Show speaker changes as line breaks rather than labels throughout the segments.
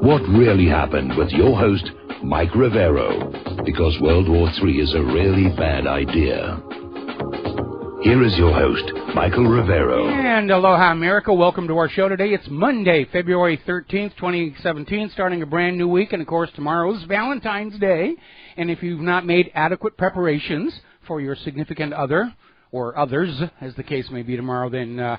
What Really Happened with your host, Mike Rivero, because World War III is a really bad idea. Here is your host, Michael Rivero.
And aloha, America. Welcome to our show today. It's Monday, February 13th, 2017, starting a brand new week. And, of course, tomorrow is Valentine's Day. And if you've not made adequate preparations for your significant other, or others, as the case may be tomorrow, then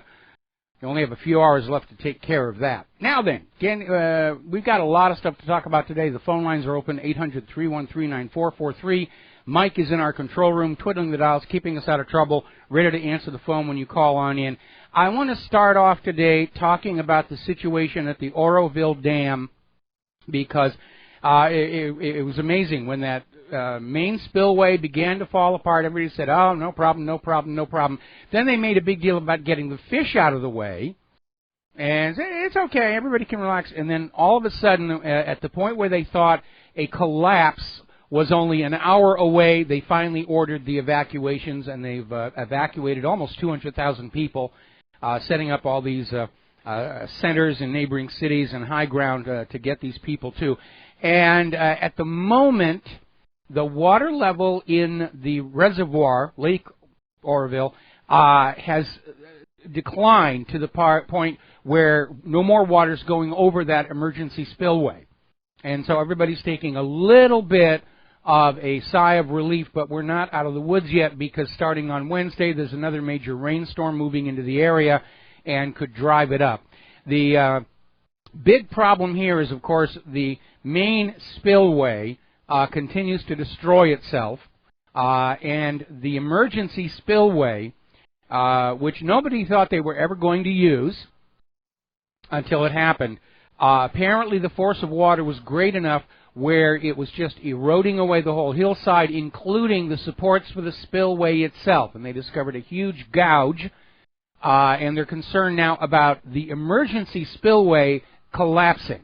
you only have a few hours left to take care of that. Now then, again, we've got a lot of stuff to talk about today. The phone lines are open, 800-313-9443. Mike is in our control room, twiddling the dials, keeping us out of trouble, ready to answer the phone when you call on in. I want to start off today talking about the situation at the Oroville Dam, because it was amazing when that main spillway began to fall apart. Everybody said, oh, no problem, no problem, no problem. Then they made a big deal about getting the fish out of the way, and it's okay, everybody can relax. And then all of a sudden, at the point where they thought a collapse was only an hour away, they finally ordered the evacuations, and they've evacuated almost 200,000 people, setting up all these centers in neighboring cities and high ground to get these people to. And at the moment, the water level in the reservoir, Lake Oroville, has declined to the point where no more water is going over that emergency spillway. And so everybody's taking a little bit of a sigh of relief, but we're not out of the woods yet, because starting on Wednesday, there's another major rainstorm moving into the area and could drive it up. The big problem here is, of course, the main spillway continues to destroy itself, and the emergency spillway, which nobody thought they were ever going to use until it happened, apparently the force of water was great enough where it was just eroding away the whole hillside, including the supports for the spillway itself. And they discovered a huge gouge, and they're concerned now about the emergency spillway collapsing,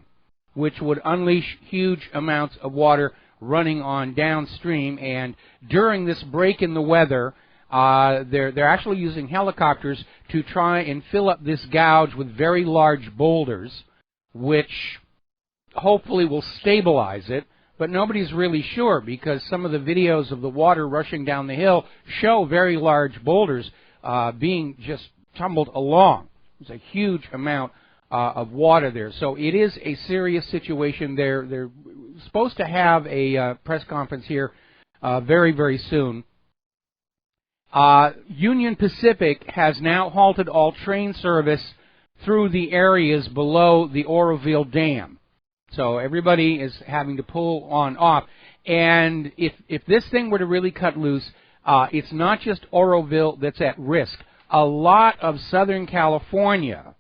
which would unleash huge amounts of water running on downstream. And during this break in the weather, they're actually using helicopters to try and fill up this gouge with very large boulders, which hopefully will stabilize it, but nobody's really sure, because some of the videos of the water rushing down the hill show very large boulders being just tumbled along. There's a huge amount of water there. So it is a serious situation. They're supposed to have a press conference here very, very soon. Union Pacific has now halted all train service through the areas below the Oroville Dam. So everybody is having to pull on off. And if this thing were to really cut loose, it's not just Oroville that's at risk. A lot of Southern California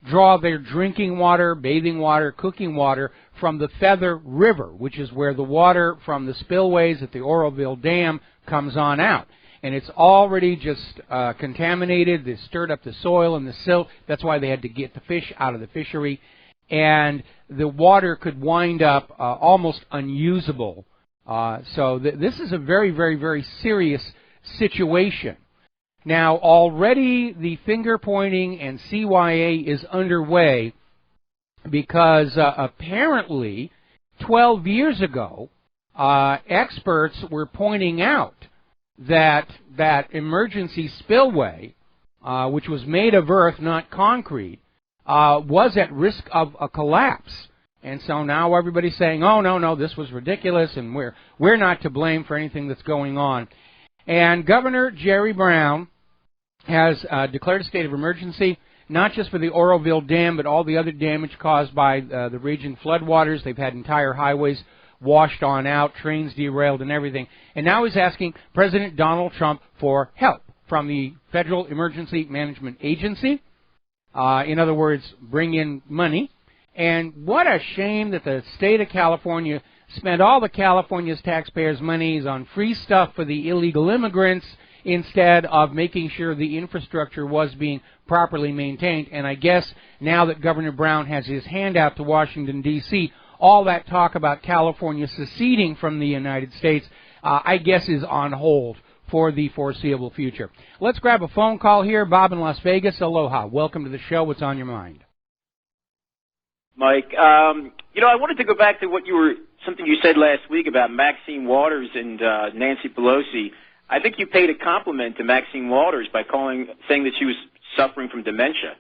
draw their drinking water, bathing water, cooking water from the Feather River, which is where the water from the spillways at the Oroville Dam comes on out. And it's already just contaminated. They stirred up the soil and the silt. That's why they had to get the fish out of the fishery. And the water could wind up almost unusable. So this is a very, very, very serious situation. Now, already the finger-pointing and CYA is underway, because apparently 12 years ago, experts were pointing out that that emergency spillway, which was made of earth, not concrete, was at risk of a collapse. And so now everybody's saying, oh, no, this was ridiculous, and we're not to blame for anything that's going on. And Governor Jerry Brown has declared a state of emergency, not just for the Oroville Dam, but all the other damage caused by the raging floodwaters. They've had entire highways washed on out, trains derailed, and everything. And now he's asking President Donald Trump for help from the Federal Emergency Management Agency. In other words, bring in money. And what a shame that the state of California spent all the California's taxpayers' monies on free stuff for the illegal immigrants instead of making sure the infrastructure was being properly maintained. And I guess now that Governor Brown has his hand out to Washington, D.C., all that talk about California seceding from the United States, I guess, is on hold for the foreseeable future. Let's grab a phone call here. Bob in Las Vegas. Aloha. Welcome to the show. What's on your mind?
Mike. I wanted to go back to something you said last week about Maxine Waters and Nancy Pelosi. I think you paid a compliment to Maxine Waters by saying that she was suffering from dementia.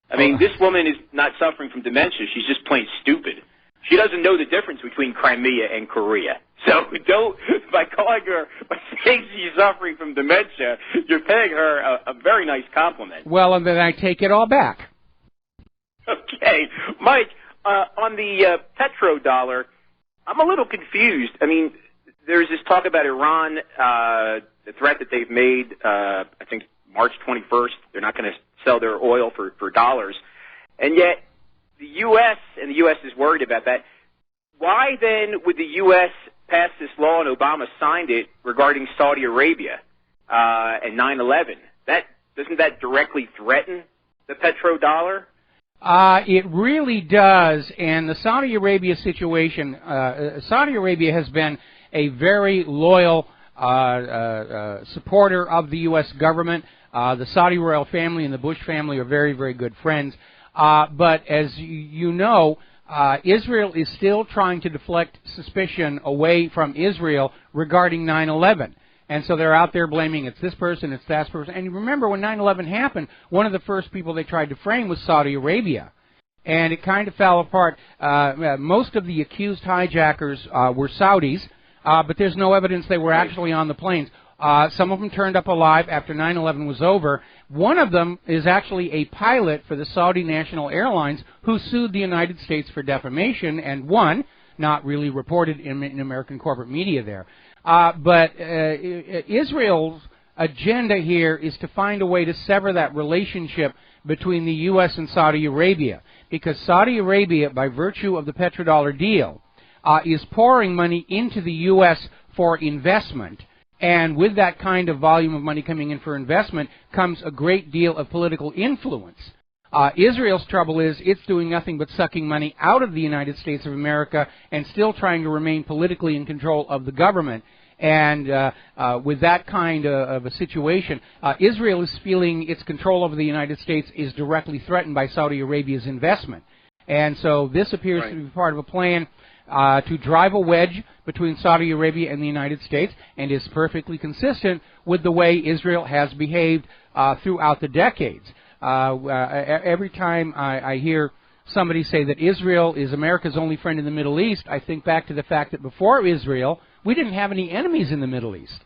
I mean, this woman is not suffering from dementia. She's just plain stupid. She doesn't know the difference between Crimea and Korea. So by saying she's suffering from dementia, you're paying her a very nice compliment.
Well, and then I take it all back.
Okay. Mike, on the petrodollar, I'm a little confused. I mean, there's this talk about Iran, the threat that they've made, I think March 21st, they're not going to sell their oil for dollars. And yet the U.S. is worried about that. Why then would the U.S. pass this law, and Obama signed it, regarding Saudi Arabia and 9/11? Doesn't that directly threaten the petrodollar?
It really does, and the Saudi Arabia situation, Saudi Arabia has been a very loyal supporter of the U.S. government. The Saudi royal family and the Bush family are very, very good friends. But as you know, Israel is still trying to deflect suspicion away from Israel regarding 9/11. And so they're out there blaming it's this person, it's that person. And you remember when 9/11 happened, one of the first people they tried to frame was Saudi Arabia. And it kind of fell apart. Most of the accused hijackers were Saudis, but there's no evidence they were actually on the planes. Some of them turned up alive after 9/11 was over. One of them is actually a pilot for the Saudi National Airlines who sued the United States for defamation and won, not really reported in American corporate media there. But Israel's agenda here is to find a way to sever that relationship between the U.S. and Saudi Arabia, because Saudi Arabia, by virtue of the petrodollar deal, is pouring money into the U.S. for investment. And with that kind of volume of money coming in for investment comes a great deal of political influence. Israel's trouble is it's doing nothing but sucking money out of the United States of America and still trying to remain politically in control of the government. And with that kind of a situation, Israel is feeling its control over the United States is directly threatened by Saudi Arabia's investment. And so this appears to be part of a plan to drive a wedge between Saudi Arabia and the United States, and is perfectly consistent with the way Israel has behaved throughout the decades. Every time I hear somebody say that Israel is America's only friend in the Middle East, I think back to the fact that before Israel, we didn't have any enemies in the Middle East.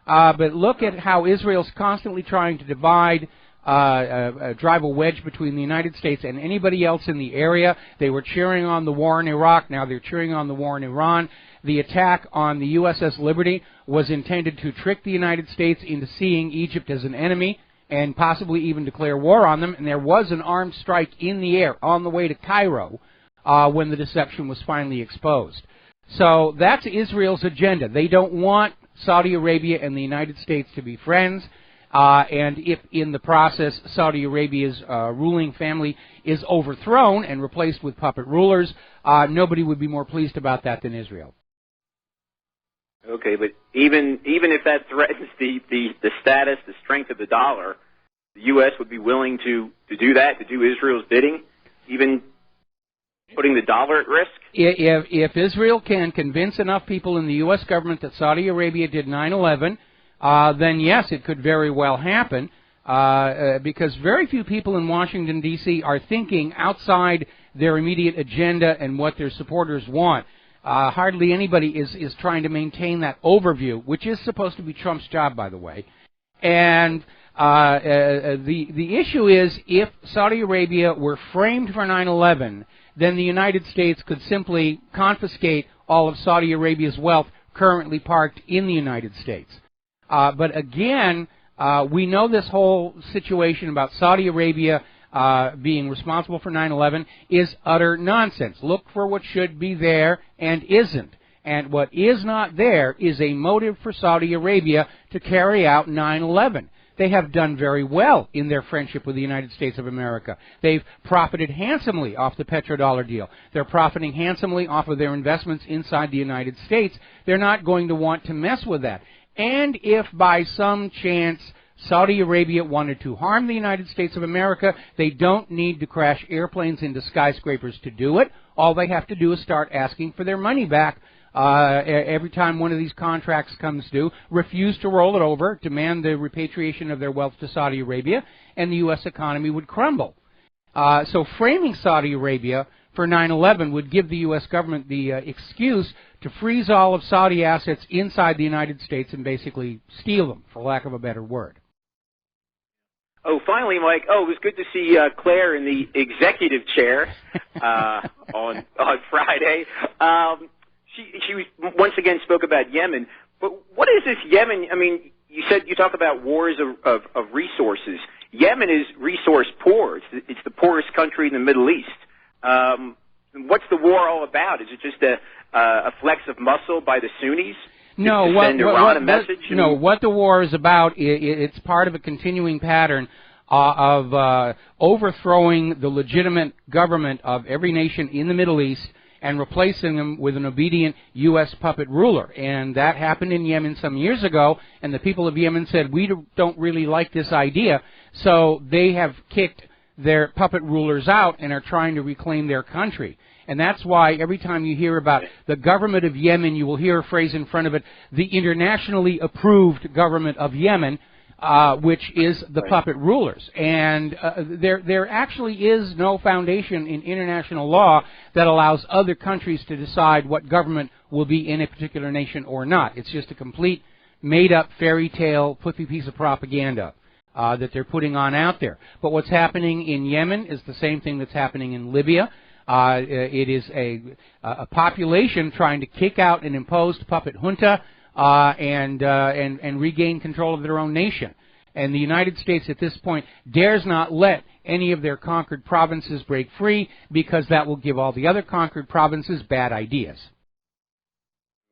But look at how Israel's constantly trying to divide, drive a wedge between the United States and anybody else in the area. They were cheering on the war in Iraq. Now they're cheering on the war in Iran. The attack on the USS Liberty was intended to trick the United States into seeing Egypt as an enemy and possibly even declare war on them. And there was an armed strike in the air on the way to Cairo when the deception was finally exposed. So that's Israel's agenda. They don't want Saudi Arabia and the United States to be friends. And if in the process Saudi Arabia's ruling family is overthrown and replaced with puppet rulers, nobody would be more pleased about that than Israel.
Okay, but even if that threatens the status, the strength of the dollar, the U.S. would be willing to do that, to do Israel's bidding, even putting the dollar at risk?
If Israel can convince enough people in the U.S. government that Saudi Arabia did 9/11, then yes, it could very well happen, because very few people in Washington, D.C. are thinking outside their immediate agenda and what their supporters want. Hardly anybody is trying to maintain that overview, which is supposed to be Trump's job, by the way. And the issue is, if Saudi Arabia were framed for 9/11, then the United States could simply confiscate all of Saudi Arabia's wealth currently parked in the United States. But again, we know this whole situation about Saudi Arabia being responsible for 9/11 is utter nonsense. Look for what should be there and isn't. And what is not there is a motive for Saudi Arabia to carry out 9/11. They have done very well in their friendship with the United States of America. They've profited handsomely off the petrodollar deal. They're profiting handsomely off of their investments inside the United States. They're not going to want to mess with that. And if by some chance Saudi Arabia wanted to harm the United States of America, they don't need to crash airplanes into skyscrapers to do it. All they have to do is start asking for their money back every time one of these contracts comes due, refuse to roll it over, demand the repatriation of their wealth to Saudi Arabia, and the U.S. economy would crumble. So framing Saudi Arabia for 9/11 would give the U.S. government the excuse to freeze all of Saudi assets inside the United States and basically steal them, for lack of a better word.
Oh, finally, Mike. Oh, it was good to see Claire in the executive chair on Friday. She once again spoke about Yemen. But what is this Yemen? I mean, you talk about wars of resources. Yemen is resource poor. It's the poorest country in the Middle East. What's the war all about? Is it just a flex of muscle by the Sunnis?
No, what the war is about, it's part of a continuing pattern of overthrowing the legitimate government of every nation in the Middle East and replacing them with an obedient U.S. puppet ruler. And that happened in Yemen some years ago, and the people of Yemen said, we don't really like this idea, so they have kicked their puppet rulers out and are trying to reclaim their country. And that's why every time you hear about the government of Yemen, you will hear a phrase in front of it, the internationally approved government of Yemen, which is the puppet rulers. And there actually is no foundation in international law that allows other countries to decide what government will be in a particular nation or not. It's just a complete made-up fairy tale, puffy piece of propaganda that they're putting on out there. But what's happening in Yemen is the same thing that's happening in Libya. It is a population trying to kick out an imposed puppet junta and regain control of their own nation. And the United States at this point dares not let any of their conquered provinces break free because that will give all the other conquered provinces bad ideas.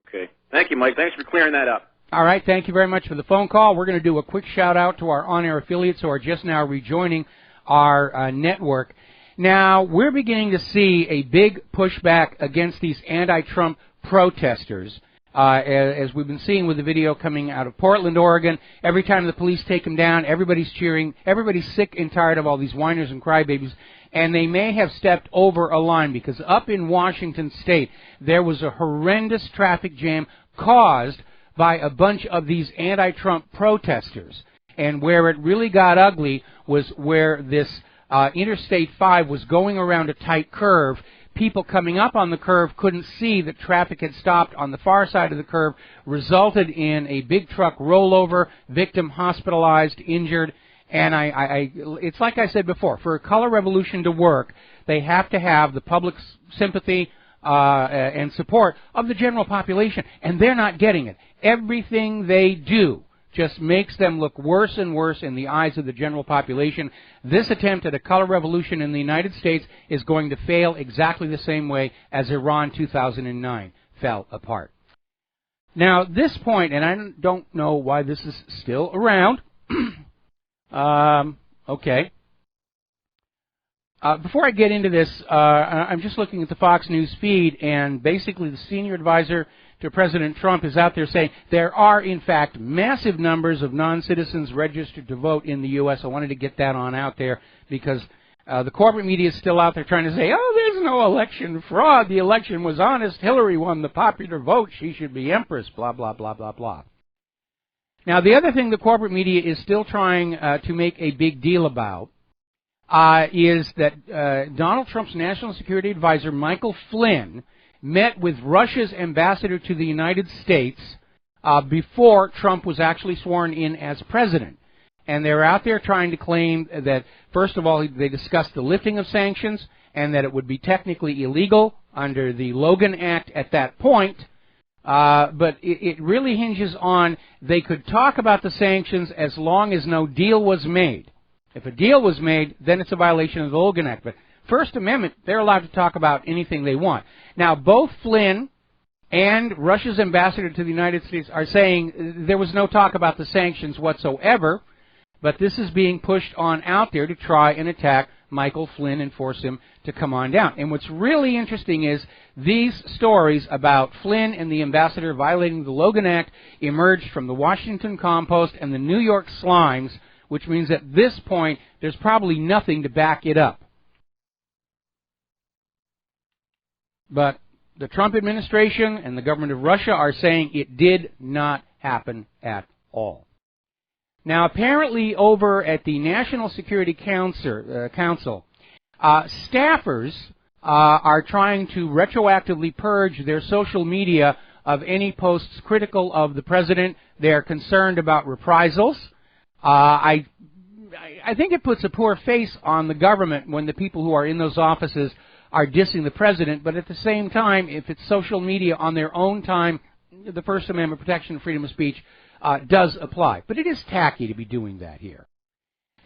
Okay. Thank you, Mike. Thanks for clearing that up.
All right. Thank you very much for the phone call. We're going to do a quick shout-out to our on-air affiliates who are just now rejoining our network. Now, we're beginning to see a big pushback against these anti-Trump protesters, as we've been seeing with the video coming out of Portland, Oregon. Every time the police take them down, everybody's cheering. Everybody's sick and tired of all these whiners and crybabies. And they may have stepped over a line because up in Washington State, there was a horrendous traffic jam caused by a bunch of these anti-Trump protesters. And where it really got ugly was where this Interstate 5 was going around a tight curve. People coming up on the curve couldn't see that traffic had stopped on the far side of the curve, resulted in a big truck rollover, victim hospitalized, injured, and it's like I said before, for a color revolution to work, they have to have the public's sympathy and support of the general population, and they're not getting it. Everything they do just makes them look worse and worse in the eyes of the general population. This attempt at a color revolution in the United States is going to fail exactly the same way as Iran 2009 fell apart. Now, this point, and I don't know why this is still around. Okay. Before I get into this, I'm just looking at the Fox News feed, and basically the senior advisor to President Trump is out there saying there are, in fact, massive numbers of non-citizens registered to vote in the U.S. I wanted to get that on out there because the corporate media is still out there trying to say, oh, there's no election fraud. The election was honest. Hillary won the popular vote. She should be empress, blah, blah, blah, blah, blah. Now, the other thing the corporate media is still trying to make a big deal about is that Donald Trump's national security advisor, Michael Flynn, met with Russia's ambassador to the United States before Trump was actually sworn in as president. And they're out there trying to claim that, first of all, they discussed the lifting of sanctions and that it would be technically illegal under the Logan Act at that point. But it really hinges on they could talk about the sanctions as long as no deal was made. If a deal was made, then it's a violation of the Logan Act. But First Amendment, they're allowed to talk about anything they want. Now, both Flynn and Russia's ambassador to the United States are saying there was no talk about the sanctions whatsoever, but this is being pushed on out there to try and attack Michael Flynn and force him to come on down. And what's really interesting is these stories about Flynn and the ambassador violating the Logan Act emerged from the Washington Compost and the New York Slimes, which means at this point there's probably nothing to back it up. But the Trump administration and the government of Russia are saying it did not happen at all. Now, apparently over at the National Security Council, staffers are trying to retroactively purge their social media of any posts critical of the president. They're concerned about reprisals. I think it puts a poor face on the government when the people who are in those offices are dissing the president, but at the same time, if it's social media on their own time, the First Amendment protection of freedom of speech does apply. But it is tacky to be doing that here.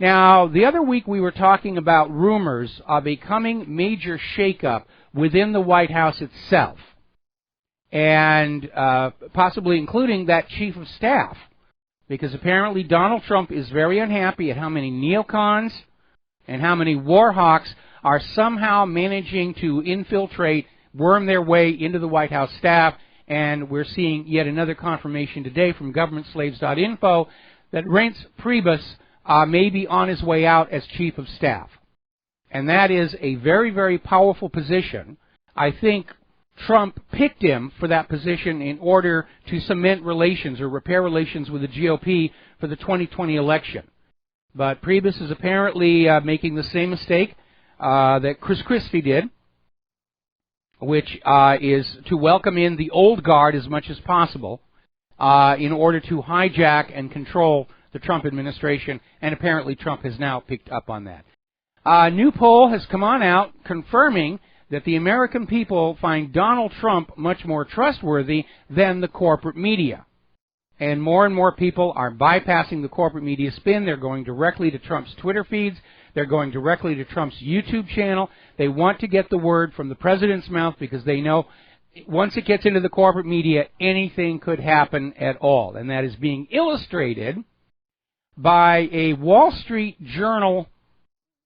Now, the other week we were talking about rumors of a coming major shakeup within the White House itself, and possibly including that chief of staff, because apparently Donald Trump is very unhappy at how many neocons and how many war hawks are somehow managing to infiltrate, worm their way into the White House staff, and we're seeing yet another confirmation today from governmentslaves.info that Reince Priebus may be on his way out as chief of staff. And that is a very, very powerful position. I think Trump picked him for that position in order to cement relations or repair relations with the GOP for the 2020 election. But Priebus is apparently making the same mistake that Chris Christie did, which is to welcome in the old guard as much as possible in order to hijack and control the Trump administration, and apparently Trump has now picked up on that. A new poll has come on out confirming that the American people find Donald Trump much more trustworthy than the corporate media. And more people are bypassing the corporate media spin. They're going directly to Trump's Twitter feeds. They're going directly to Trump's YouTube channel. They want to get the word from the president's mouth because they know once it gets into the corporate media, anything could happen at all. And that is being illustrated by a Wall Street Journal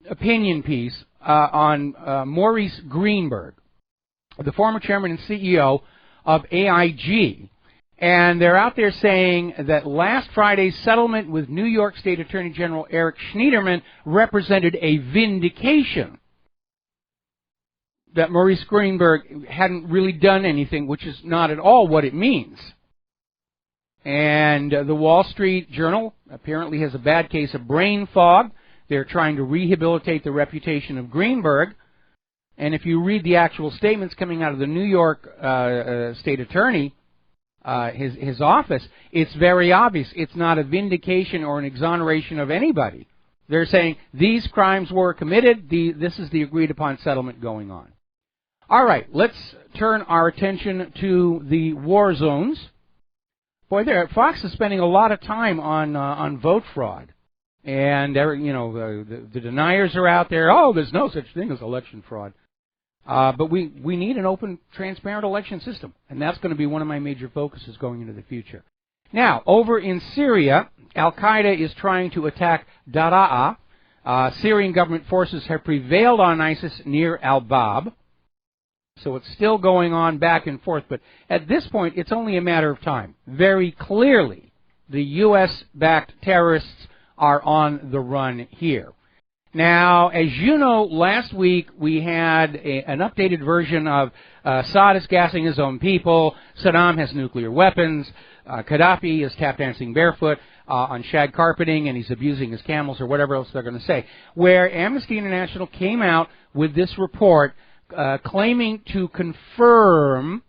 opinion piece on Maurice Greenberg, the former chairman and CEO of AIG. And they're out there saying that last Friday's settlement with New York State Attorney General Eric Schneiderman represented a vindication that Maurice Greenberg hadn't really done anything, which is not at all what it means. And the Wall Street Journal apparently has a bad case of brain fog. They're trying to rehabilitate the reputation of Greenberg. And if you read the actual statements coming out of the New York State Attorney, his office, it's very obvious. It's not a vindication or an exoneration of anybody. They're saying these crimes were committed. This is the agreed upon settlement going on. All right, let's turn our attention to the war zones. Boy, Fox is spending a lot of time on vote fraud. And, you know, the deniers are out there. Oh, there's no such thing as election fraud. But we need an open, transparent election system. And that's going to be one of my major focuses going into the future. Now, over in Syria, Al-Qaeda is trying to attack Daraa. Syrian government forces have prevailed on ISIS near Al-Bab. So it's still going on back and forth. But at this point, it's only a matter of time. Very clearly, the U.S.-backed terrorists are on the run here. Now, as you know, last week we had an updated version of Assad is gassing his own people, Saddam has nuclear weapons, Gaddafi is tap dancing barefoot on shag carpeting, and he's abusing his camels, or whatever else they're going to say, where Amnesty International came out with this report claiming to confirm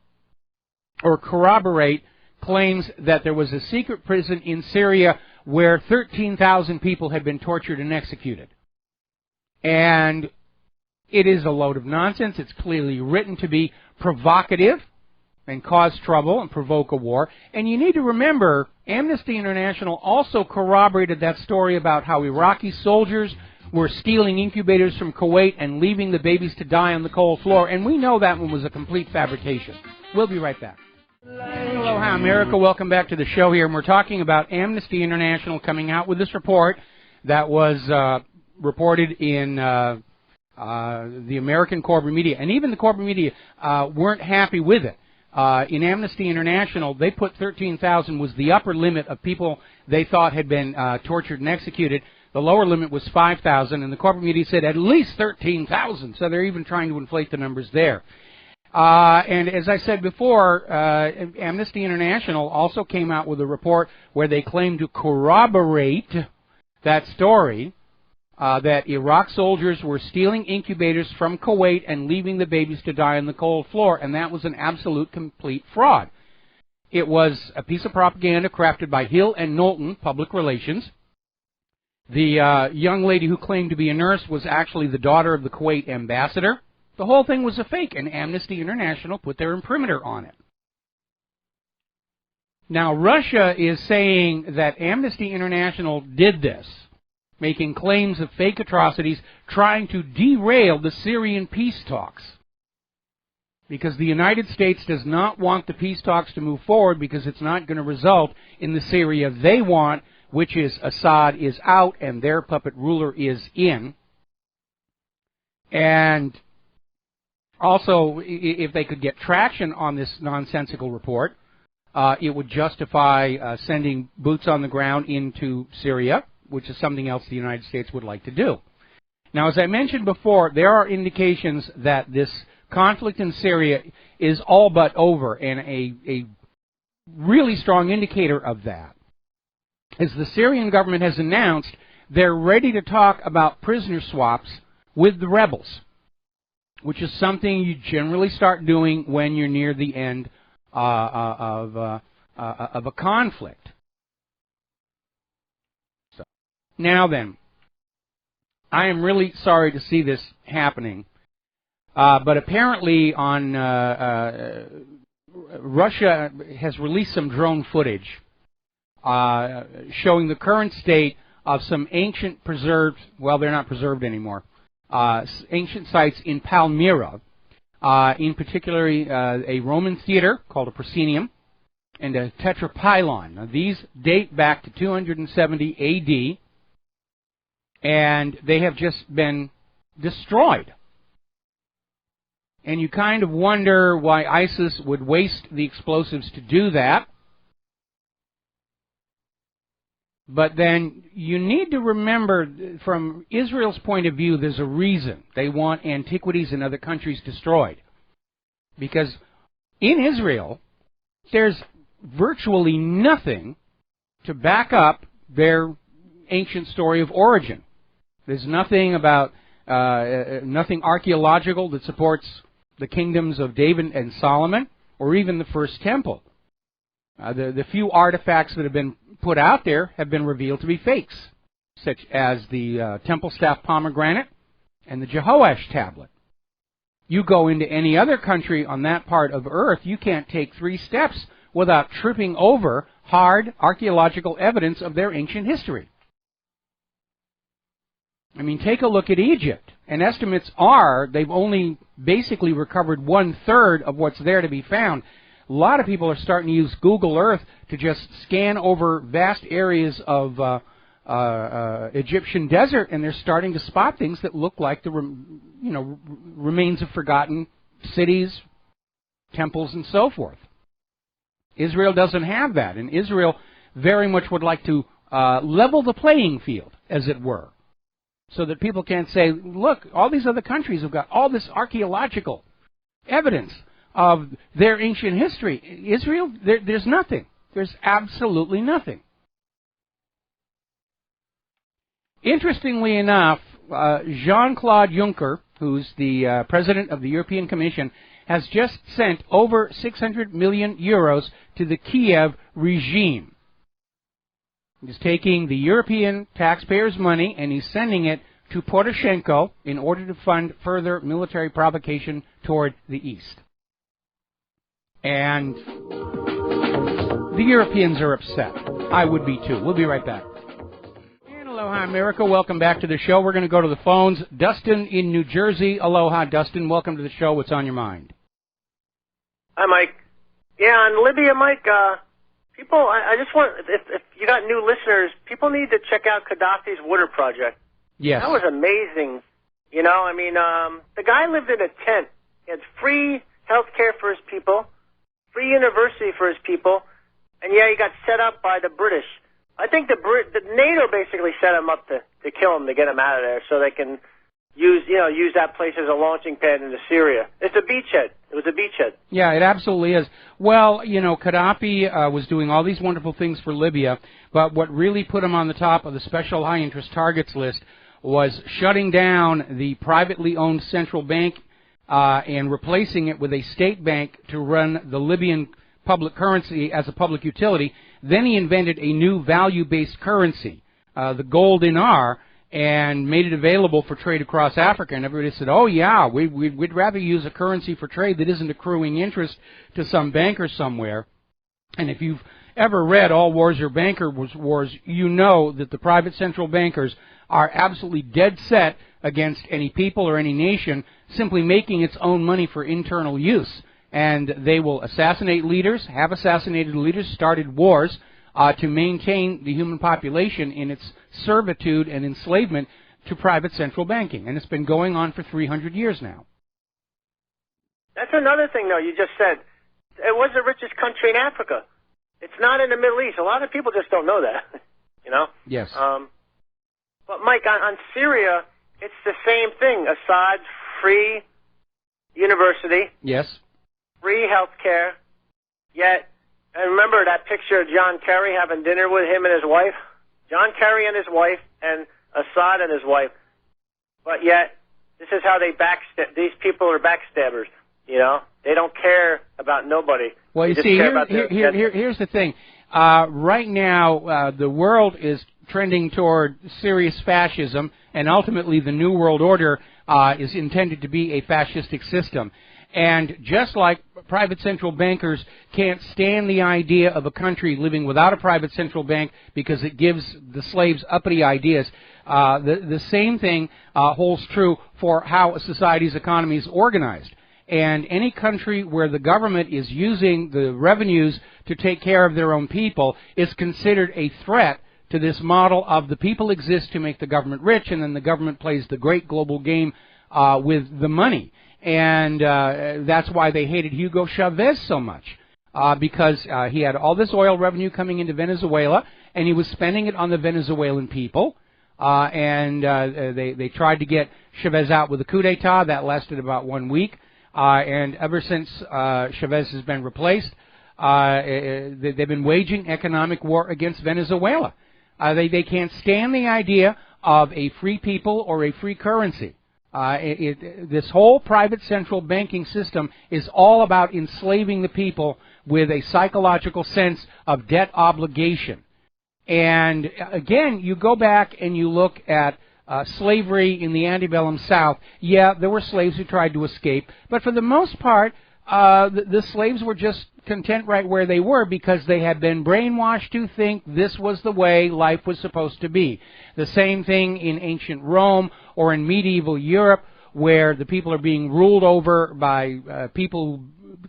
or corroborate claims that there was a secret prison in Syria where 13,000 people had been tortured and executed. And it is a load of nonsense. It's clearly written to be provocative and cause trouble and provoke a war. And you need to remember, Amnesty International also corroborated that story about how Iraqi soldiers were stealing incubators from Kuwait and leaving the babies to die on the cold floor. And we know that one was a complete fabrication. We'll be right back. Aloha, America. Welcome back to the show here. And we're talking about Amnesty International coming out with this report that was reported in the American corporate media, and even the corporate media weren't happy with it. In Amnesty International, they put 13,000 was the upper limit of people they thought had been tortured and executed. The lower limit was 5,000, and the corporate media said at least 13,000, so they're even trying to inflate the numbers there. And as I said before, Amnesty International also came out with a report where they claimed to corroborate that story, that Iraq soldiers were stealing incubators from Kuwait and leaving the babies to die on the cold floor, and that was an absolute, complete fraud. It was a piece of propaganda crafted by Hill and Knowlton, Public Relations. The young lady who claimed to be a nurse was actually the daughter of the Kuwait ambassador. The whole thing was a fake, and Amnesty International put their imprimatur on it. Now, Russia is saying that Amnesty International did this, making claims of fake atrocities, trying to derail the Syrian peace talks. Because the United States does not want the peace talks to move forward because it's not going to result in the Syria they want, which is Assad is out and their puppet ruler is in. And also, if they could get traction on this nonsensical report, it would justify sending boots on the ground into Syria, which is something else the United States would like to do. Now, as I mentioned before, there are indications that this conflict in Syria is all but over, and a really strong indicator of that is the Syrian government has announced they're ready to talk about prisoner swaps with the rebels, which is something you generally start doing when you're near the end of a conflict. So, now then, I am really sorry to see this happening, but apparently on Russia has released some drone footage showing the current state of some ancient preserved, well, they're not preserved anymore, ancient sites in Palmyra, in particular a Roman theater called a proscenium and a tetrapylon. Now, these date back to 270 A.D., and they have just been destroyed. And you kind of wonder why ISIS would waste the explosives to do that. But then you need to remember, from Israel's point of view, there's a reason they want antiquities in other countries destroyed. Because in Israel, there's virtually nothing to back up their ancient story of origin. There's nothing about, nothing archaeological that supports the kingdoms of David and Solomon, or even the first temple. The few artifacts that have been put out there have been revealed to be fakes, such as the temple staff pomegranate and the Jehoash tablet. You go into any other country on that part of earth, you can't take 3 steps without tripping over hard archaeological evidence of their ancient history. I mean, take a look at Egypt, and estimates are they've only basically recovered 1/3 of what's there to be found. A lot of people are starting to use Google Earth to just scan over vast areas of Egyptian desert, and they're starting to spot things that look like the remains of forgotten cities, temples, and so forth. Israel doesn't have that, and Israel very much would like to level the playing field, as it were, so that people can't say, look, all these other countries have got all this archaeological evidence of their ancient history. Israel, there's nothing. There's absolutely nothing. Interestingly enough, Jean-Claude Juncker, who's the president of the European Commission, has just sent over 600 million euros to the Kiev regime. He's taking the European taxpayers' money and he's sending it to Poroshenko in order to fund further military provocation toward the east. And the Europeans are upset. I would be too. We'll be right back. And aloha, America. Welcome back to the show. We're going to go to the phones. Dustin in New Jersey. Aloha, Dustin. Welcome to the show. What's on your mind?
Hi, Mike. Yeah, on Libya, Mike, people, I just want, if you got new listeners, people need to check out Gaddafi's water project.
Yes.
That was amazing. You know, I mean, the guy lived in a tent. He had free health care for his people, free university for his people, and yeah, he got set up by the British. I think the NATO basically set him up to kill him, to get him out of there, so they can use that place as a launching pad into Syria. It's a beachhead. It was a beachhead.
Yeah, it absolutely is. Well, you know, Gaddafi was doing all these wonderful things for Libya, but what really put him on the top of the special high-interest targets list was shutting down the privately owned central bank and replacing it with a state bank to run the Libyan public currency as a public utility. Then he invented a new value-based currency, the gold dinar, and made it available for trade across Africa. And everybody said, oh, yeah, we'd rather use a currency for trade that isn't accruing interest to some banker somewhere. And if you've ever read All Wars Are Banker Wars, you know that the private central bankers are absolutely dead set against any people or any nation simply making its own money for internal use. And they will assassinate leaders, have assassinated leaders, started wars to maintain the human population in its servitude and enslavement to private central banking. And it's been going on for 300 years now.
That's another thing, though, you just said. It was the richest country in Africa. It's not in the Middle East. A lot of people just don't know that, you know?
Yes.
But, Mike, on Syria, it's the same thing. Assad, free university.
Yes.
Free health care. Yet, and remember that picture of John Kerry having dinner with him and his wife? John Kerry and his wife, and Assad and his wife. But yet, this is how they backstab. These people are backstabbers, you know? They don't care about nobody.
Well, you see, here's the thing. Right now, the world is trending toward serious fascism, and ultimately the New World Order is intended to be a fascistic system. And just like private central bankers can't stand the idea of a country living without a private central bank because it gives the slaves uppity ideas, the same thing holds true for how a society's economy is organized. And any country where the government is using the revenues to take care of their own people is considered a threat to this model of the people exist to make the government rich, and then the government plays the great global game with the money. And that's why they hated Hugo Chavez so much, because he had all this oil revenue coming into Venezuela, and he was spending it on the Venezuelan people. And they tried to get Chavez out with a coup d'etat. That lasted about 1 week. And ever since Chavez has been replaced, they've been waging economic war against Venezuela. They can't stand the idea of a free people or a free currency. This whole private central banking system is all about enslaving the people with a psychological sense of debt obligation. And again, you go back and you look at slavery in the antebellum South. Yeah, there were slaves who tried to escape, but for the most part, the slaves were just content right where they were because they had been brainwashed to think this was the way life was supposed to be. The same thing in ancient Rome or in medieval Europe, where the people are being ruled over by people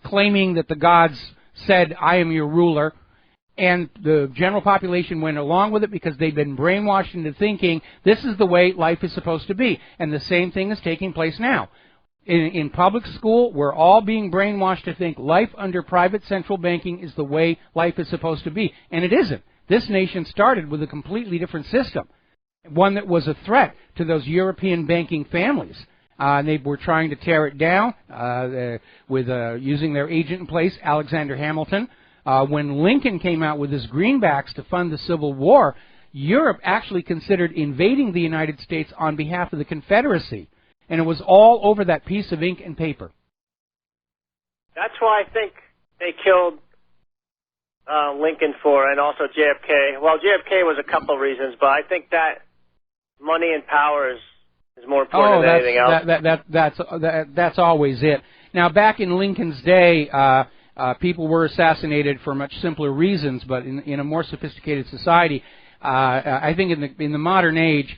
claiming that the gods said, I am your ruler. And the general population went along with it because they'd been brainwashed into thinking this is the way life is supposed to be. And the same thing is taking place now. In public school, we're all being brainwashed to think life under private central banking is the way life is supposed to be. And it isn't. This nation started with a completely different system, one that was a threat to those European banking families. They were trying to tear it down with using their agent in place, Alexander Hamilton. When Lincoln came out with his greenbacks to fund the Civil War, Europe actually considered invading the United States on behalf of the Confederacy. And it was all over that piece of ink and paper.
That's why I think they killed Lincoln for, and also JFK. Well, JFK was a couple of reasons, but I think that money and power is more important than anything else.
That's always it. Now, back in Lincoln's day, people were assassinated for much simpler reasons, but in a more sophisticated society, I think in the modern age,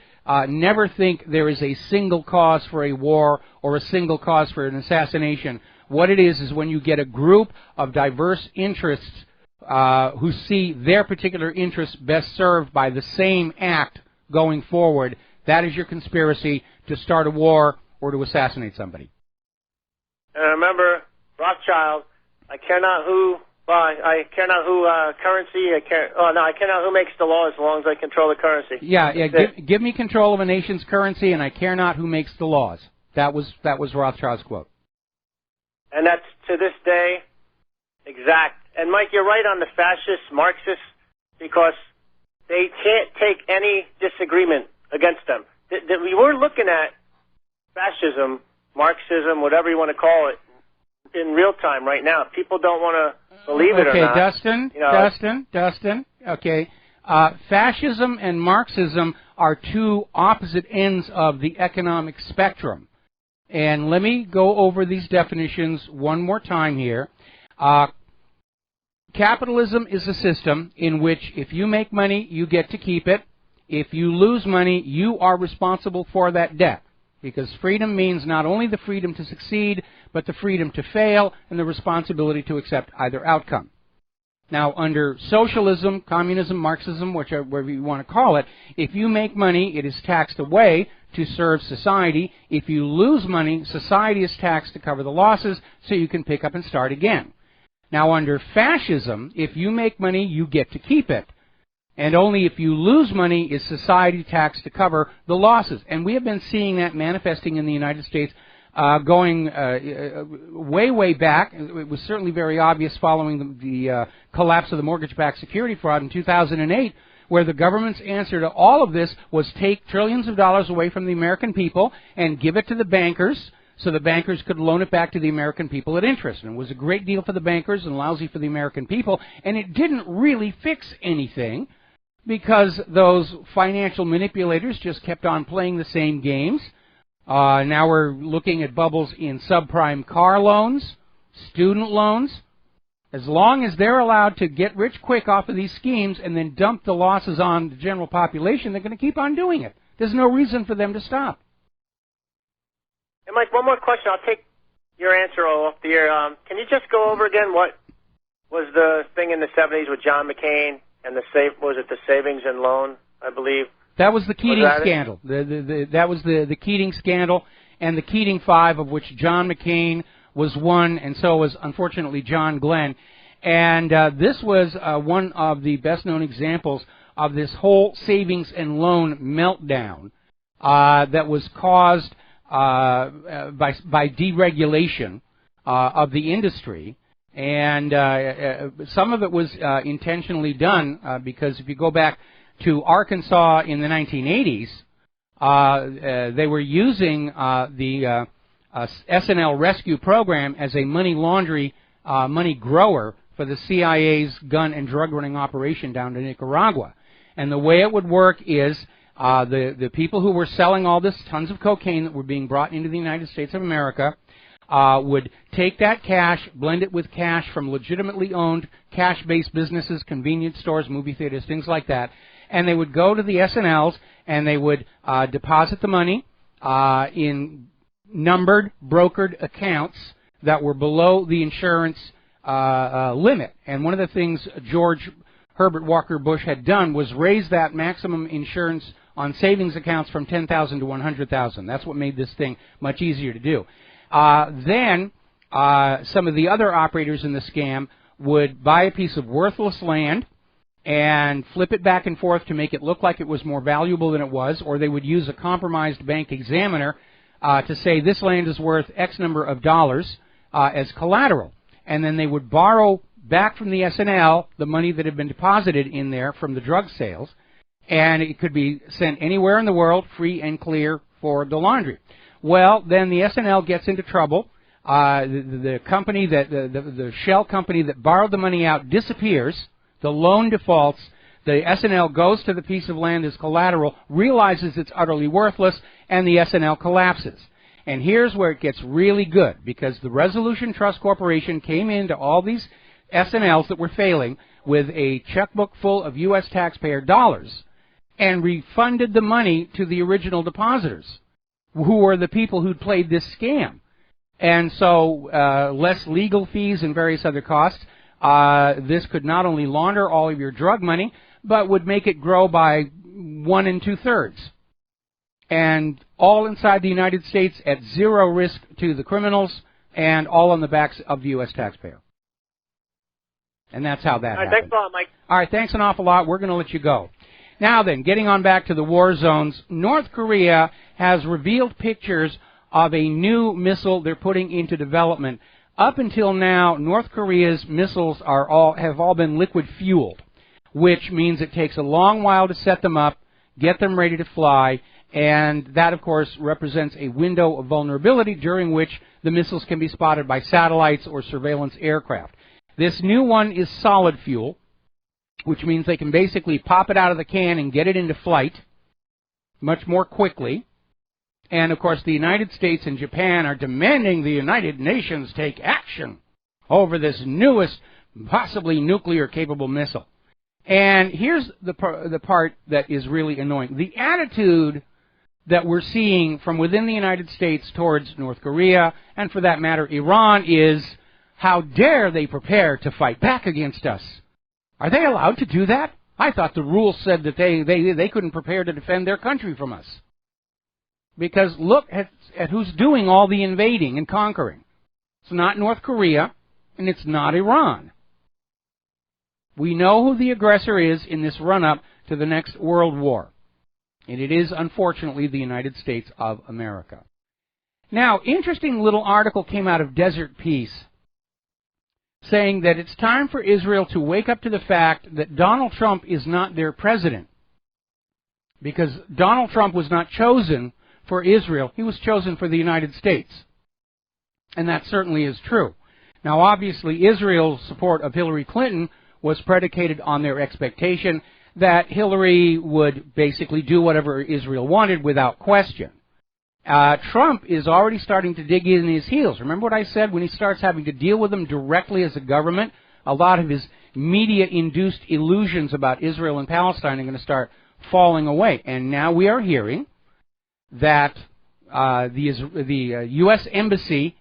never think there is a single cause for a war or a single cause for an assassination. What it is when you get a group of diverse interests who see their particular interests best served by the same act going forward. that is your conspiracy to start a war or to assassinate somebody.
And remember, Rothschild, I care not who currency, I care not who makes the law as long as I control the currency.
Yeah, give me control of a nation's currency, and I care not who makes the laws. That was Rothschild's quote.
And that's, to this day, exact. And, Mike, you're right on the fascists, Marxists, because they can't take any disagreement against them. We were looking at fascism, Marxism, whatever you want to call it, in real time right now. People don't want to believe it or not.
Okay, Dustin. Okay. Fascism and Marxism are two opposite ends of the economic spectrum. And let me go over these definitions one more time here. Capitalism is a system in which if you make money, you get to keep it. If you lose money, you are responsible for that debt. Because freedom means not only the freedom to succeed, but the freedom to fail and the responsibility to accept either outcome. Now, under socialism, communism, Marxism, whatever you want to call it, if you make money, it is taxed away to serve society. If you lose money, society is taxed to cover the losses so you can pick up and start again. Now, under fascism, if you make money, you get to keep it. And only if you lose money is society taxed to cover the losses. And we have been seeing that manifesting in the United States going way back. It was certainly very obvious following the collapse of the mortgage-backed security fraud in 2008, where the government's answer to all of this was take trillions of dollars away from the American people and give it to the bankers so the bankers could loan it back to the American people at interest. And it was a great deal for the bankers and lousy for the American people, and it didn't really fix anything, because those financial manipulators just kept on playing the same games. Now we're looking at bubbles in subprime car loans, student loans. As long as they're allowed to get rich quick off of these schemes and then dump the losses on the general population, they're going to keep on doing it. There's no reason for them to stop.
And Mike, one more question. I'll take your answer off the air. Can you just go over again what was the thing in the 70s with John McCain? And the savings and loan, I believe?
That was the Keating scandal. That was the Keating scandal, and the Keating Five, of which John McCain was one, and so was, unfortunately, John Glenn. And this was one of the best-known examples of this whole savings and loan meltdown that was caused by deregulation of the industry. And some of it was intentionally done because if you go back to Arkansas in the 1980s, they were using the SNL rescue program as a money laundry, money grower for the CIA's gun and drug running operation down to Nicaragua. And the way it would work is the people who were selling all this tons of cocaine that were being brought into the United States of America would take that cash, blend it with cash from legitimately owned cash-based businesses, convenience stores, movie theaters, things like that, and they would go to the SNLs and they would deposit the money in numbered, brokered accounts that were below the insurance limit. And one of the things George Herbert Walker Bush had done was raise that maximum insurance on savings accounts from $10,000 to $100,000. That's what made this thing much easier to do. Then some of the other operators in the scam would buy a piece of worthless land and flip it back and forth to make it look like it was more valuable than it was, or they would use a compromised bank examiner to say this land is worth X number of dollars as collateral. And then they would borrow back from the SNL the money that had been deposited in there from the drug sales, and it could be sent anywhere in the world free and clear for the laundry. Well, then the SNL gets into trouble. The company the shell company that borrowed the money out disappears. The loan defaults. The SNL goes to the piece of land as collateral, realizes it's utterly worthless, and the SNL collapses. And here's where it gets really good, because the Resolution Trust Corporation came into all these SNLs that were failing with a checkbook full of U.S. taxpayer dollars and refunded the money to the original depositors, who were the people who'd played this scam. And so less legal fees and various other costs. This could not only launder all of your drug money, but would make it grow by 1 2/3. and all inside the United States at zero risk to the criminals, and all on the backs of the U.S. taxpayer. And that's how that happened.
Thanks a lot, Mike.
All right, thanks an awful lot. We're going to let you go. Now then, getting on back to the war zones, North Korea has revealed pictures of a new missile they're putting into development. Up until now, North Korea's missiles have all been liquid-fueled, which means it takes a long while to set them up, get them ready to fly, and that, of course, represents a window of vulnerability during which the missiles can be spotted by satellites or surveillance aircraft. This new one is solid fuel, which means they can basically pop it out of the can and get it into flight much more quickly. And, of course, the United States and Japan are demanding the United Nations take action over this newest, possibly nuclear-capable missile. And here's the part that is really annoying. The attitude that we're seeing from within the United States towards North Korea, and for that matter Iran, is how dare they prepare to fight back against us? Are they allowed to do that? I thought the rules said that they couldn't prepare to defend their country from us. Because look at who's doing all the invading and conquering. It's not North Korea, and it's not Iran. We know who the aggressor is in this run-up to the next world war. And it is, unfortunately, the United States of America. Now, interesting little article came out of Desert Peace saying that it's time for Israel to wake up to the fact that Donald Trump is not their president. Because Donald Trump was not chosen for Israel. He was chosen for the United States. And that certainly is true. Now, obviously, Israel's support of Hillary Clinton was predicated on their expectation that Hillary would basically do whatever Israel wanted without question. Trump is already starting to dig in his heels. Remember what I said? When he starts having to deal with them directly as a government, a lot of his media-induced illusions about Israel and Palestine are going to start falling away. And now we are hearing that the U.S. Embassy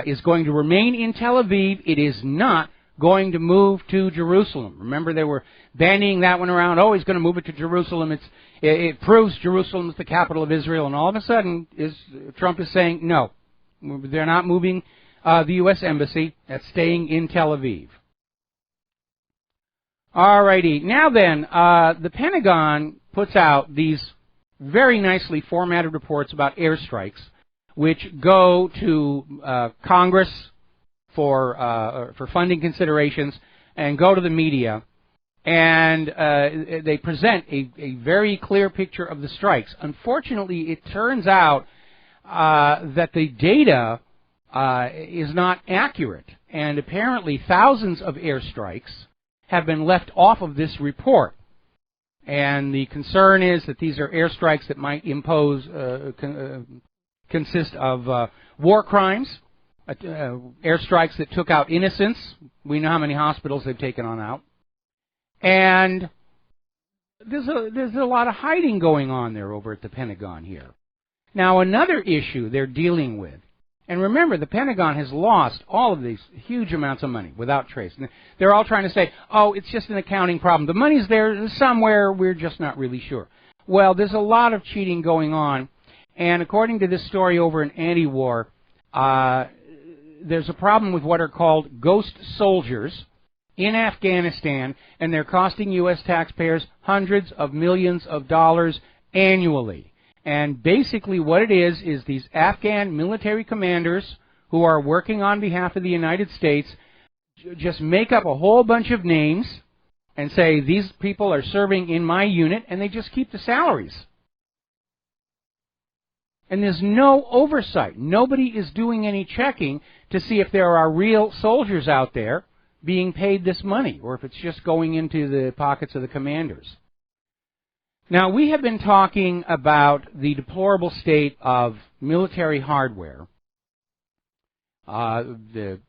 is going to remain in Tel Aviv. It is not going to move to Jerusalem. Remember, they were bandying that one around. Oh, he's going to move it to Jerusalem. It proves Jerusalem is the capital of Israel. And all of a sudden, Trump is saying, no, they're not moving the U.S. Embassy. That's staying in Tel Aviv. All righty. Now then, the Pentagon puts out these very nicely formatted reports about airstrikes, which go to Congress for funding considerations and go to the media, and they present a very clear picture of the strikes. Unfortunately, it turns out that the data is not accurate, and apparently thousands of airstrikes have been left off of this report. And the concern is that these are airstrikes that might consist of war crimes, airstrikes that took out innocents. We know how many hospitals they've taken on out. And there's a lot of hiding going on there over at the Pentagon here. Now, another issue they're dealing with, and remember, the Pentagon has lost all of these huge amounts of money without trace. And they're all trying to say, oh, it's just an accounting problem. The money's there somewhere, we're just not really sure. Well, there's a lot of cheating going on, and according to this story over in Anti-War, there's a problem with what are called ghost soldiers in Afghanistan, and they're costing U.S. taxpayers hundreds of millions of dollars annually. And basically what it is these Afghan military commanders who are working on behalf of the United States just make up a whole bunch of names and say, these people are serving in my unit, and they just keep the salaries. And there's no oversight. Nobody is doing any checking to see if there are real soldiers out there being paid this money, or if it's just going into the pockets of the commanders. Now, we have been talking about the deplorable state of military hardware. The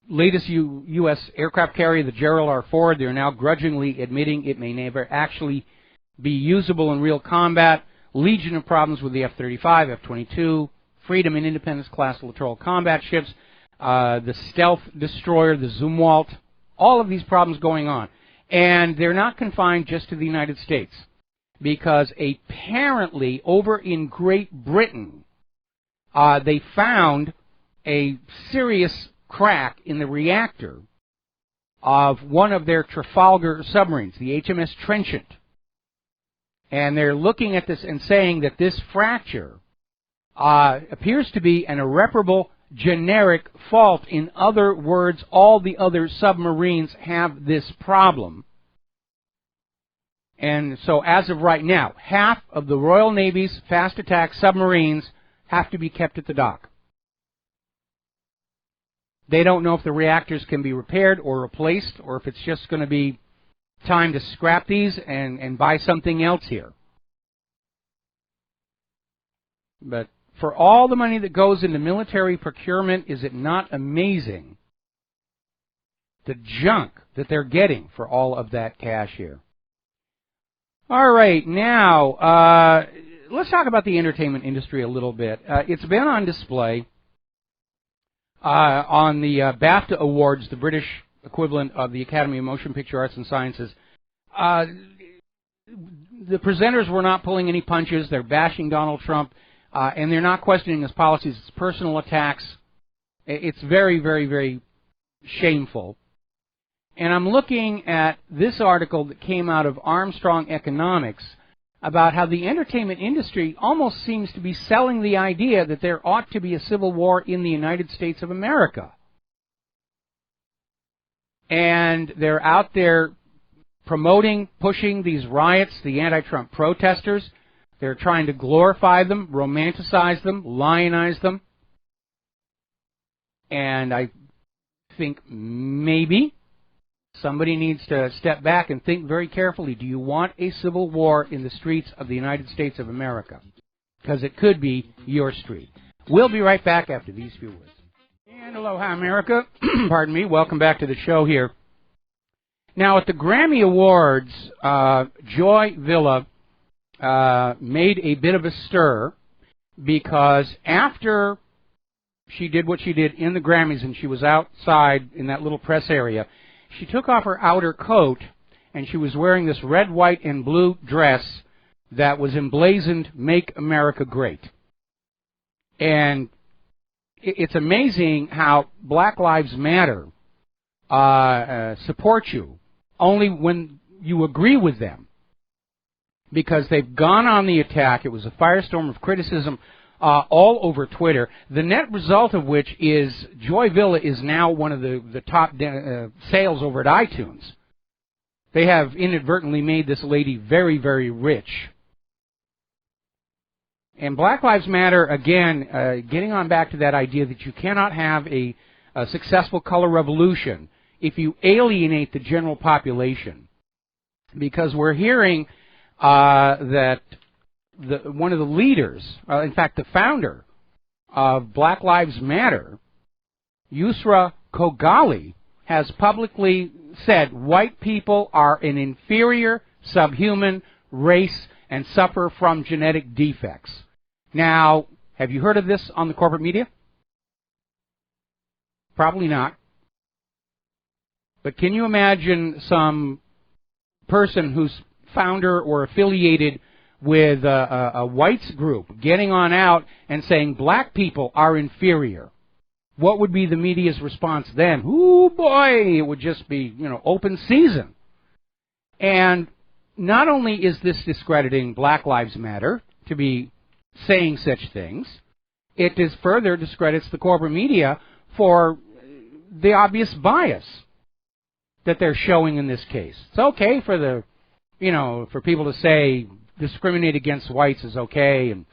latest U.S. aircraft carrier, the Gerald R. Ford, they're now grudgingly admitting it may never actually be usable in real combat. Legion of problems with the F-35, F-22, Freedom and Independence class littoral combat ships, the stealth destroyer, the Zumwalt, all of these problems going on. And they're not confined just to the United States. because apparently over in Great Britain, they found a serious crack in the reactor of one of their Trafalgar submarines, the HMS Trenchant. And they're looking at this and saying that this fracture appears to be an irreparable generic fault. In other words, all the other submarines have this problem. And so as of right now, half of the Royal Navy's fast attack submarines have to be kept at the dock. They don't know if the reactors can be repaired or replaced, or if it's just going to be time to scrap these and buy something else here. But for all the money that goes into military procurement, is it not amazing the junk that they're getting for all of that cash here? All right, now let's talk about the entertainment industry a little bit. It's been on display on the BAFTA Awards, the British equivalent of the Academy of Motion Picture Arts and Sciences. The presenters were not pulling any punches. They're bashing Donald Trump, and they're not questioning his policies. It's personal attacks. It's very, very, very shameful. And I'm looking at this article that came out of Armstrong Economics about how the entertainment industry almost seems to be selling the idea that there ought to be a civil war in the United States of America. And they're out there promoting, pushing these riots, the anti-Trump protesters. They're trying to glorify them, romanticize them, lionize them. And I think maybe somebody needs to step back and think very carefully. Do you want a civil war in the streets of the United States of America? Because it could be your street. We'll be right back after these few words. And aloha, America. Pardon me. Welcome back to the show here. Now, at the Grammy Awards, Joy Villa made a bit of a stir because after she did what she did in the Grammys and she was outside in that little press area, she took off her outer coat, and she was wearing this red, white, and blue dress that was emblazoned, "Make America Great." And it's amazing how Black Lives Matter support you only when you agree with them, because they've gone on the attack. It was a firestorm of criticism all over Twitter, the net result of which is Joy Villa is now one of the top sales over at iTunes. They have inadvertently made this lady very, very rich. And Black Lives Matter, again, getting on back to that idea that you cannot have a successful color revolution if you alienate the general population. Because we're hearing that one of the leaders, in fact, the founder of Black Lives Matter, Yusra Kogali, has publicly said white people are an inferior, subhuman race and suffer from genetic defects. Now, have you heard of this on the corporate media? Probably not. But can you imagine some person who's founder or affiliated with a whites group getting on out and saying black people are inferior? What would be the media's response then? Ooh, boy, it would just be, open season. And not only is this discrediting Black Lives Matter to be saying such things, it is further discredits the corporate media for the obvious bias that they're showing in this case. It's okay for for people to say discriminate against whites is okay, and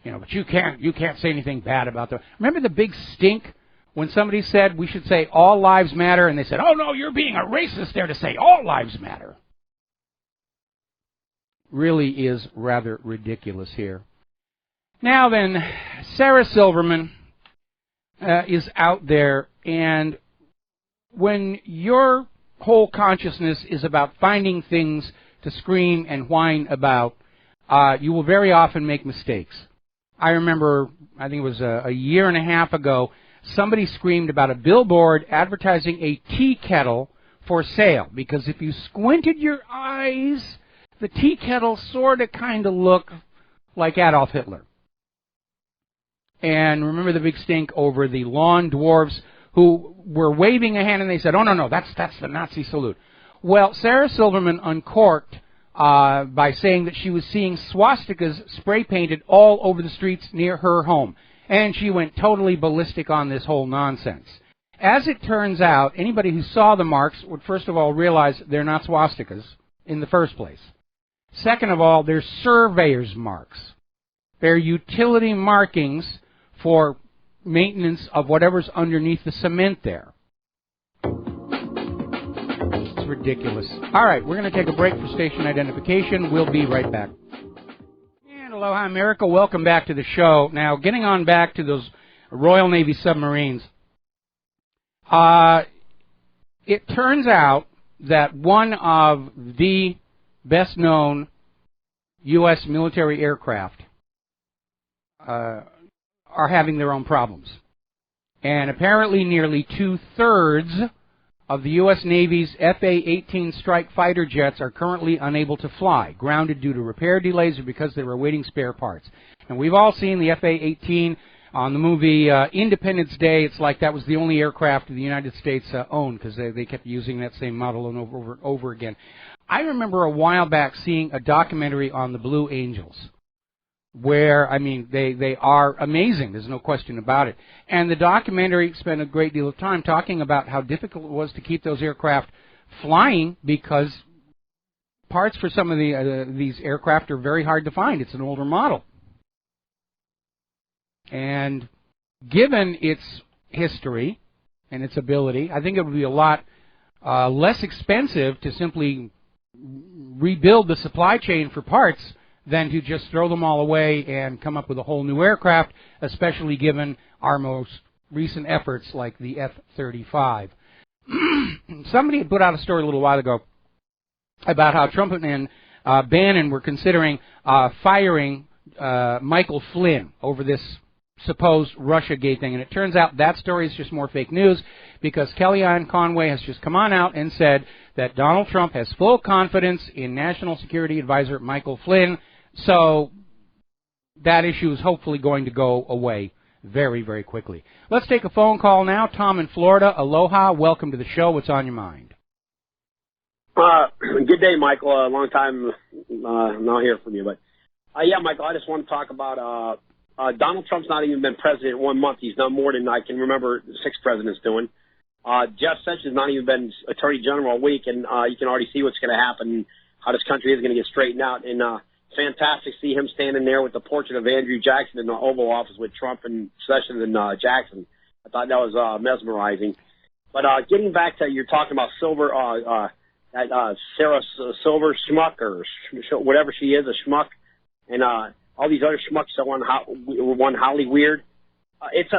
but you can't say anything bad about them. Remember the big stink when somebody said we should say all lives matter, and they said, "Oh no, you're being a racist there to say all lives matter." Really is rather ridiculous here. Now then, Sarah Silverman is out there, and when your whole consciousness is about finding things to scream and whine about, you will very often make mistakes. I remember, I think it was a year and a half ago, somebody screamed about a billboard advertising a tea kettle for sale, because if you squinted your eyes the tea kettle sort of kind of look like Adolf Hitler. And remember the big stink over the lawn dwarves who were waving a hand, and they said, oh, no, that's the Nazi salute. Well, Sarah Silverman uncorked by saying that she was seeing swastikas spray painted all over the streets near her home. And she went totally ballistic on this whole nonsense. As it turns out, anybody who saw the marks would first of all realize they're not swastikas in the first place. Second of all, they're surveyor's marks. They're utility markings for maintenance of whatever's underneath the cement there. It's ridiculous. All right, we're going to take a break for station identification. We'll be right back. And aloha, America. Welcome back to the show. Now, getting on back to those Royal Navy submarines. It turns out that one of the best-known U.S. military aircraft are having their own problems. And apparently nearly two-thirds of the U.S. Navy's FA-18 strike fighter jets are currently unable to fly, grounded due to repair delays or because they were awaiting spare parts. And we've all seen the FA-18 on the movie Independence Day. It's like that was the only aircraft the United States owned because they kept using that same model and over again. I remember a while back seeing a documentary on the Blue Angels where, I mean, they are amazing. There's no question about it. And the documentary spent a great deal of time talking about how difficult it was to keep those aircraft flying because parts for some of these aircraft are very hard to find. It's an older model. And given its history and its ability, I think it would be a lot less expensive to simply rebuild the supply chain for parts than to just throw them all away and come up with a whole new aircraft, especially given our most recent efforts like the F-35. Somebody had put out a story a little while ago about how Trump and Bannon were considering firing Michael Flynn over this supposed Russiagate thing, and it turns out that story is just more fake news because Kellyanne Conway has just come on out and said that Donald Trump has full confidence in National Security Advisor Michael Flynn, so that issue is hopefully going to go away very, very quickly. Let's take a phone call now. Tom in Florida. Aloha. Welcome to the show. What's on your mind?
Good day, Michael. A long time not hear from you, but yeah, Michael, I just want to talk about Donald Trump's not even been president 1 month. He's done more than I can remember 6 presidents doing. Jeff Sessions not even been Attorney General a week, and you can already see what's going to happen, how this country is going to get straightened out. And fantastic to see him standing there with the portrait of Andrew Jackson in the Oval Office with Trump and Sessions and Jackson. I thought that was mesmerizing. But getting back to you're talking about Sarah Silver Schmuck or whatever she is, a schmuck, and all these other schmucks that won Holly Weird. It's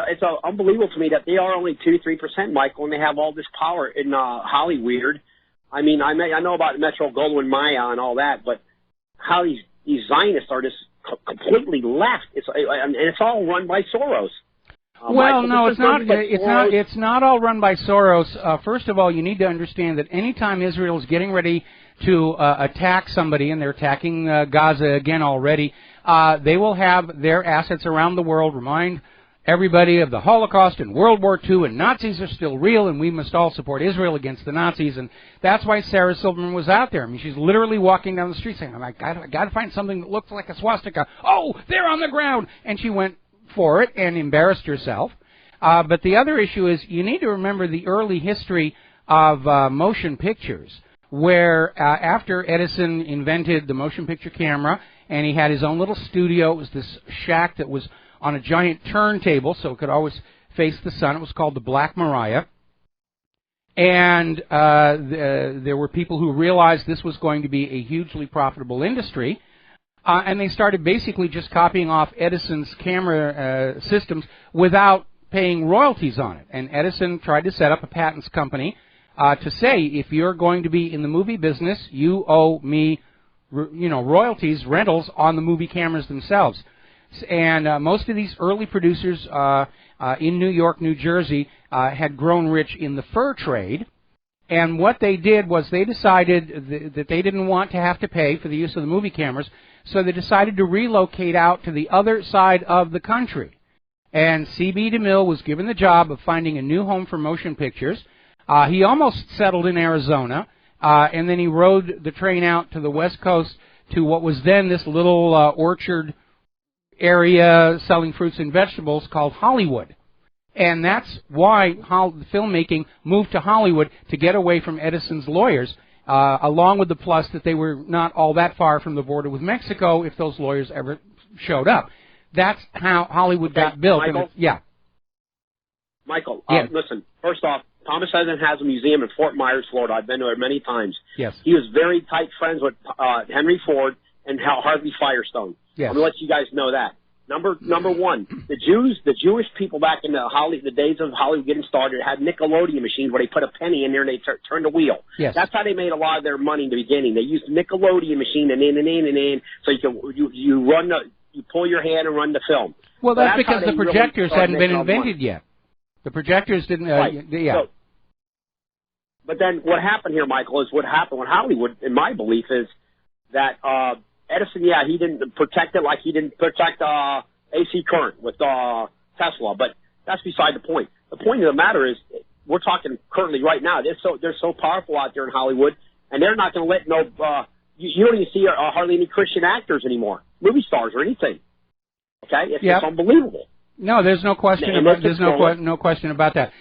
unbelievable to me that they are only 2-3%, Michael, and they have all this power in Holly Weird. I mean, I know about Metro Goldwyn Mayer and all that, but how these Zionists are just completely left. And it's all run by Soros.
Well,
Michael,
no, it's not. It's not all run by Soros. First of all, you need to understand that anytime Israel is getting ready to attack somebody, and they're attacking Gaza again already, they will have their assets around the world remind everybody of the Holocaust and World War II, and Nazis are still real, and we must all support Israel against the Nazis. And that's why Sarah Silverman was out there. I mean, she's literally walking down the street saying, I got to find something that looks like a swastika. Oh, they're on the ground. And she went for it and embarrassed herself. But the other issue is you need to remember the early history of motion pictures, where after Edison invented the motion picture camera and he had his own little studio, it was this shack that was on a giant turntable so it could always face the sun. It was called the Black Maria. And there were people who realized this was going to be a hugely profitable industry. And they started basically just copying off Edison's camera systems without paying royalties on it. And Edison tried to set up a patents company to say, if you're going to be in the movie business, you owe me, royalties, rentals on the movie cameras themselves. And most of these early producers in New York, New Jersey, had grown rich in the fur trade. And what they did was they decided that they didn't want to have to pay for the use of the movie cameras, so they decided to relocate out to the other side of the country. And C.B. DeMille was given the job of finding a new home for motion pictures. He almost settled in Arizona, and then he rode the train out to the West Coast to what was then this little orchard area selling fruits and vegetables called Hollywood. And that's why filmmaking moved to Hollywood, to get away from Edison's lawyers, along with the plus that they were not all that far from the border with Mexico if those lawyers ever showed up. That's how Hollywood got built.
Michael? Michael,
yeah.
Listen, first off, Thomas Edison has a museum in Fort Myers, Florida. I've been there many times.
Yes.
He was very tight friends with Henry Ford and Harvey Firestone.
Yes.
I'm going to let you guys know that. Number one, the Jewish people back in the days of Hollywood getting started had Nickelodeon machines where they put a penny in there and they turned the wheel.
Yes.
That's how they made a lot of their money in the beginning. They used the Nickelodeon machine and in, so you pull your hand and run the film.
Well,
so
that's because the projectors hadn't been invented yet. The projectors didn't.
Right.
Yeah.
So, but then what happened here, Michael, is what happened with Hollywood, in my belief, is that Edison, he didn't protect it like he didn't protect AC current with Tesla, but that's beside the point. The point of the matter is, we're talking currently right now. They're so powerful out there in Hollywood, and they're not going to let you don't even see hardly any Christian actors anymore, movie stars or anything. Okay, it's just unbelievable.
No, there's no question. No question about that.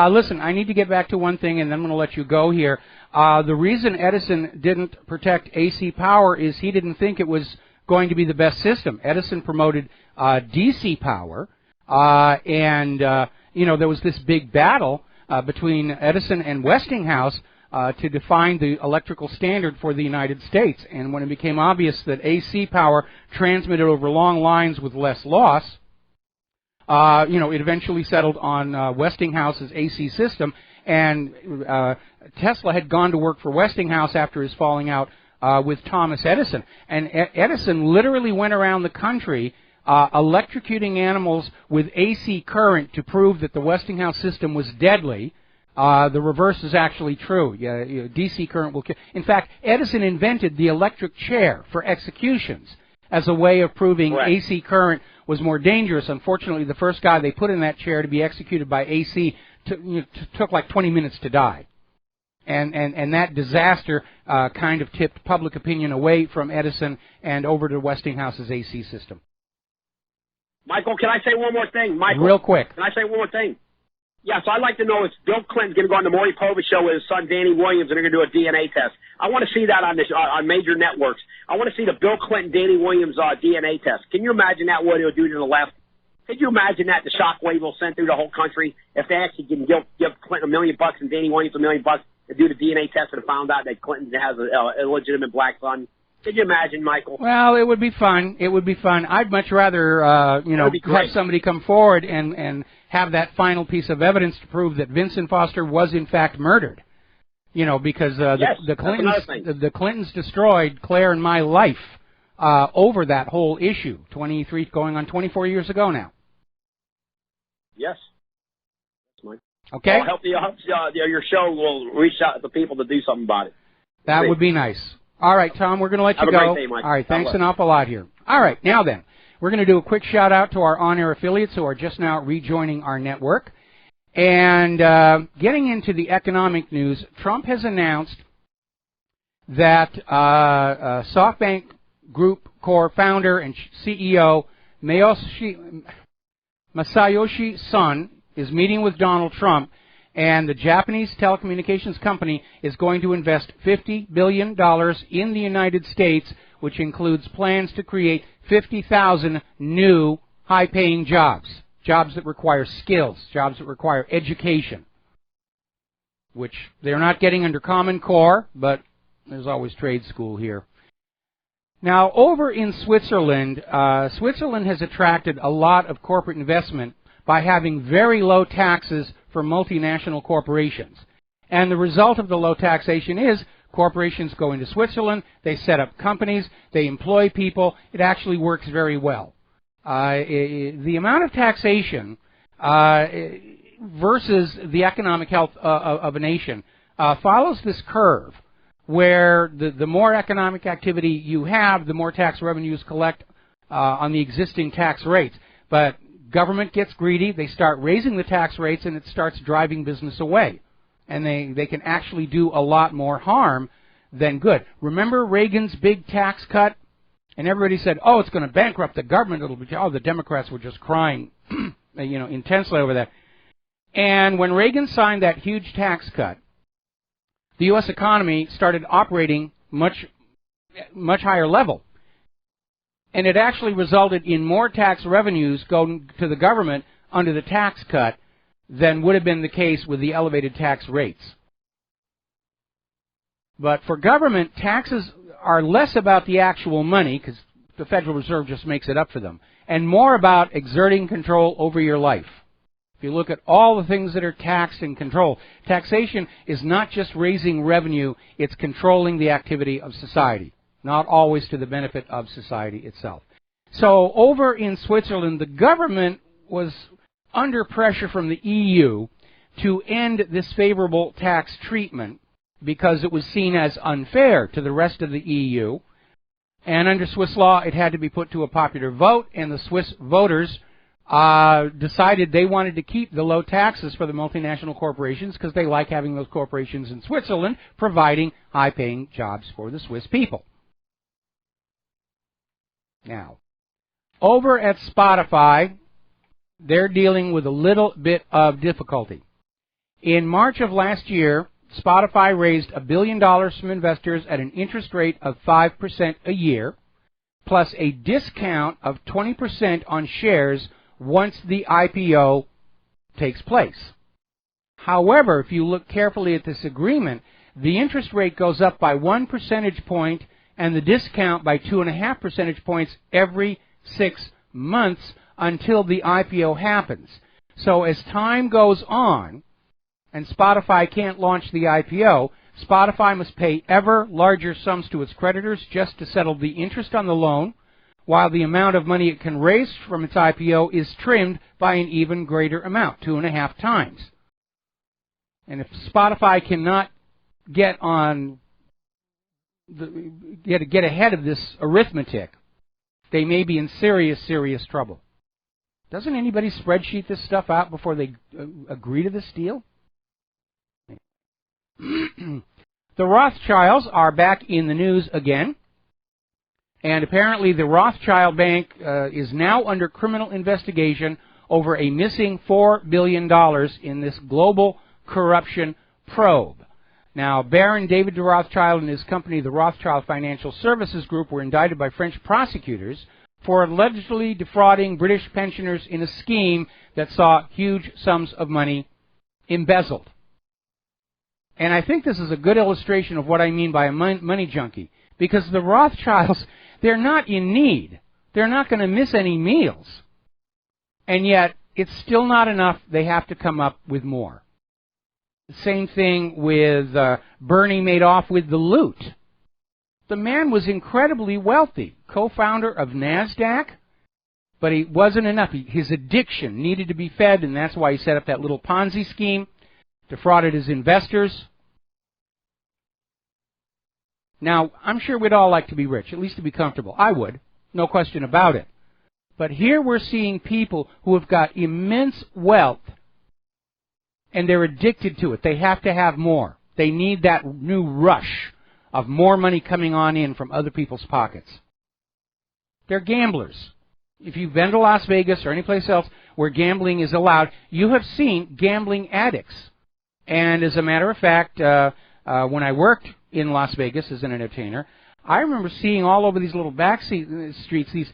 Listen, I need to get back to one thing, and then I'm going to let you go here. The reason Edison didn't protect AC power is he didn't think it was going to be the best system. Edison promoted DC power, and there was this big battle between Edison and Westinghouse to define the electrical standard for the United States. And when it became obvious that AC power transmitted over long lines with less loss, it eventually settled on Westinghouse's AC system, and Tesla had gone to work for Westinghouse after his falling out with Thomas Edison. And Edison literally went around the country electrocuting animals with AC current to prove that the Westinghouse system was deadly. The reverse is actually true. DC current will kill. In fact, Edison invented the electric chair for executions as a way of proving AC current was more dangerous. Unfortunately, the first guy they put in that chair to be executed by AC took like 20 minutes to die. And that disaster kind of tipped public opinion away from Edison and over to Westinghouse's AC system.
Michael, can I say one more thing? Michael,
real quick.
Can I say one more thing? Yeah, so I'd like to know if Bill Clinton's going to go on the Maury Povich show with his son Danny Williams, and they're going to do a DNA test. I want to see that on major networks. I want to see the Bill Clinton Danny Williams DNA test. Can you imagine that? What it'll do to the left? Could you imagine that? The shockwave will send through the whole country if they actually can give Clinton $1 million and Danny Williams $1 million to do the DNA test and found out that Clinton has an illegitimate black son. Could you imagine, Michael?
Well, it would be fun. It would be fun. I'd much rather, have somebody come forward and have that final piece of evidence to prove that Vincent Foster was in fact murdered. Because the Clintons destroyed Claire and my life over that whole issue 23 going on 24 years ago now.
Yes. That's mine.
Okay.
I'll help you. Your show will reach out to people to do something about it.
That would be nice. All right, Tom, we're going to let you go.
Have a great day, Mike.
All right, thanks an awful lot here. All right, now then, we're going to do a quick shout-out to our on-air affiliates who are just now rejoining our network. And getting into the economic news, Trump has announced that SoftBank Group Corp founder and CEO Masayoshi Son is meeting with Donald Trump, and the Japanese telecommunications company is going to invest $50 billion in the United States, which includes plans to create 50,000 new high-paying jobs, jobs that require skills, jobs that require education, which they're not getting under Common Core, but there's always trade school here. Now, over in Switzerland, Switzerland has attracted a lot of corporate investment by having very low taxes for multinational corporations. And the result of the low taxation is corporations go into Switzerland, they set up companies, they employ people. It actually works very well. The amount of taxation versus the economic health of a nation follows this curve where the more economic activity you have, the more tax revenues collect on the existing tax rates. But government gets greedy, they start raising the tax rates, and it starts driving business away. And they can actually do a lot more harm than good. Remember Reagan's big tax cut? And everybody said, oh, it's going to bankrupt the government. It'll be, oh, the Democrats were just crying intensely over that. And when Reagan signed that huge tax cut, the U.S. economy started operating much higher level. And it actually resulted in more tax revenues going to the government under the tax cut than would have been the case with the elevated tax rates. But for government, taxes are less about the actual money, because the Federal Reserve just makes it up for them, and more about exerting control over your life. If you look at all the things that are taxed and controlled, taxation is not just raising revenue, it's controlling the activity of society, not always to the benefit of society itself. So over in Switzerland, the government was under pressure from the EU to end this favorable tax treatment because it was seen as unfair to the rest of the EU. And under Swiss law, it had to be put to a popular vote, and the Swiss voters decided they wanted to keep the low taxes for the multinational corporations because they like having those corporations in Switzerland providing high-paying jobs for the Swiss people. Now, over at Spotify, they're dealing with a little bit of difficulty. In March of last year, Spotify raised $1 billion from investors at an interest rate of 5% a year, plus a discount of 20% on shares once the IPO takes place. However, if you look carefully at this agreement, the interest rate goes up by 1 percentage point and the discount by 2.5 percentage points every 6 months until the IPO happens. So as time goes on, and Spotify can't launch the IPO, Spotify must pay ever larger sums to its creditors just to settle the interest on the loan, while the amount of money it can raise from its IPO is trimmed by an even greater amount, 2.5 times. And if Spotify cannot get ahead of this arithmetic, they may be in serious, serious trouble. Doesn't anybody spreadsheet this stuff out before they agree to this deal? The Rothschilds are back in the news again, and apparently the Rothschild Bank is now under criminal investigation over a missing $4 billion in this global corruption probe. Now, Baron David de Rothschild and his company, the Rothschild Financial Services Group, were indicted by French prosecutors for allegedly defrauding British pensioners in a scheme that saw huge sums of money embezzled. And I think this is a good illustration of what I mean by a money junkie. Because the Rothschilds, they're not in need. They're not going to miss any meals. And yet, it's still not enough. They have to come up with more. The same thing with Bernie Madoff with the loot. The man was incredibly wealthy, co-founder of NASDAQ, but he wasn't enough. His addiction needed to be fed, and that's why he set up that little Ponzi scheme, defrauded his investors. Now, I'm sure we'd all like to be rich, at least to be comfortable. I would, no question about it. But here we're seeing people who have got immense wealth, and they're addicted to it. They have to have more. They need that new rush of more money coming on in from other people's pockets. They're gamblers. If you've been to Las Vegas or any place else where gambling is allowed, you have seen gambling addicts. And as a matter of fact, when I worked in Las Vegas as an entertainer, I remember seeing all over these little back streets these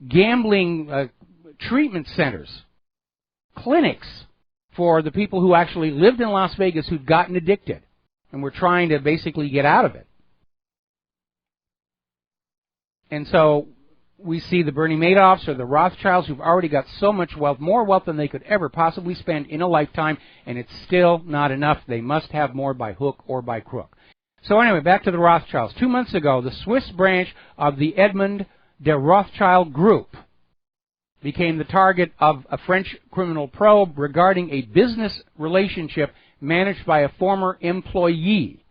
gambling treatment centers, clinics for the people who actually lived in Las Vegas who'd gotten addicted and were trying to basically get out of it. And so we see the Bernie Madoffs or the Rothschilds who've already got so much wealth, more wealth than they could ever possibly spend in a lifetime, and it's still not enough. They must have more by hook or by crook. So anyway, back to the Rothschilds. 2 months ago, the Swiss branch of the Edmond de Rothschild Group became the target of a French criminal probe regarding a business relationship managed by a former employee.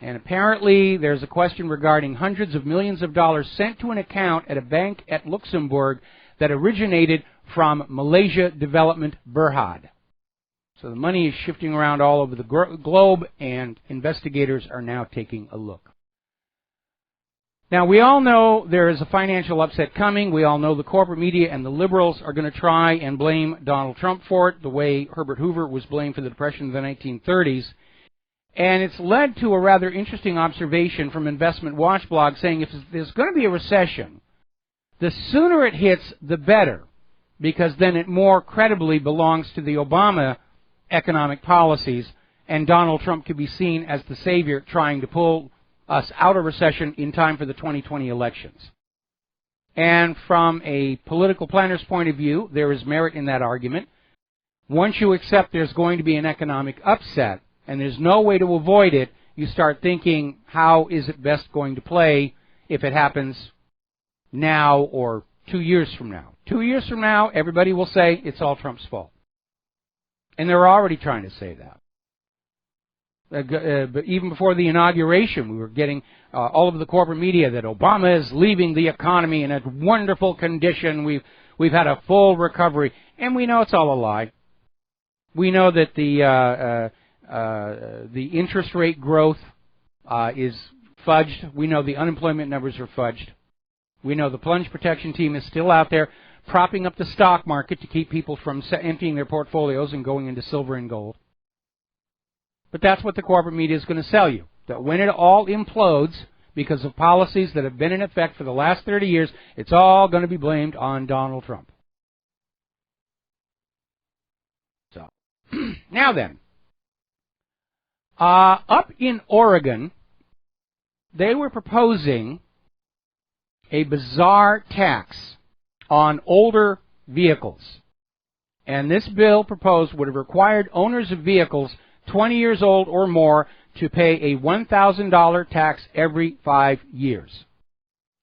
And apparently there's a question regarding hundreds of millions of dollars sent to an account at a bank at Luxembourg that originated from Malaysia Development Berhad. So the money is shifting around all over the globe, and investigators are now taking a look. Now, we all know there is a financial upset coming. We all know the corporate media and the liberals are going to try and blame Donald Trump for it, the way Herbert Hoover was blamed for the Depression of the 1930s. And it's led to a rather interesting observation from Investment Watch blog saying if there's going to be a recession, the sooner it hits, the better, because then it more credibly belongs to the Obama economic policies, and Donald Trump could be seen as the savior trying to pull us out of recession in time for the 2020 elections. And from a political planner's point of view, there is merit in that argument. Once you accept there's going to be an economic upset, and there's no way to avoid it, you start thinking, how is it best going to play if it happens now or 2 years from now? 2 years from now, everybody will say it's all Trump's fault. And they're already trying to say that. But even before the inauguration, we were getting all over the corporate media that Obama is leaving the economy in a wonderful condition. We've had a full recovery, and we know it's all a lie. We know that the interest rate growth is fudged. We know the unemployment numbers are fudged. We know the plunge protection team is still out there propping up the stock market to keep people from emptying their portfolios and going into silver and gold. But that's what the corporate media is going to sell you, that when it all implodes because of policies that have been in effect for the last 30 years, it's all going to be blamed on Donald Trump. So, now then, up in Oregon, they were proposing a bizarre tax on older vehicles. And this bill proposed would have required owners of vehicles 20 years old or more to pay a $1,000 tax every 5 years.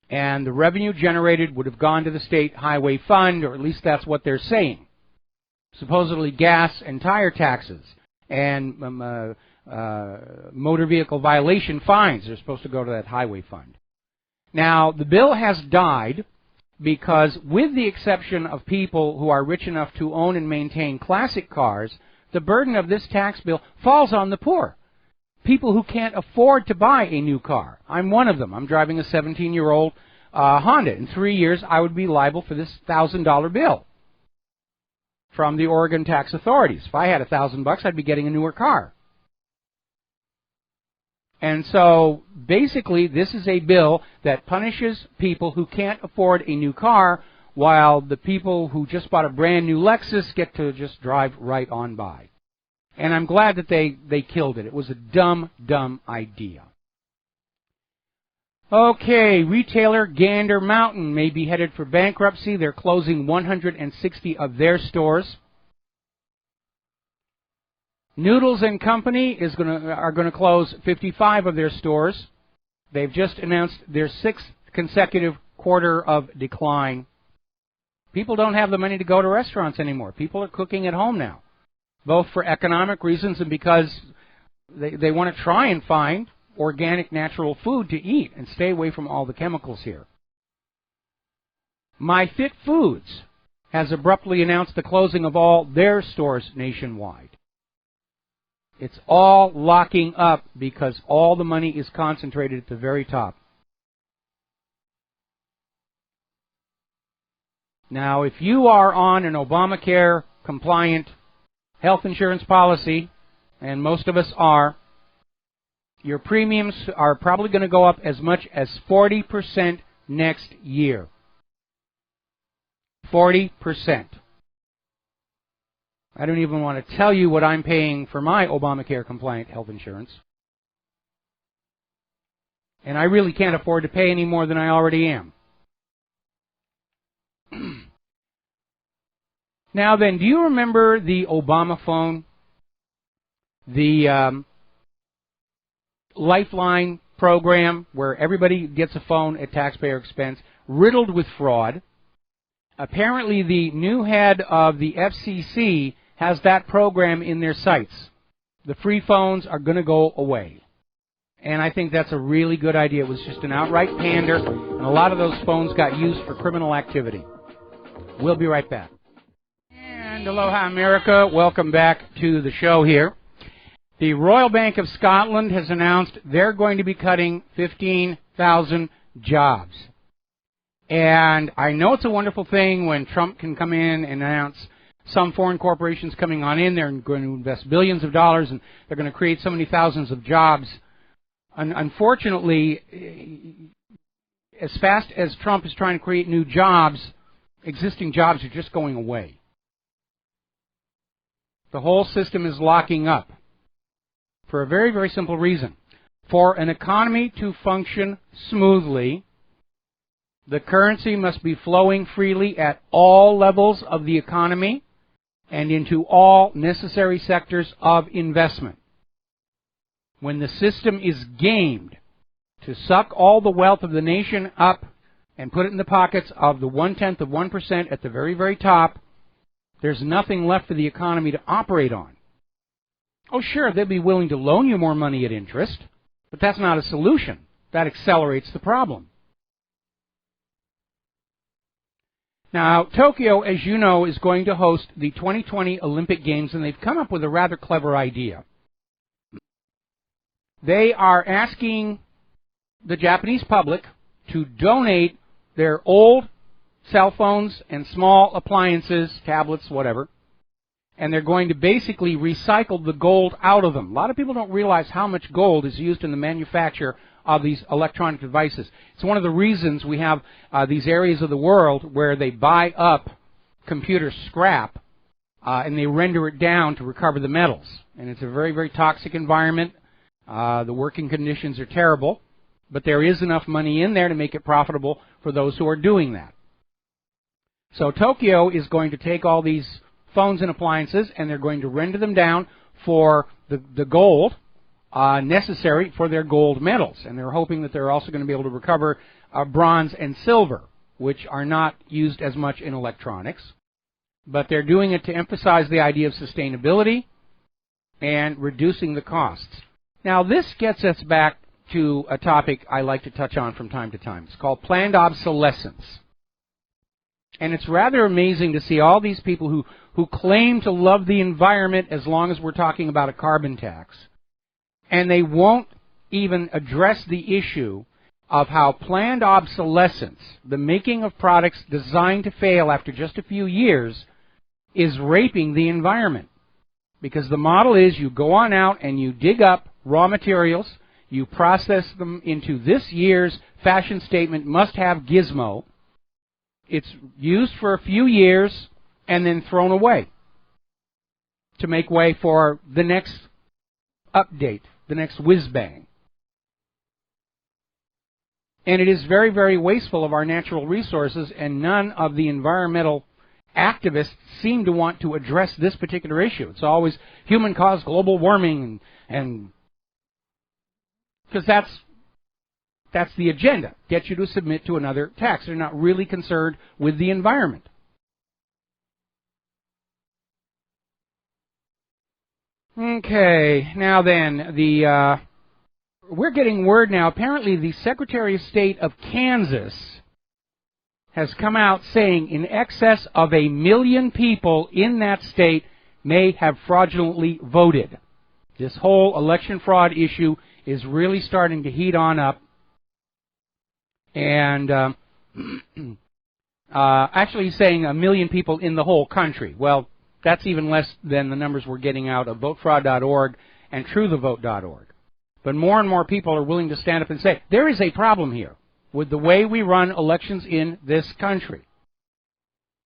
And the revenue generated would have gone to the state highway fund, or at least that's what they're saying. Supposedly gas and tire taxes and motor vehicle violation fines are supposed to go to that highway fund. Now, the bill has died because, with the exception of people who are rich enough to own and maintain classic cars, the burden of this tax bill falls on the poor. People who can't afford to buy a new car. I'm one of them. I'm driving a 17-year-old Honda. In 3 years, I would be liable for this $1,000 bill from the Oregon tax authorities. If I had $1,000, I'd be getting a newer car. And so, basically, this is a bill that punishes people who can't afford a new car, while the people who just bought a brand new Lexus get to just drive right on by. And I'm glad that they killed it. It was a dumb, dumb idea. Okay, retailer Gander Mountain may be headed for bankruptcy. They're closing 160 of their stores. Noodles and Company are going to close 55 of their stores. They've just announced their 6th consecutive quarter of decline. People don't have the money to go to restaurants anymore. People are cooking at home now, both for economic reasons and because they want to try and find organic, natural food to eat and stay away from all the chemicals here. MyFit Foods has abruptly announced the closing of all their stores nationwide. It's all locking up because all the money is concentrated at the very top. Now, if you are on an Obamacare-compliant health insurance policy, and most of us are, your premiums are probably going to go up as much as 40% next year. 40%. I don't even want to tell you what I'm paying for my Obamacare-compliant health insurance. And I really can't afford to pay any more than I already am. Now then, do you remember the Obama phone? The Lifeline program where everybody gets a phone at taxpayer expense, riddled with fraud. Apparently the new head of the FCC has that program in their sights. The free phones are going to go away. And I think that's a really good idea. It was just an outright pander, and a lot of those phones got used for criminal activity. We'll be right back. And aloha, America. Welcome back to the show here. The Royal Bank of Scotland has announced they're going to be cutting 15,000 jobs. And I know it's a wonderful thing when Trump can come in and announce some foreign corporations coming on in. They're going to invest billions of dollars, and they're going to create so many thousands of jobs. Unfortunately, as fast as Trump is trying to create new jobs, existing jobs are just going away. The whole system is locking up for a very, very simple reason. For an economy to function smoothly, the currency must be flowing freely at all levels of the economy and into all necessary sectors of investment. When the system is gamed to suck all the wealth of the nation up and put it in the pockets of the 1/10 of 1% at the very, very top, there's nothing left for the economy to operate on. Oh, sure, they'll be willing to loan you more money at interest, but that's not a solution. That accelerates the problem. Now, Tokyo, as you know, is going to host the 2020 Olympic Games, and they've come up with a rather clever idea. They are asking the Japanese public to donate their old cell phones and small appliances, tablets, whatever, and they're going to basically recycle the gold out of them. A lot of people don't realize how much gold is used in the manufacture of these electronic devices. It's one of the reasons we have these areas of the world where they buy up computer scrap and they render it down to recover the metals. And it's a very, very toxic environment. The working conditions are terrible, but there is enough money in there to make it profitable for those who are doing that. So Tokyo is going to take all these phones and appliances, and they're going to render them down for the gold necessary for their gold medals. And they're hoping that they're also going to be able to recover bronze and silver, which are not used as much in electronics. But they're doing it to emphasize the idea of sustainability and reducing the costs. Now, this gets us back to a topic I like to touch on from time to time. It's called planned obsolescence. And it's rather amazing to see all these people who claim to love the environment as long as we're talking about a carbon tax. And they won't even address the issue of how planned obsolescence, the making of products designed to fail after just a few years, is raping the environment. Because the model is you go on out and you dig up raw materials, you process them into this year's fashion statement must-have gizmo. It's used for a few years and then thrown away to make way for the next update, the next whiz-bang. And it is very, very wasteful of our natural resources, and none of the environmental activists seem to want to address this particular issue. It's always human-caused global warming, and because that's the agenda, get you to submit to another tax. They're not really concerned with the environment. Okay, now then, we're getting word now, apparently the Secretary of State of Kansas has come out saying in excess of 1 million people in that state may have fraudulently voted. This whole election fraud issue is really starting to heat on up. And actually he's saying 1 million people in the whole country. Well, that's even less than the numbers we're getting out of votefraud.org and truethevote.org. But more and more people are willing to stand up and say, there is a problem here with the way we run elections in this country.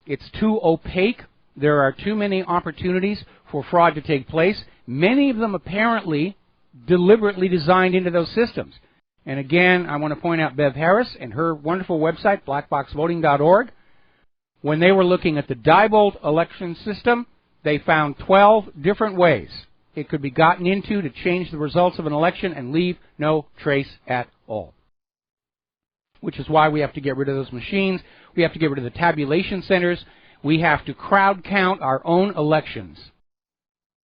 It's too opaque. There are too many opportunities for fraud to take place. Many of them apparently deliberately designed into those systems. And again, I want to point out Bev Harris and her wonderful website, blackboxvoting.org. When they were looking at the Diebold election system, they found 12 different ways it could be gotten into to change the results of an election and leave no trace at all. Which is why we have to get rid of those machines, We have to get rid of the tabulation centers. We have to crowd count our own elections.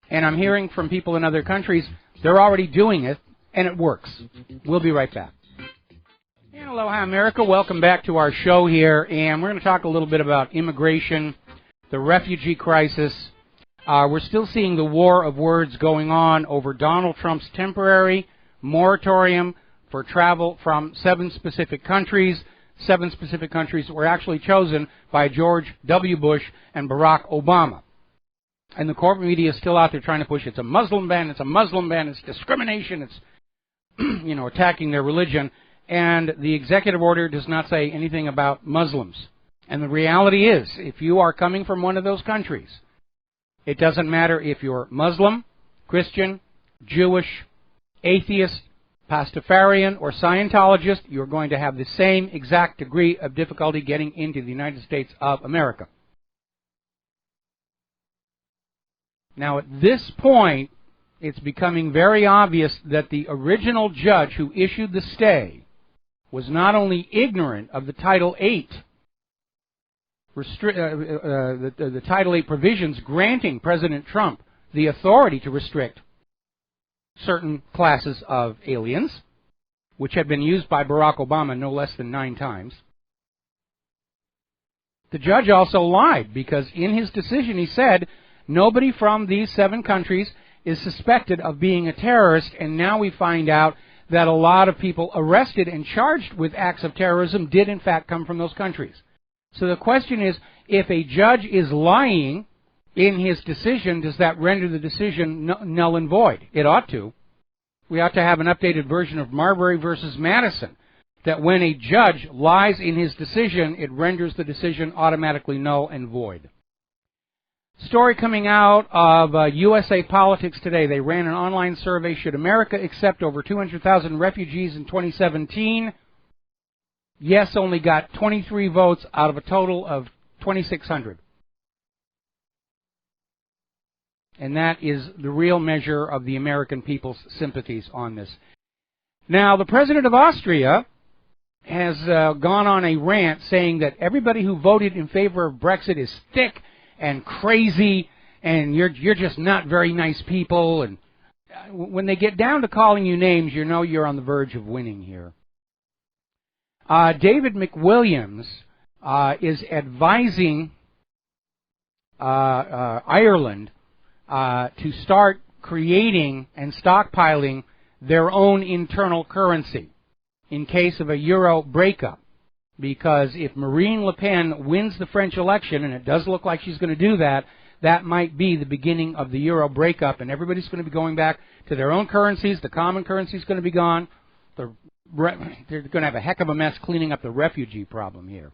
And I'm hearing from people in other countries, they're already doing it, and it works. We'll be right back. And aloha, America. Welcome back to our show here. And we're going to talk a little bit about immigration, the refugee crisis. We're still seeing the war of words going on over Donald Trump's temporary moratorium for travel from 7 specific countries. 7 specific countries that were actually chosen by George W. Bush and Barack Obama. And the corporate media is still out there trying to push it's a Muslim ban, it's a Muslim ban, it's discrimination, it's attacking their religion. And the executive order does not say anything about Muslims. And the reality is, if you are coming from one of those countries, it doesn't matter if you're Muslim, Christian, Jewish, atheist, Pastafarian, or Scientologist, you're going to have the same exact degree of difficulty getting into the United States of America. Now, at this point, it's becoming very obvious that the original judge who issued the stay was not only ignorant of the Title VIII, the Title VIII provisions granting President Trump the authority to restrict certain classes of aliens, which had been used by Barack Obama no less than 9 times. The judge also lied because in his decision he said nobody from these 7 countries is suspected of being a terrorist, and now we find out that a lot of people arrested and charged with acts of terrorism did in fact come from those countries. So the question is, if a judge is lying in his decision, does that render the decision null and void? It ought to. We ought to have an updated version of Marbury versus Madison, that when a judge lies in his decision, it renders the decision automatically null and void. Story coming out of USA Politics today. They ran an online survey. Should America accept over 200,000 refugees in 2017? Yes only got 23 votes out of a total of 2,600. And that is the real measure of the American people's sympathies on this. Now, the president of Austria has gone on a rant saying that everybody who voted in favor of Brexit is thick and crazy, and you're just not very nice people. And when they get down to calling you names, you know you're on the verge of winning here. David McWilliams is advising Ireland to start creating and stockpiling their own internal currency in case of a euro breakup. Because if Marine Le Pen wins the French election, and it does look like she's going to do that, that might be the beginning of the euro breakup, and everybody's going to be going back to their own currencies. The common currency is going to be gone. They're going to have a heck of a mess cleaning up the refugee problem here.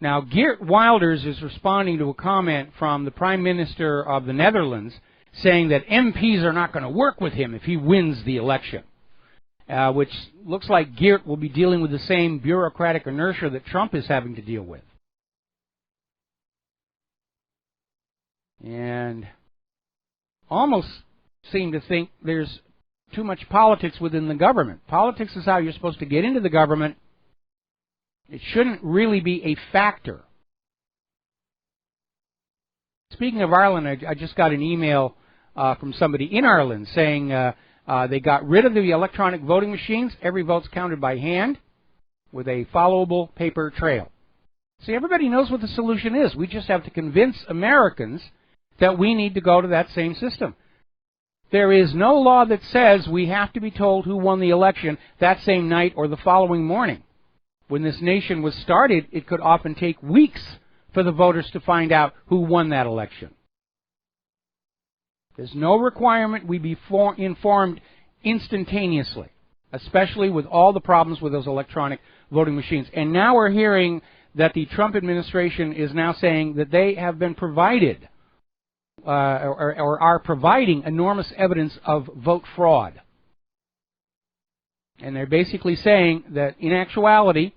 Now, Geert Wilders is responding to a comment from the Prime Minister of the Netherlands saying that MPs are not going to work with him if he wins the election, which looks like Geert will be dealing with the same bureaucratic inertia that Trump is having to deal with. And almost seem to think there's too much politics within the government. Politics is how you're supposed to get into the government. It shouldn't really be a factor. Speaking of Ireland, I just got an email from somebody in Ireland saying they got rid of the electronic voting machines. Every vote's counted by hand with a followable paper trail. See, everybody knows what the solution is. We just have to convince Americans that we need to go to that same system. There is no law that says we have to be told who won the election that same night or the following morning. When this nation was started, it could often take weeks for the voters to find out who won that election. There's no requirement we be informed instantaneously, especially with all the problems with those electronic voting machines. And now we're hearing that the Trump administration is now saying that they have been provided or are providing enormous evidence of vote fraud. And they're basically saying that in actuality,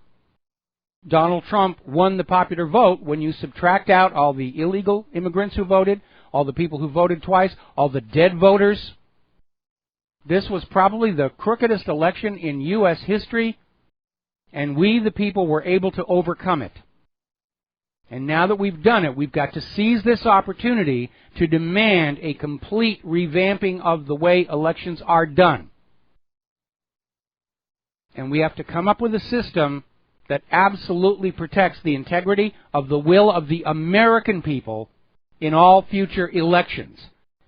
Donald Trump won the popular vote when you subtract out all the illegal immigrants who voted, all the people who voted twice, all the dead voters. This was probably the crookedest election in U.S. history. And we, the people, were able to overcome it. And now that we've done it, we've got to seize this opportunity to demand a complete revamping of the way elections are done. And we have to come up with a system that absolutely protects the integrity of the will of the American people in all future elections,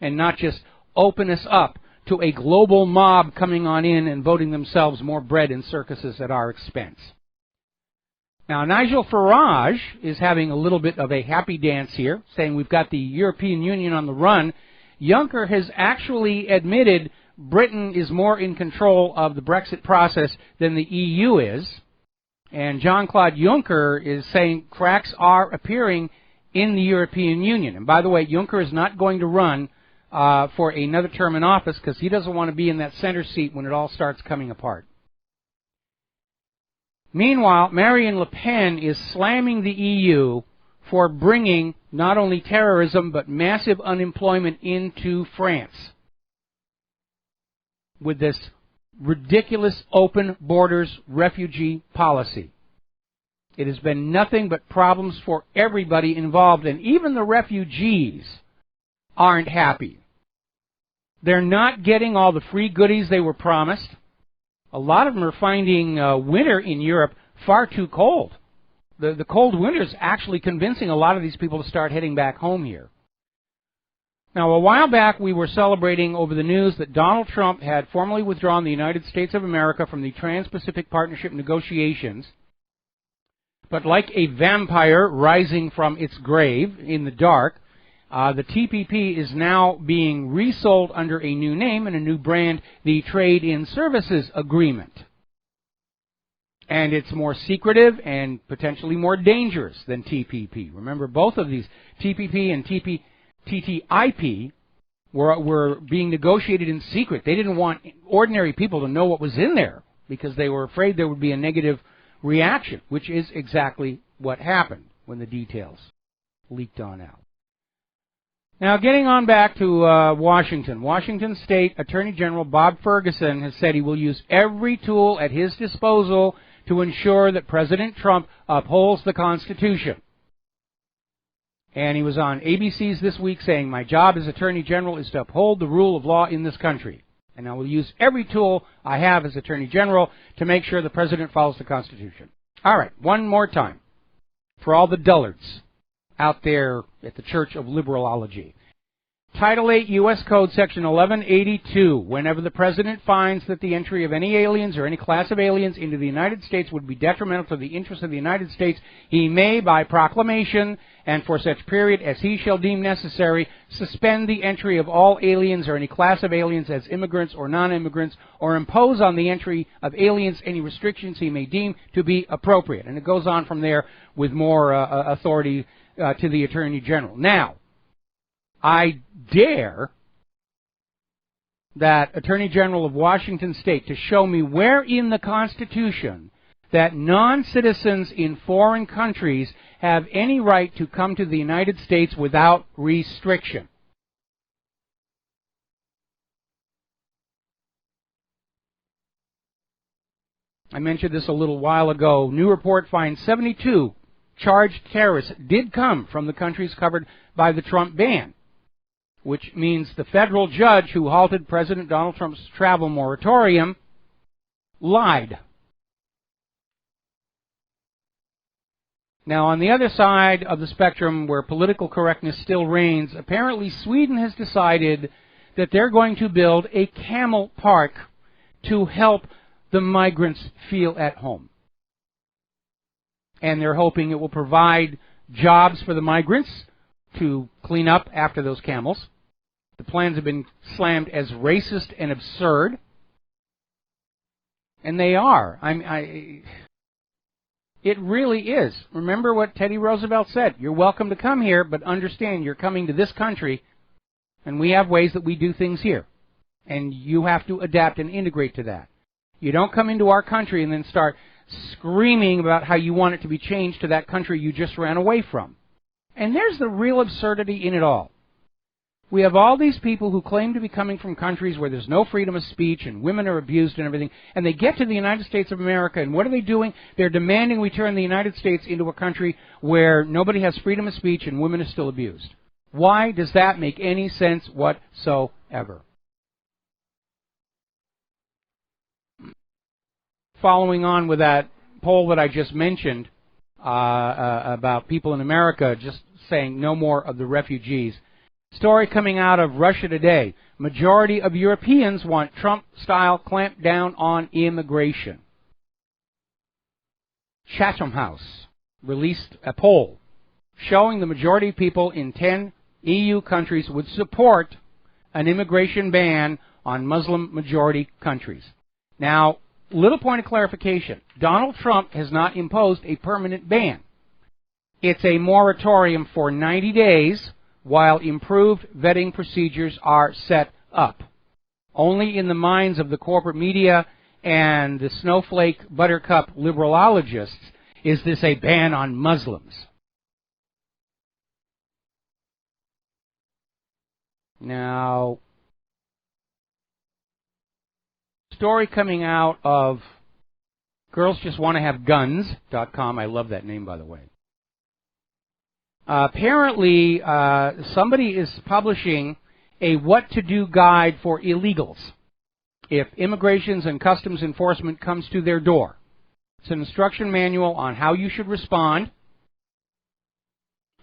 and not just open us up to a global mob coming on in and voting themselves more bread and circuses at our expense. Now, Nigel Farage is having a little bit of a happy dance here, saying we've got the European Union on the run. Juncker has actually admitted Britain is more in control of the Brexit process than the EU is. And Jean-Claude Juncker is saying cracks are appearing in the European Union. And by the way, Juncker is not going to run for another term in office because he doesn't want to be in that center seat when it all starts coming apart. Meanwhile, Marine Le Pen is slamming the EU for bringing not only terrorism but massive unemployment into France with this ridiculous open borders refugee policy. It has been nothing but problems for everybody involved, and even the refugees aren't happy. They're not getting all the free goodies they were promised. A lot of them are finding winter in Europe far too cold. The cold winter is actually convincing a lot of these people to start heading back home here. Now, a while back, we were celebrating over the news that Donald Trump had formally withdrawn the United States of America from the Trans-Pacific Partnership negotiations. But like a vampire rising from its grave in the dark, the TPP is now being resold under a new name and a new brand, the Trade in Services Agreement. And it's more secretive and potentially more dangerous than TPP. Remember, both of these, TPP and TTIP, were being negotiated in secret. They didn't want ordinary people to know what was in there because they were afraid there would be a negative reaction, which is exactly what happened when the details leaked on out. Now, getting on back to Washington. Washington State Attorney General Bob Ferguson has said he will use every tool at his disposal to ensure that President Trump upholds the Constitution. And he was on ABC's This Week saying, "My job as Attorney General is to uphold the rule of law in this country. And I will use every tool I have as Attorney General to make sure the President follows the Constitution." All right, one more time for all the dullards out there at the Church of Liberalology. Title 8 U.S. Code Section 1182. Whenever the President finds that the entry of any aliens or any class of aliens into the United States would be detrimental to the interests of the United States, he may, by proclamation, and for such period as he shall deem necessary, suspend the entry of all aliens or any class of aliens as immigrants or non-immigrants, or impose on the entry of aliens any restrictions he may deem to be appropriate. And it goes on from there with more authority to the Attorney General. Now, I dare that Attorney General of Washington State to show me where in the Constitution that non-citizens in foreign countries have any right to come to the United States without restriction. I mentioned this a little while ago. New report finds 72 charged terrorists did come from the countries covered by the Trump ban, which means the federal judge who halted President Donald Trump's travel moratorium lied. Now, on the other side of the spectrum, where political correctness still reigns, apparently Sweden has decided that they're going to build a camel park to help the migrants feel at home. And they're hoping it will provide jobs for the migrants to clean up after those camels. The plans have been slammed as racist and absurd. And they are. It really is. Remember what Teddy Roosevelt said. You're welcome to come here, but understand you're coming to this country, and we have ways that we do things here. And you have to adapt and integrate to that. You don't come into our country and then start screaming about how you want it to be changed to that country you just ran away from. And there's the real absurdity in it all. We have all these people who claim to be coming from countries where there's no freedom of speech and women are abused and everything, and they get to the United States of America, and what are they doing? They're demanding we turn the United States into a country where nobody has freedom of speech and women are still abused. Why does that make any sense whatsoever? Following on with that poll that I just mentioned about people in America just saying no more of the refugees. Story coming out of Russia Today. Majority of Europeans want Trump-style clamp down on immigration. Chatham House released a poll showing the majority of people in 10 EU countries would support an immigration ban on Muslim-majority countries. Now, little point of clarification. Donald Trump has not imposed a permanent ban. It's a moratorium for 90 days while improved vetting procedures are set up. Only in the minds of the corporate media and the snowflake buttercup liberalologists is this a ban on Muslims. Now, story coming out of girlsjustwannahaveguns.com. I love that name, by the way. Apparently, somebody is publishing a what-to-do guide for illegals if Immigrations and Customs Enforcement comes to their door. It's an instruction manual on how you should respond.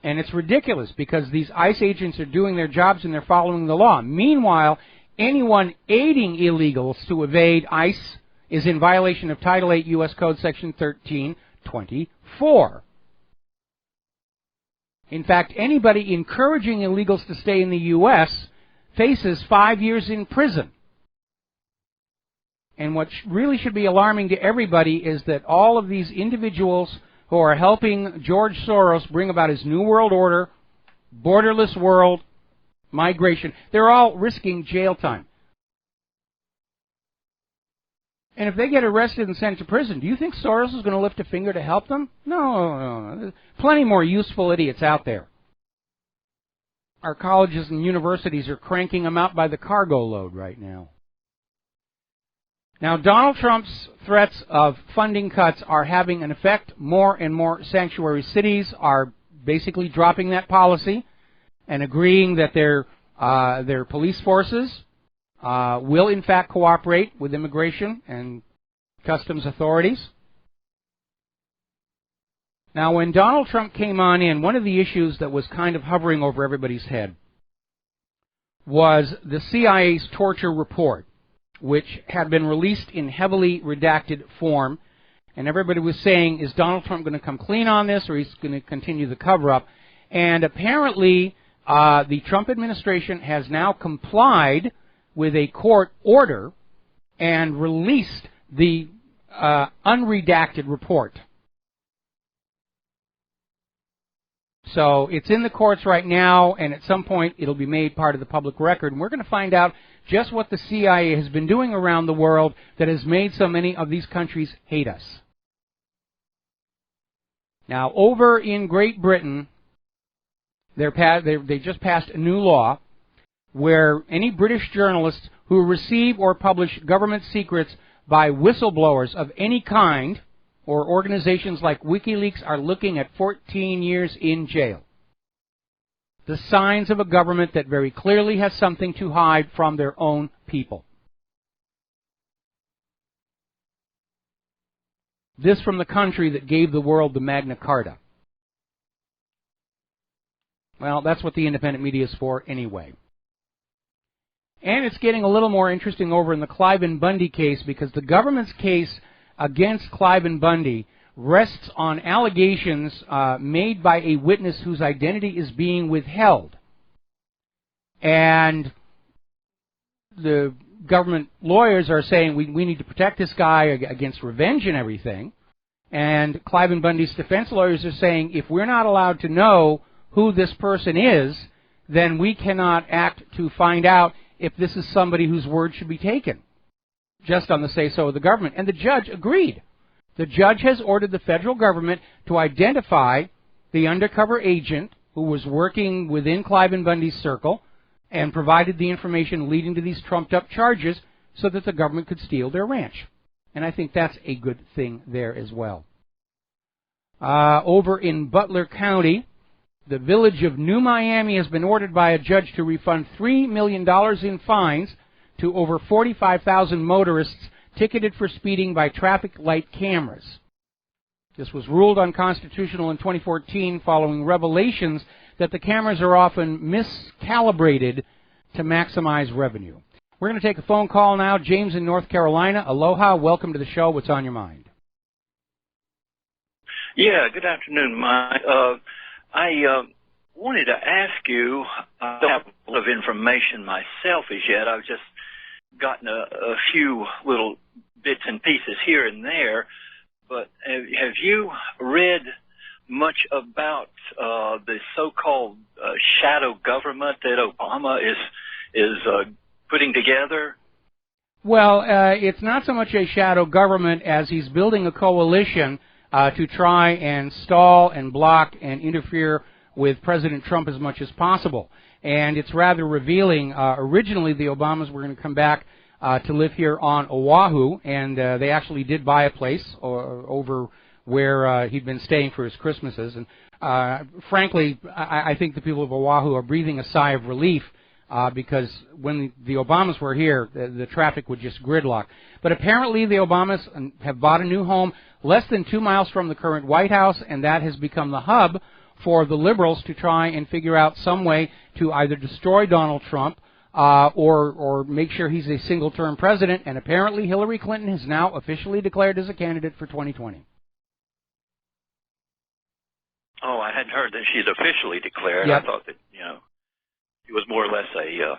And it's ridiculous because these ICE agents are doing their jobs and they're following the law. Meanwhile, anyone aiding illegals to evade ICE is in violation of Title 8 U.S. Code Section 1324. In fact, anybody encouraging illegals to stay in the U.S. faces 5 years in prison. And what really should be alarming to everybody is that all of these individuals who are helping George Soros bring about his New World Order, borderless world, migration, they're all risking jail time. And if they get arrested and sent to prison, do you think Soros is going to lift a finger to help them? No. There's plenty more useful idiots out there. Our colleges and universities are cranking them out by the cargo load right now. Now, Donald Trump's threats of funding cuts are having an effect. More and more sanctuary cities are basically dropping that policy and agreeing that their police forces will in fact cooperate with immigration and customs authorities. Now, when Donald Trump came on in, one of the issues that was kind of hovering over everybody's head was the CIA's torture report, which had been released in heavily redacted form. And everybody was saying, is Donald Trump going to come clean on this, or he's going to continue the cover-up? And apparently, the Trump administration has now complied with a court order and released the unredacted report. So it's in the courts right now, and at some point it'll be made part of the public record. And we're going to find out just what the CIA has been doing around the world that has made so many of these countries hate us. Now, over in Great Britain, they just passed a new law where any British journalists who receive or publish government secrets by whistleblowers of any kind or organizations like WikiLeaks are looking at 14 years in jail. The signs of a government that very clearly has something to hide from their own people. This from the country that gave the world the Magna Carta. Well, that's what the independent media is for anyway. And it's getting a little more interesting over in the Cliven Bundy case, because the government's case against Cliven Bundy rests on allegations made by a witness whose identity is being withheld. And the government lawyers are saying we need to protect this guy against revenge and everything. And Cliven Bundy's defense lawyers are saying if we're not allowed to know who this person is, then we cannot act to find out if this is somebody whose word should be taken, just on the say-so of the government. And the judge agreed. The judge has ordered the federal government to identify the undercover agent who was working within Cliven Bundy's circle and provided the information leading to these trumped-up charges so that the government could steal their ranch. And I think that's a good thing there as well. Over in Butler County, the village of New Miami has been ordered by a judge to refund $3 million in fines to over 45,000 motorists ticketed for speeding by traffic light cameras. This was ruled unconstitutional in 2014 following revelations that the cameras are often miscalibrated to maximize revenue. We're going to take a phone call now. James in North Carolina. Aloha. Welcome to the show. What's on your mind?
Yeah, good afternoon, Mike. I wanted to ask you, I don't have a lot of information myself as yet. I've just gotten a few little bits and pieces here and there. But have you read much about the so-called shadow government that Obama is putting together?
Well, it's not so much a shadow government as he's building a coalition to try and stall and block and interfere with President Trump as much as possible. And it's rather revealing. Originally, the Obamas were going to come back to live here on Oahu, and they actually did buy a place over where he'd been staying for his Christmases. And frankly, I think the people of Oahu are breathing a sigh of relief because when the Obamas were here, the traffic would just gridlock. But apparently the Obamas have bought a new home less than 2 miles from the current White House, and that has become the hub for the liberals to try and figure out some way to either destroy Donald Trump or make sure he's a single-term president. And apparently Hillary Clinton has now officially declared as a candidate for 2020.
Oh, I hadn't heard that she's officially declared.
Yep.
I thought that, it was more or less a,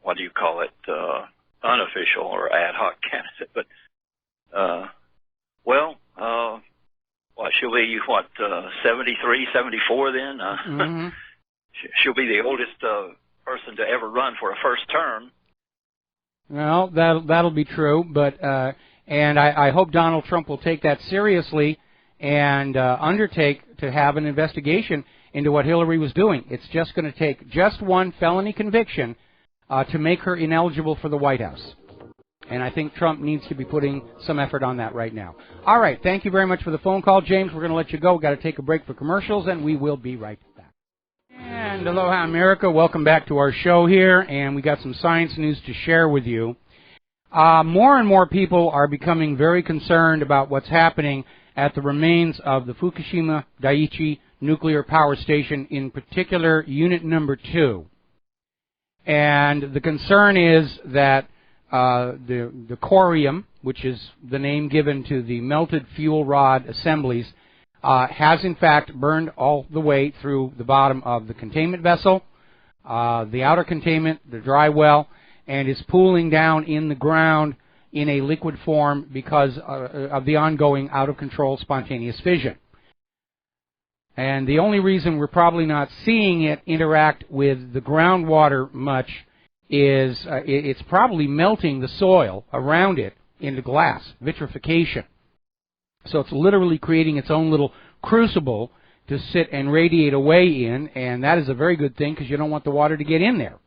what do you call it, unofficial or ad hoc candidate. But, she'll be, 73, 74 then?
Mm-hmm.
She'll be the oldest person to ever run for a first term.
Well, that'll be true, but and I hope Donald Trump will take that seriously and undertake to have an investigation into what Hillary was doing. It's just going to take just one felony conviction to make her ineligible for the White House. And I think Trump needs to be putting some effort on that right now. All right, thank you very much for the phone call, James. We're going to let you go. We've got to take a break for commercials, and we will be right back. And aloha, America. Welcome back to our show here, and we got some science news to share with you. More and more people are becoming very concerned about what's happening at the remains of the Fukushima Daiichi nuclear power station, in particular Unit Number 2. And the concern is that the corium, which is the name given to the melted fuel rod assemblies, has in fact burned all the way through the bottom of the containment vessel, the outer containment, the dry well, and is pooling down in the ground in a liquid form because of the ongoing out-of-control spontaneous fission. And the only reason we're probably not seeing it interact with the groundwater much is it's probably melting the soil around it into glass, vitrification. So it's literally creating its own little crucible to sit and radiate away in, and that is a very good thing because you don't want the water to get in there,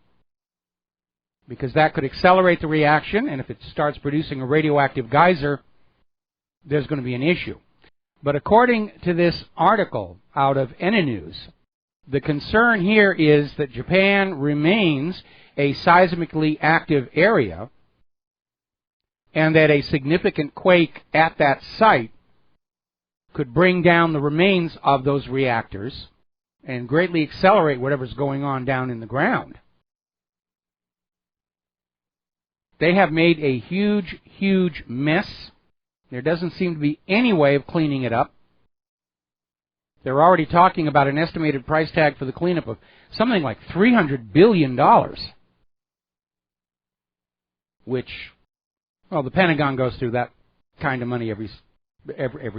because that could accelerate the reaction, and if it starts producing a radioactive geyser, there's going to be an issue. But according to this article out of ENA News, the concern here is that Japan remains a seismically active area, and that a significant quake at that site could bring down the remains of those reactors and greatly accelerate whatever's going on down in the ground. They have made a huge, huge mess. There doesn't seem to be any way of cleaning it up. They're already talking about an estimated price tag for the cleanup of something like $300 billion, which, well, the Pentagon goes through that kind of money every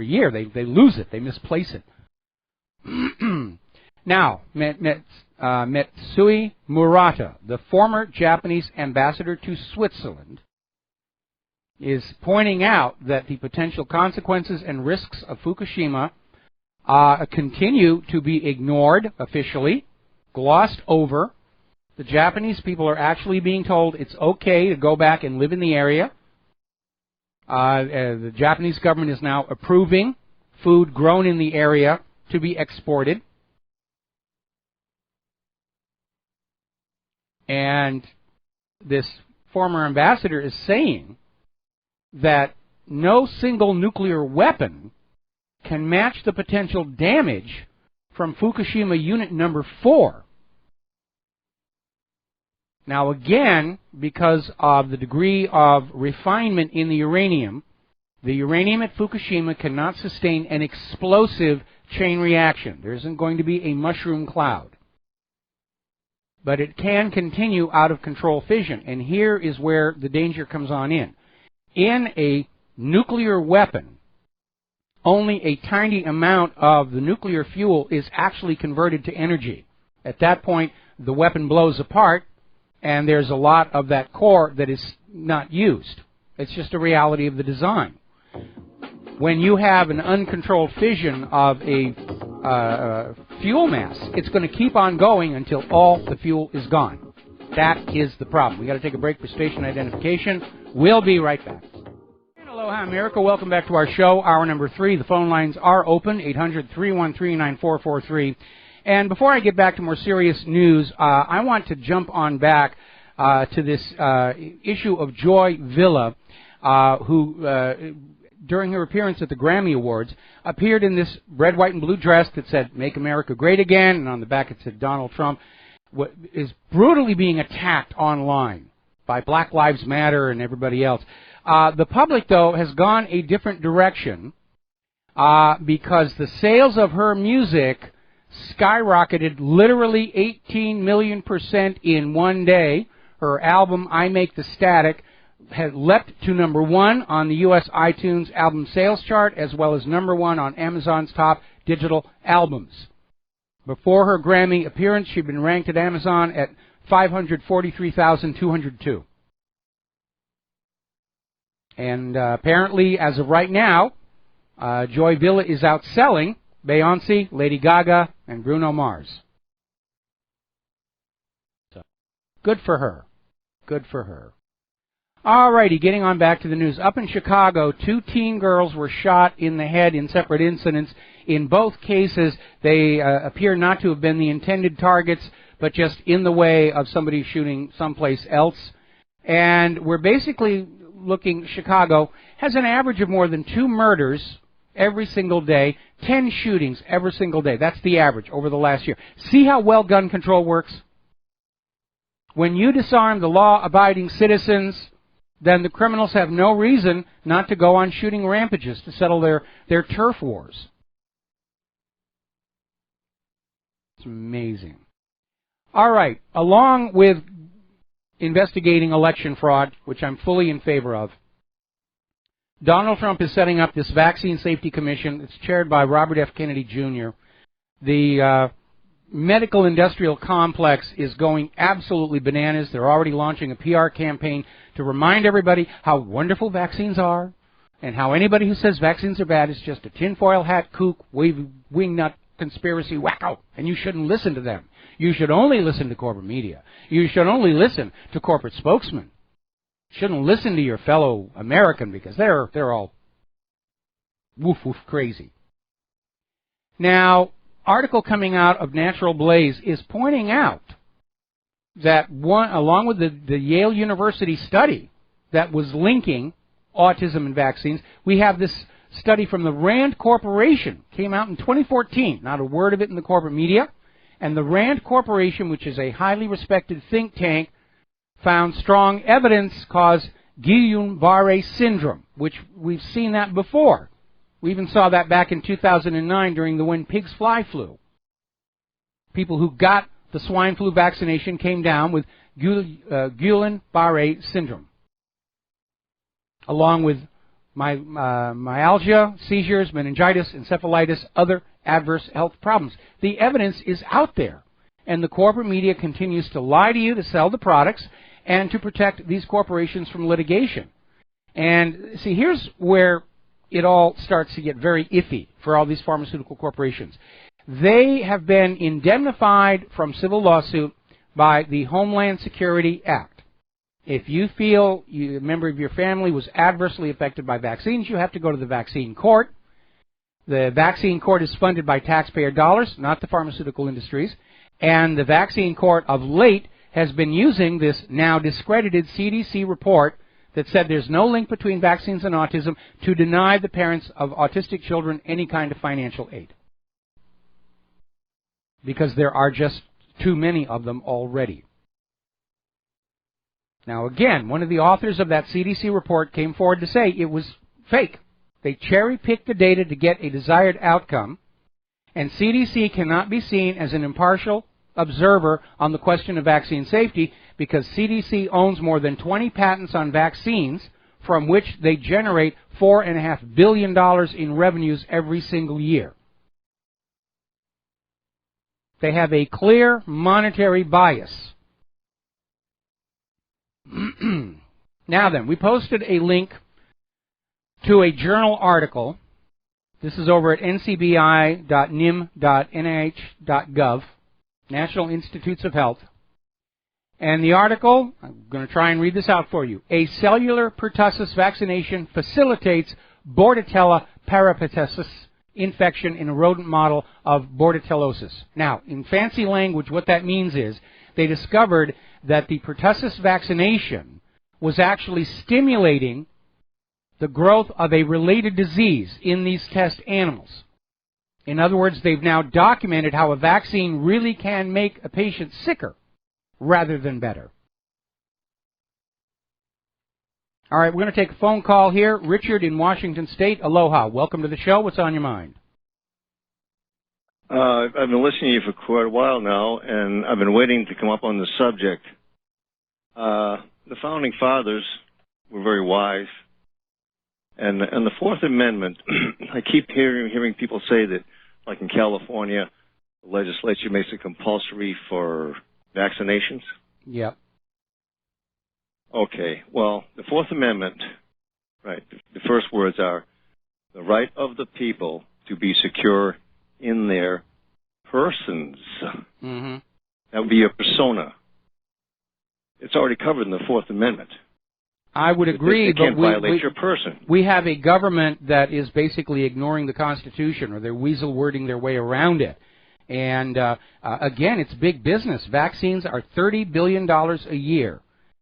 year. They lose it. They misplace it. Now, Metsui Murata, the former Japanese ambassador to Switzerland, is pointing out that the potential consequences and risks of Fukushima continue to be ignored officially, glossed over, The Japanese people are actually being told it's okay to go back and live in the area. The Japanese government is now approving food grown in the area to be exported. And this former ambassador is saying that no single nuclear weapon can match the potential damage from Fukushima Unit Number 4. Now again, because of the degree of refinement in the uranium at Fukushima cannot sustain an explosive chain reaction. There isn't going to be a mushroom cloud. But it can continue out of control fission. And here is where the danger comes on in. In a nuclear weapon, only a tiny amount of the nuclear fuel is actually converted to energy. At that point, the weapon blows apart, and there's a lot of that core that is not used. It's just a reality of the design. When you have an uncontrolled fission of a fuel mass, it's going to keep on going until all the fuel is gone. That is the problem. We've got to take a break for station identification. We'll be right back. Aloha, America. Welcome back to our show, hour number 3. The phone lines are open, 800-313-9443. And before I get back to more serious news, I want to jump on back to this issue of Joy Villa, who, during her appearance at the Grammy Awards, appeared in this red, white, and blue dress that said, "Make America Great Again," and on the back it said Donald Trump, is brutally being attacked online by Black Lives Matter and everybody else. The public, though, has gone a different direction because the sales of her music skyrocketed literally 18 million% in one day. Her album, I Make the Static, had leapt to number 1 on the U.S. iTunes album sales chart, as well as number 1 on Amazon's top digital albums. Before her Grammy appearance, she'd been ranked at Amazon at 543,202. And apparently, as of right now, Joy Villa is outselling Beyoncé, Lady Gaga, and Bruno Mars. So, good for her. Good for her. All righty, getting on back to the news. Up in Chicago, 2 teen girls were shot in the head in separate incidents. In both cases, they appear not to have been the intended targets, but just in the way of somebody shooting someplace else. And we're basically looking, Chicago has an average of more than 2 murders every single day, 10 shootings every single day. That's the average over the last year. See how well gun control works? When you disarm the law-abiding citizens, then the criminals have no reason not to go on shooting rampages to settle their turf wars. It's amazing. All right, along with investigating election fraud, which I'm fully in favor of, Donald Trump is setting up this Vaccine Safety Commission. It's chaired by Robert F. Kennedy, Jr. The medical industrial complex is going absolutely bananas. They're already launching a PR campaign to remind everybody how wonderful vaccines are and how anybody who says vaccines are bad is just a tinfoil hat kook, wingnut conspiracy wacko, and you shouldn't listen to them. You should only listen to corporate media. You should only listen to corporate spokesmen. Shouldn't listen to your fellow American because they're all woof woof crazy. Now, article coming out of Natural Blaze is pointing out that along with the Yale University study that was linking autism and vaccines, we have this study from the Rand Corporation, came out in 2014, not a word of it in the corporate media, and the Rand Corporation, which is a highly respected think tank, found strong evidence cause Guillain-Barré syndrome, which we've seen that before. We even saw that back in 2009 during the When Pigs Fly flu. People who got the swine flu vaccination came down with Guillain-Barré syndrome, along with myalgia, seizures, meningitis, encephalitis, other adverse health problems. The evidence is out there, and the corporate media continues to lie to you to sell the products and to protect these corporations from litigation. And see, here's where it all starts to get very iffy for all these pharmaceutical corporations. They have been indemnified from civil lawsuit by the Homeland Security Act. If you feel a member of your family was adversely affected by vaccines, you have to go to the vaccine court. The vaccine court is funded by taxpayer dollars, not the pharmaceutical industries. And the vaccine court of late has been using this now discredited CDC report that said there's no link between vaccines and autism to deny the parents of autistic children any kind of financial aid. Because there are just too many of them already. Now again, one of the authors of that CDC report came forward to say it was fake. They cherry-picked the data to get a desired outcome, and CDC cannot be seen as an impartial observer on the question of vaccine safety because CDC owns more than 20 patents on vaccines from which they generate $4.5 billion in revenues every single year. They have a clear monetary bias. Now then, we posted a link to a journal article. This is over at ncbi.nim.nih.gov, National Institutes of Health. And the article, I'm going to try and read this out for you. A cellular pertussis vaccination facilitates Bordetella parasiticus infection in a rodent model of bordellosis. Now, in fancy language, what that means is they discovered that the pertussis vaccination was actually stimulating the growth of a related disease in these test animals. In other words, they've now documented how a vaccine really can make a patient sicker rather than better. All right, we're going to take a phone call here. Richard in Washington State. Aloha. Welcome to the show. What's on your mind?
I've been listening to you for quite a while now, and I've been waiting to come up on the subject. The Founding Fathers were very wise. And the Fourth Amendment, I keep hearing people say that, like in California, the legislature makes it compulsory for vaccinations.
Yep.
Okay. Well, the Fourth Amendment, right, the first words are the right of the people to be secure in their persons.
Mm-hmm.
That would be your persona. It's already covered in the Fourth Amendment.
I would agree,
they can't violate your person.
We have a government that is basically ignoring the Constitution, or they're weasel wording their way around it. And again, it's big business. Vaccines are $30 billion a year.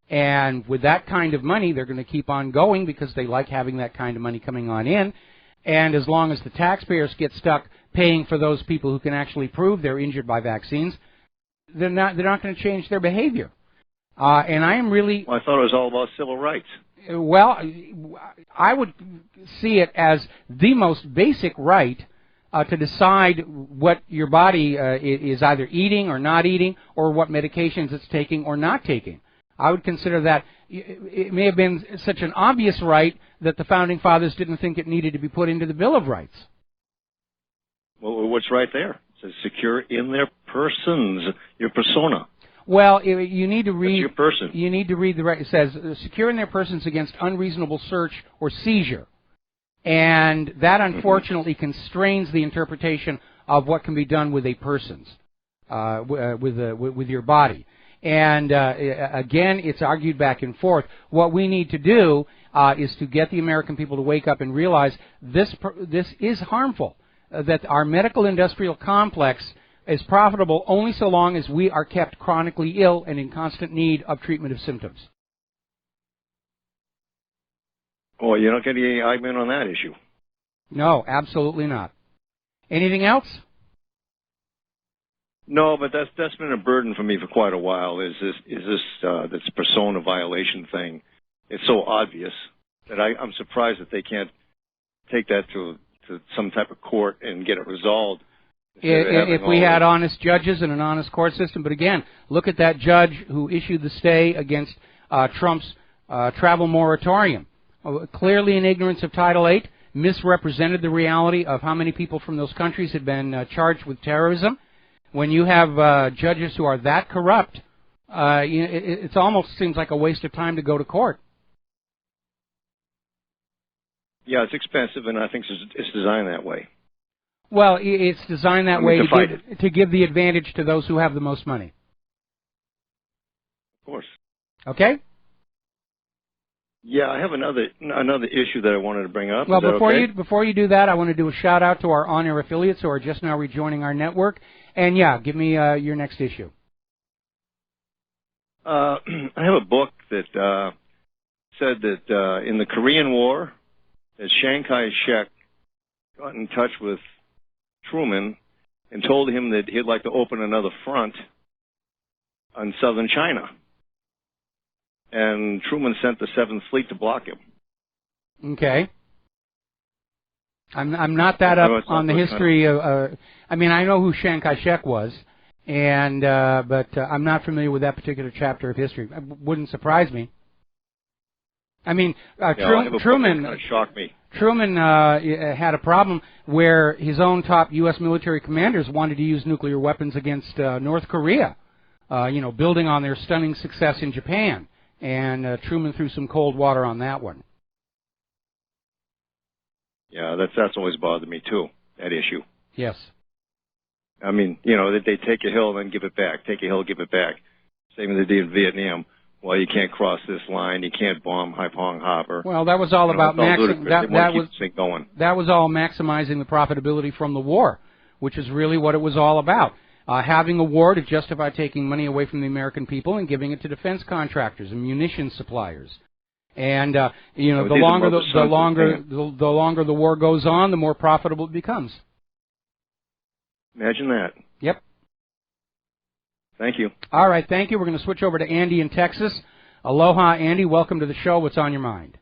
And with that kind of money, they're going to keep on going because they like having that kind of money coming on in. And as long as the taxpayers get stuck paying for those people who can actually prove they're injured by vaccines, they're not going to change their behavior. And I am really...
Well, I thought it was all about civil rights.
Well, I would see it as the most basic right to decide what your body is either eating or not eating, or what medications it's taking or not taking. I would consider that it may have been such an obvious right that the Founding Fathers didn't think it needed to be put into the Bill of Rights.
Well, what's right there? It says secure in their persons, your persona.
Well, you need to read.
That's your person.
You need to read the right. It says securing their persons against unreasonable search or seizure, and that unfortunately constrains the interpretation of what can be done with a person's, with your body. And again, it's argued back and forth. What we need to do is to get the American people to wake up and realize this is harmful. That our medical industrial complex is profitable only so long as we are kept chronically ill and in constant need of treatment of symptoms.
Well, you're not getting any argument on that issue.
No, absolutely not. Anything else?
No, but that's been a burden for me for quite a while. Is this persona violation thing? It's so obvious that I'm surprised that they can't take that to some type of court and get it resolved.
If we had honest judges and an honest court system. But again, look at that judge who issued the stay against Trump's travel moratorium. Clearly in ignorance of Title VIII, misrepresented the reality of how many people from those countries had been charged with terrorism. When you have judges who are that corrupt, it almost seems like a waste of time to go to court.
Yeah, it's expensive, and I think it's designed that way.
Well, it's designed that way to give the advantage to those who have the most money.
course.
Okay?
Yeah, I have another issue that I wanted to bring up.
Well,
Is that okay?
before you do that, I want to do a shout-out to our on-air affiliates who are just now rejoining our network. And, yeah, give me your next issue.
I have a book that said that in the Korean War, that Chiang Kai-shek got in touch with Truman and told him that he'd like to open another front on southern China. And Truman sent the 7th Fleet to block him.
Okay. I'm not that up on the history of. I mean, I know who Chiang Kai-shek was, and but I'm not familiar with that particular chapter of history. It wouldn't surprise me. I mean, Truman
kind of shocked me.
Truman had a problem where his own top U.S. military commanders wanted to use nuclear weapons against North Korea, building on their stunning success in Japan. And Truman threw some cold water on that one.
Yeah, that's always bothered me, too, that issue.
Yes.
I mean, that they take a hill and then give it back, take a hill, give it back. Same as they did in Vietnam. Well, you can't cross this line. You can't bomb Haiphong Harbor.
Well, that was all about that was all maximizing the profitability from the war, which is really what it was all about. Having a war to justify taking money away from the American people and giving it to defense contractors and munitions suppliers. And the longer the war goes on, the more profitable it becomes.
Imagine that.
Yep.
Thank you.
All right, thank you. We're going to switch over to Andy in Texas. Aloha, Andy. Welcome to the show. What's on your mind?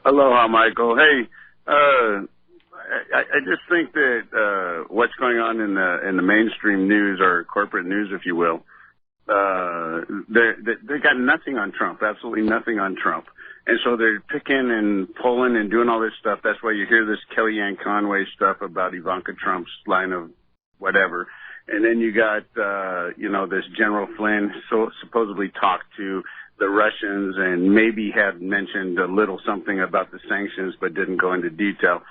Aloha, Michael. Hey, I just think that what's going on in the mainstream news, or corporate news, if you will, they got nothing on Trump, absolutely nothing on Trump. And so they're picking and pulling and doing all this stuff. That's why you hear this Kellyanne Conway stuff about Ivanka Trump's line of whatever. And then you got, this General Flynn supposedly talked to the Russians and maybe had mentioned a little something about the sanctions, but didn't go into detail.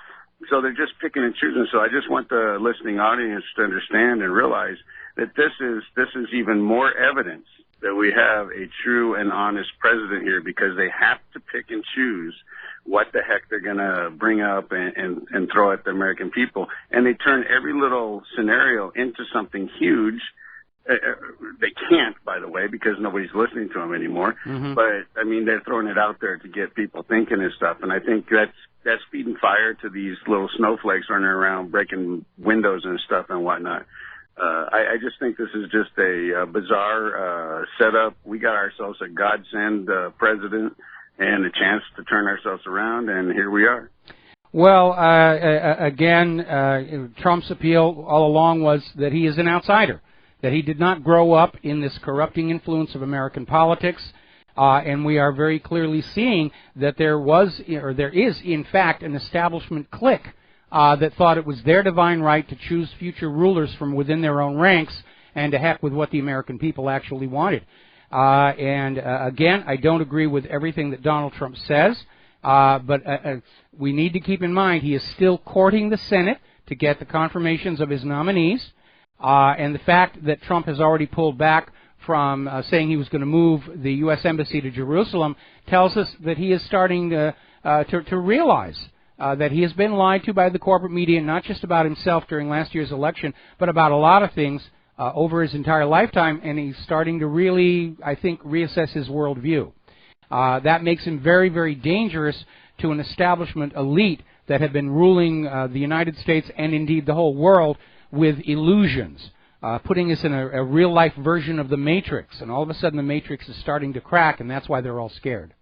So they're just picking and choosing. So I just want the listening audience to understand and realize that this is even more evidence that we have a true and honest president here, because they have to pick and choose what the heck they're going to bring up and throw at the American people. And they turn every little scenario into something huge. They can't, by the way, because nobody's listening to them anymore. Mm-hmm. But, I mean, they're throwing it out there to get people thinking and stuff. And I think that's feeding fire to these little snowflakes running around breaking windows and stuff and whatnot. I just think this is just a bizarre setup. We got ourselves a godsend president and a chance to turn ourselves around, and here we are.
Well, again, Trump's appeal all along was that he is an outsider, that he did not grow up in this corrupting influence of American politics, and we are very clearly seeing that there is, in fact, an establishment clique that thought it was their divine right to choose future rulers from within their own ranks, and to heck with what the American people actually wanted. Again, I don't agree with everything that Donald Trump says, but we need to keep in mind he is still courting the Senate to get the confirmations of his nominees, and the fact that Trump has already pulled back from saying he was going to move the U.S. Embassy to Jerusalem tells us that he is starting to realize that he has been lied to by the corporate media, not just about himself during last year's election, but about a lot of things over his entire lifetime, and he's starting to really, I think, reassess his worldview. That makes him very, very dangerous to an establishment elite that have been ruling the United States and indeed the whole world with illusions, putting us in a real-life version of the Matrix, and all of a sudden the Matrix is starting to crack, and that's why they're all scared.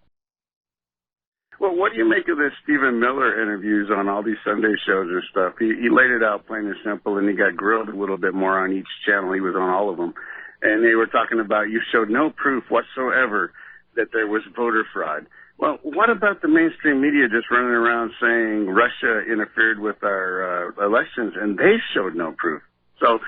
Well, what do you make of the Stephen Miller interviews on all these Sunday shows and stuff? He laid it out plain and simple, and he got grilled a little bit more on each channel. He was on all of them. And they were talking about, you showed no proof whatsoever that there was voter fraud. Well, what about the mainstream media just running around saying Russia interfered with our elections, and they showed no proof? So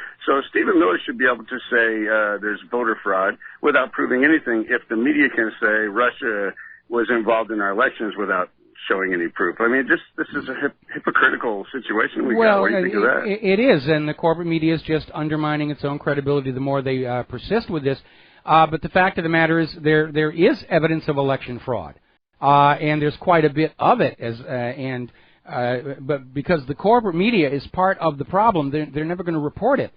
Stephen Miller should be able to say there's voter fraud without proving anything if the media can say Russia was involved in our elections without showing any proof. I mean, this is a hypocritical situation we got. What do you think of that?
It is, and the corporate media is just undermining its own credibility the more they persist with this. But the fact of the matter is there is evidence of election fraud, and there's quite a bit of it. But because the corporate media is part of the problem, they're never going to report it.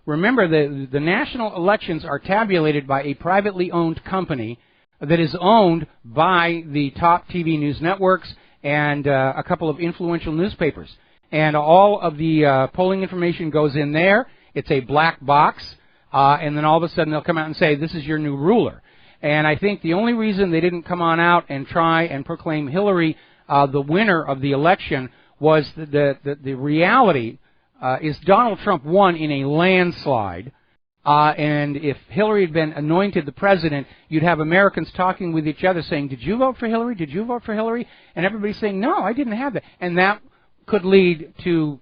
Remember, the national elections are tabulated by a privately owned company that is owned by the top TV news networks and a couple of influential newspapers. And all of the polling information goes in there. It's a black box. And then all of a sudden they'll come out and say, this is your new ruler. And I think the only reason they didn't come on out and try and proclaim Hillary the winner of the election was the reality is Donald Trump won in a landslide. And if Hillary had been anointed the president, you'd have Americans talking with each other saying, did you vote for Hillary? Did you vote for Hillary? And everybody's saying, no, I didn't have that. And that could lead to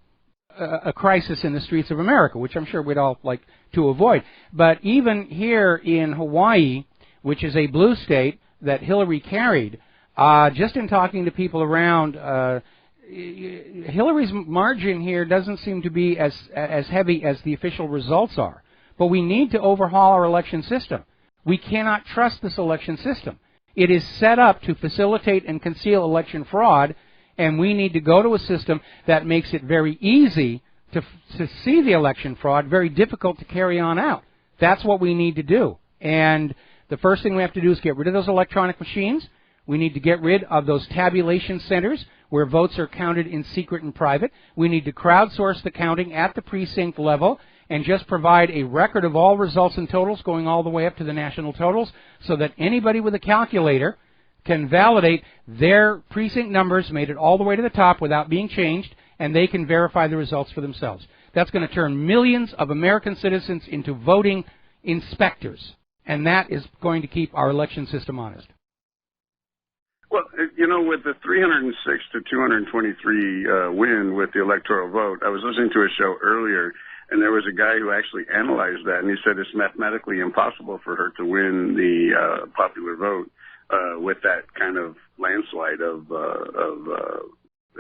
a crisis in the streets of America, which I'm sure we'd all like to avoid. But even here in Hawaii, which is a blue state that Hillary carried, just in talking to people around, Hillary's margin here doesn't seem to be as heavy as the official results are. But we need to overhaul our election system. We cannot trust this election system. It is set up to facilitate and conceal election fraud, and we need to go to a system that makes it very easy to see the election fraud, very difficult to carry on out. That's what we need to do. And the first thing we have to do is get rid of those electronic machines. We need to get rid of those tabulation centers where votes are counted in secret and private. We need to crowdsource the counting at the precinct level and just provide a record of all results and totals going all the way up to the national totals so that anybody with a calculator can validate their precinct numbers, made it all the way to the top without being changed, and they can verify the results for themselves. That's going to turn millions of American citizens into voting inspectors, and that is going to keep our election system honest.
Well, you know, with the 306 to 223 win with the electoral vote, I was listening to a show earlier, and there was a guy who actually analyzed that, and he said it's mathematically impossible for her to win the popular vote with that kind of landslide of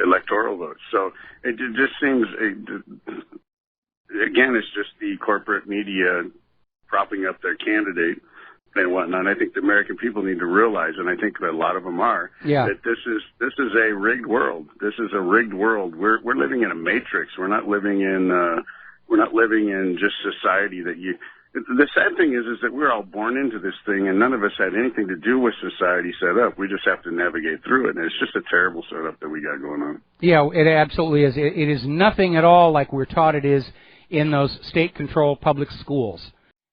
electoral votes. So it just seems, again, it's just the corporate media propping up their candidate and whatnot. I think the American people need to realize, and I think that a lot of them are, that this is a rigged world. This is a rigged world. We're living in a matrix. We're not living in just society that you. The sad thing is that we're all born into this thing, and none of us had anything to do with society set up. We just have to navigate through it, and it's just a terrible setup that we got going on.
Yeah, it absolutely is. It is nothing at all like we're taught it is in those state-controlled public schools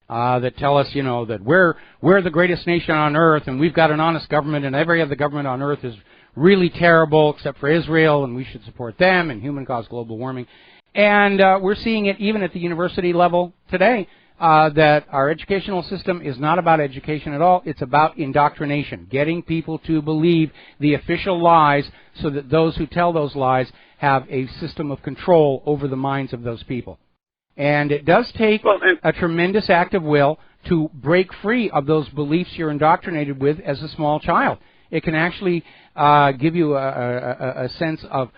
that tell us, you know, that we're the greatest nation on earth, and we've got an honest government, and every other government on earth is really terrible except for Israel, and we should support them, and human-caused global warming. And we're seeing it even at the university level today. That our educational system is not about education at all. It's about indoctrination, getting people to believe the official lies so that those who tell those lies have a system of control over the minds of those people. And it does take a tremendous act of will to break free of those beliefs you're indoctrinated with as a small child. It can actually give you a sense of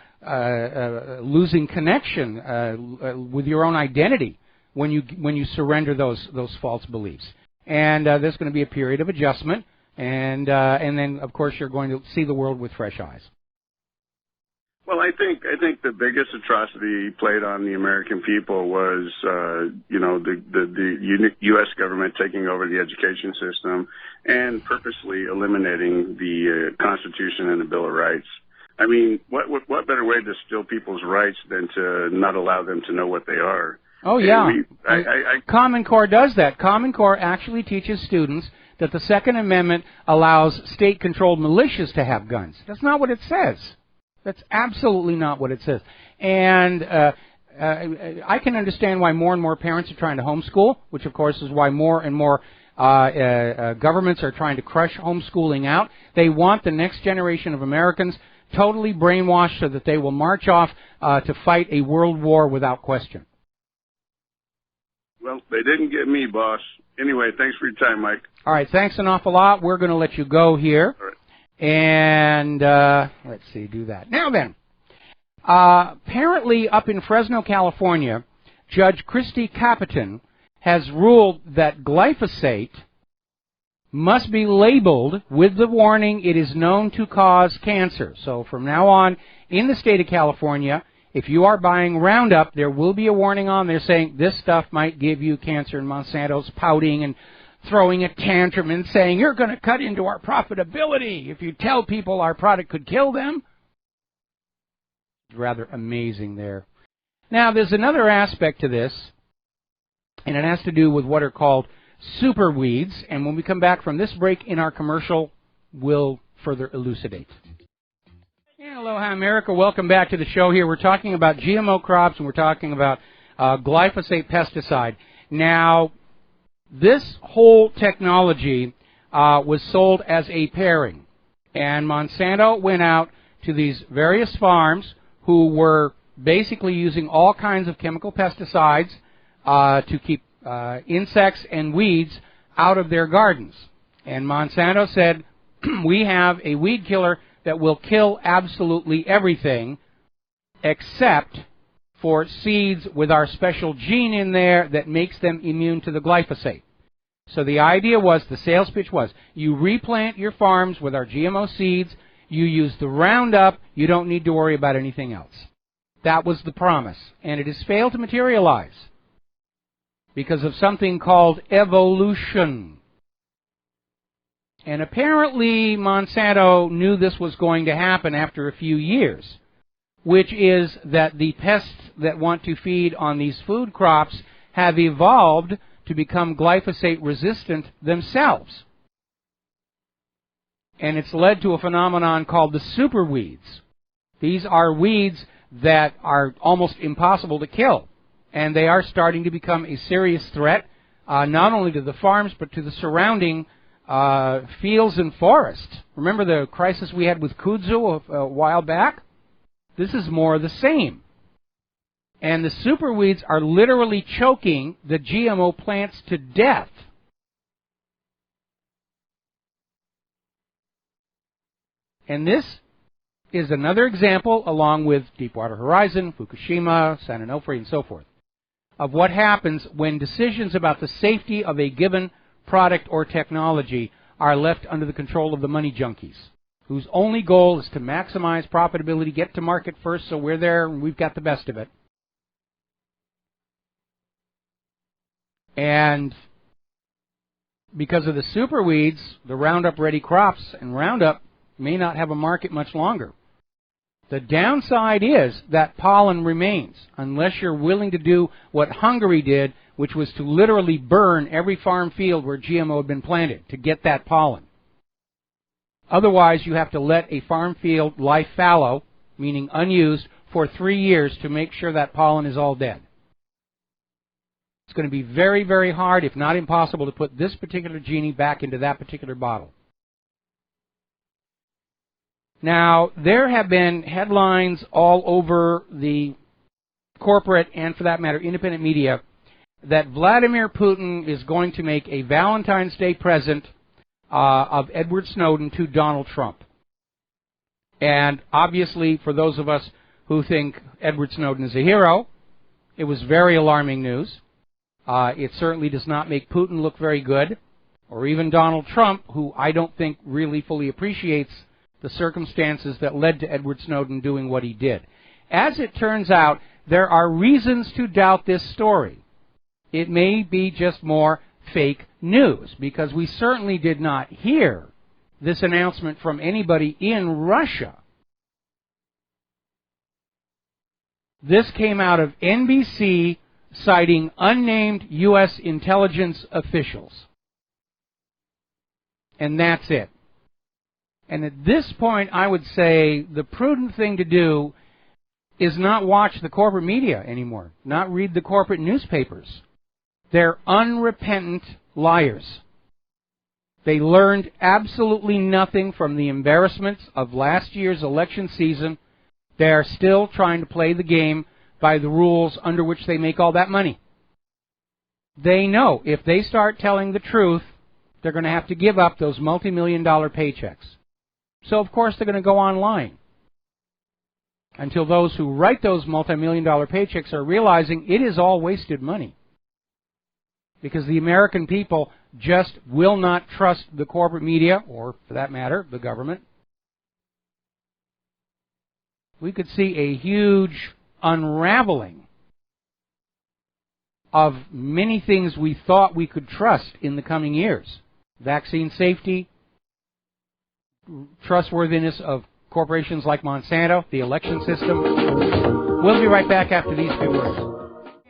losing connection with your own identity when you surrender those false beliefs. And there's going to be a period of adjustment, and then of course you're going to see the world with fresh eyes.
Well, I think the biggest atrocity played on the American people was the U.S. government taking over the education system and purposely eliminating the Constitution and the Bill of Rights. I mean, what better way to steal people's rights than to not allow them to know what they are?
Oh, yeah. Common Core does that. Common Core actually teaches students that the Second Amendment allows state-controlled militias to have guns. That's not what it says. That's absolutely not what it says. And I can understand why more and more parents are trying to homeschool, which, of course, is why more and more governments are trying to crush homeschooling out. They want the next generation of Americans totally brainwashed so that they will march off to fight a world war without question.
Well, they didn't get me, boss. Anyway, thanks for your time, Mike.
All right, thanks an awful lot. We're going to let you go here.
All right.
And let's see, do that. Now then, apparently up in Fresno, California, Judge Christy Capitan has ruled that glyphosate must be labeled with the warning, it is known to cause cancer. So from now on, in the state of California, if you are buying Roundup, there will be a warning on there saying this stuff might give you cancer. And Monsanto's pouting and throwing a tantrum and saying, you're going to cut into our profitability if you tell people our product could kill them. It's rather amazing there. Now, there's another aspect to this, and it has to do with what are called super weeds. And when we come back from this break in our commercial, we'll further elucidate. Yeah, aloha, America. Welcome back to the show here. We're talking about GMO crops, and we're talking about glyphosate pesticide. Now, this whole technology was sold as a pairing, and Monsanto went out to these various farms who were basically using all kinds of chemical pesticides to keep insects and weeds out of their gardens. And Monsanto said, we have a weed killer that will kill absolutely everything except for seeds with our special gene in there that makes them immune to the glyphosate. So the idea was, the sales pitch was, you replant your farms with our GMO seeds, you use the Roundup, you don't need to worry about anything else. That was the promise, and it has failed to materialize because of something called evolution. And apparently Monsanto knew this was going to happen after a few years, which is that the pests that want to feed on these food crops have evolved to become glyphosate resistant themselves. And it's led to a phenomenon called the super weeds. These are weeds that are almost impossible to kill, and they are starting to become a serious threat, not only to the farms but to the surrounding fields and forests. Remember the crisis we had with kudzu a while back? This is more of the same. And the super weeds are literally choking the GMO plants to death. And this is another example, along with Deepwater Horizon, Fukushima, San Onofre, and so forth, of what happens when decisions about the safety of a given product or technology are left under the control of the money junkies, whose only goal is to maximize profitability, get to market first, so we're there and we've got the best of it. And because of the super weeds, the Roundup Ready crops and Roundup may not have a market much longer. The downside is that pollen remains, unless you're willing to do what Hungary did, which was to literally burn every farm field where GMO had been planted to get that pollen. Otherwise, you have to let a farm field lie fallow, meaning unused, for 3 years to make sure that pollen is all dead. It's going to be very, very hard, if not impossible, to put this particular genie back into that particular bottle. Now, there have been headlines all over the corporate and, for that matter, independent media that Vladimir Putin is going to make a Valentine's Day present of Edward Snowden to Donald Trump. And obviously, for those of us who think Edward Snowden is a hero, it was very alarming news. It certainly does not make Putin look very good, or even Donald Trump, who I don't think really fully appreciates the circumstances that led to Edward Snowden doing what he did. As it turns out, there are reasons to doubt this story. It may be just more fake news, because we certainly did not hear this announcement from anybody in Russia. This came out of NBC, citing unnamed U.S. intelligence officials. And that's it. And at this point, I would say the prudent thing to do is not watch the corporate media anymore, not read the corporate newspapers. They're unrepentant liars. They learned absolutely nothing from the embarrassments of last year's election season. They are still trying to play the game by the rules under which they make all that money. They know if they start telling the truth, they're going to have to give up those multi-million-dollar paychecks. So, of course, they're going to go online until those who write those multi-million-dollar paychecks are realizing it is all wasted money, because the American people just will not trust the corporate media, or for that matter, the government, we could see a huge unraveling of many things we thought we could trust in the coming years. Vaccine safety, trustworthiness of corporations like Monsanto, the election system. We'll be right back after these few words.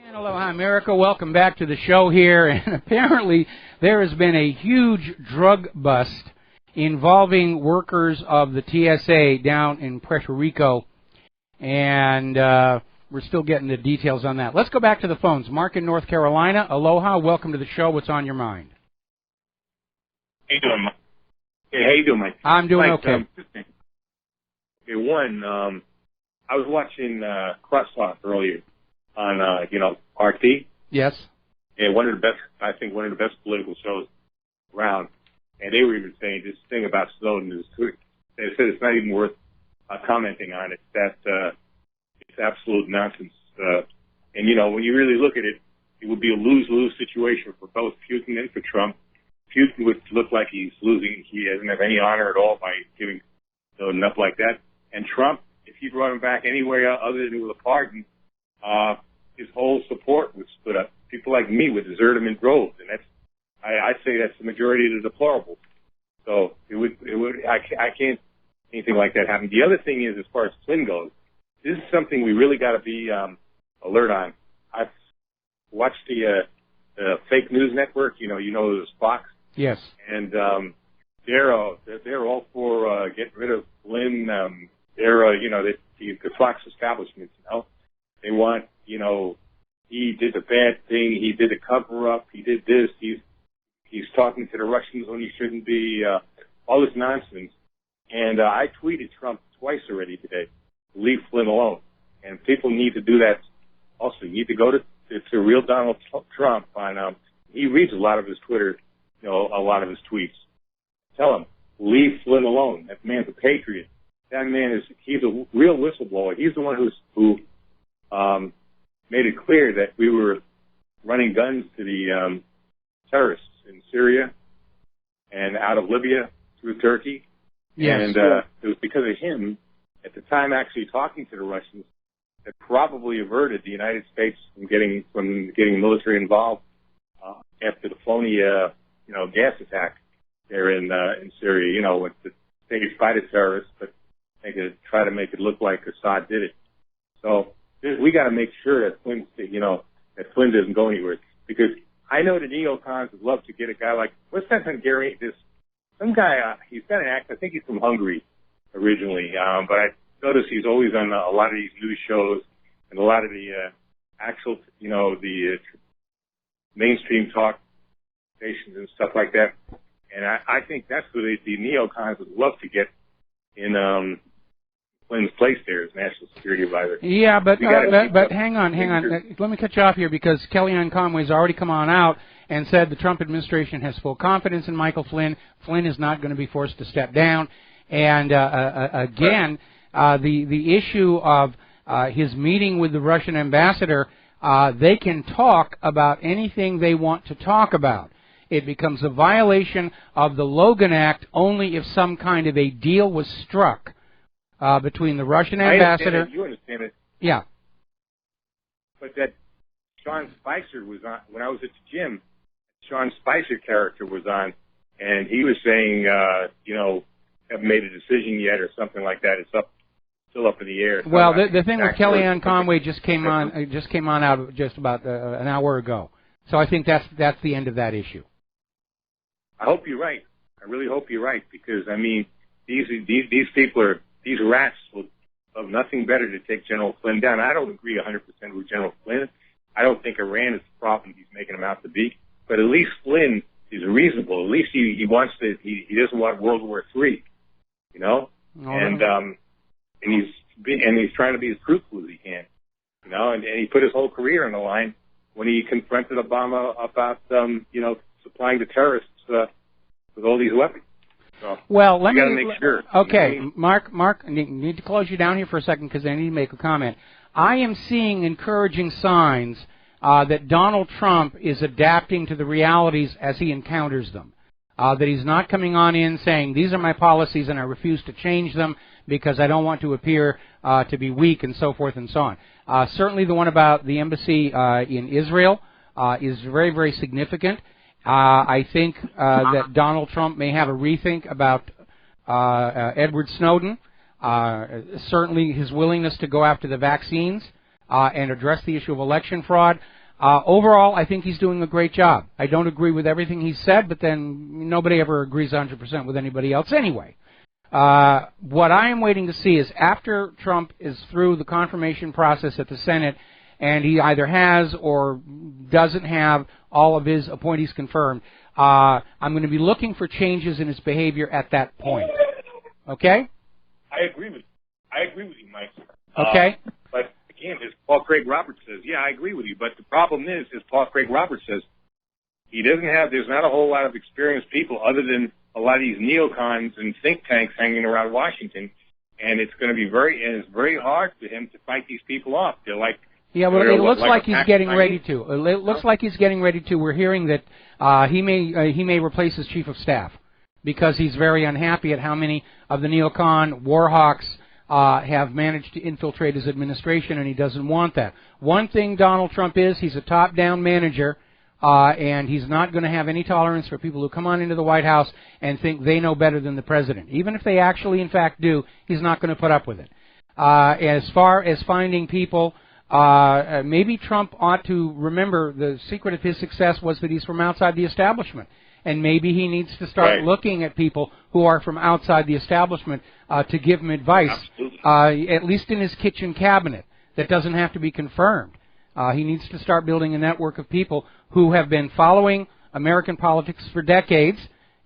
And aloha, America. Welcome back to the show here. And apparently there has been a huge drug bust involving workers of the TSA down in Puerto Rico. And we're still getting the details on that. Let's go back to the phones. Mark in North Carolina. Aloha. Welcome to the show. What's on your mind?
How you doing, Mike? Hey, how you doing, Mike?
I'm doing
Mike,
okay.
I was watching Crosstalk earlier on, RT.
Yes.
And one of the best political shows around. And they were even saying this thing about Snowden is true. They said it's not even worth commenting on it. That it's absolute nonsense. And when you really look at it, it would be a lose-lose situation for both Putin and for Trump. Putin would look like he's losing. He doesn't have any honor at all by giving Snowden up like that. And Trump, if you brought him back anywhere other than with a pardon, his whole support would split up. People like me would desert him in droves, and I say that's the majority of the deplorables. So I can't anything like that happen. The other thing is, as far as Flynn goes, this is something we really got to be alert on. I've watched the fake news network. You know, it was Fox.
Yes.
And they're all for getting rid of Flynn. They're the Fox establishment. They want he did the bad thing. He did the cover up. He did this. He's talking to the Russians when he shouldn't be. All this nonsense. And I tweeted Trump twice already today. Leave Flynn alone. And people need to do that. Also, you need to go to real Donald Trump on. He reads a lot of his Twitter. A lot of his tweets. Tell him, leave Flynn alone. That man's a patriot. That man he's a real whistleblower. He's the one who made it clear that we were running guns to the terrorists in Syria and out of Libya through Turkey.
Yes.
And it was because of him, at the time actually talking to the Russians, that probably averted the United States from getting military involved after the phony gas attack there in Syria, with the staged by the terrorists, but try to make it look like Assad did it. So we got to make sure that Flynn doesn't go anywhere, because I know the neocons would love to get a guy like, what's that Hungarian? Some guy, he's got an accent. I think he's from Hungary originally, but I notice he's always on a lot of these news shows and a lot of the the mainstream talk stations and stuff like that. And I think that's who the neocons would love to get in Flynn's place there as National Security Advisor.
Yeah, but hang on. Let me cut you off here, because Kellyanne Conway's already come on out and said the Trump administration has full confidence in Michael Flynn. Flynn is not going to be forced to step down. And again, the issue of his meeting with the Russian ambassador, they can talk about anything they want to talk about. It becomes a violation of the Logan Act only if some kind of a deal was struck between the Russian ambassador.
You understand it.
Yeah.
But that Sean Spicer was on, when I was at the gym, Sean Spicer character was on, and he was saying, haven't made a decision yet or something like that. It's still up in the air.
Well, the thing with Kellyanne Conway just came on out just about an hour ago. So I think that's the end of that issue.
I hope you're right. I really hope you're right, because these people these rats will have nothing better to take General Flynn down. I don't agree 100% with General Flynn. I don't think Iran is the problem he's making him out to be. But at least Flynn is reasonable. At least he wants to. He doesn't want World War III. And he's trying to be as truthful as he can. And he put his whole career on the line when he confronted Obama about supplying the terrorists with all these weapons. So
well, let me
make sure.
Okay, Mark, I need to close you down here for a second, because I need to make a comment. I am seeing encouraging signs that Donald Trump is adapting to the realities as he encounters them. That he's not coming on in saying, these are my policies and I refuse to change them because I don't want to appear to be weak and so forth and so on. Certainly the one about the embassy in Israel is very, very significant. I think that Donald Trump may have a rethink about Edward Snowden. Certainly his willingness to go after the vaccines and address the issue of election fraud. Overall, I think he's doing a great job. I don't agree with everything he said, but then nobody ever agrees 100% with anybody else anyway. What I am waiting to see is after Trump is through the confirmation process at the Senate and he either has or doesn't have all of his appointees confirmed, I'm going to be looking for changes in his behavior at that point. Okay?
I agree with you, Mike.
Okay.
But again, as Paul Craig Roberts says, yeah, I agree with you. But the problem is, as Paul Craig Roberts says, there's not a whole lot of experienced people other than a lot of these neocons and think tanks hanging around Washington. And it's going to be it's very hard for him to fight these people off. They're like,
yeah, well, it looks like he's getting ready to. It looks like he's getting ready to. We're hearing that he may replace his chief of staff because he's very unhappy at how many of the neocon war hawks have managed to infiltrate his administration, and he doesn't want that. One thing Donald Trump is, he's a top-down manager, and he's not going to have any tolerance for people who come on into the White House and think they know better than the president. Even if they actually, in fact, do, he's not going to put up with it. As far as finding people, maybe Trump ought to remember the secret of his success was that he's from outside the establishment. And maybe he needs to start looking at people who are from outside the establishment to give him advice, at least in his kitchen cabinet. That doesn't have to be confirmed. He needs to start building a network of people who have been following American politics for decades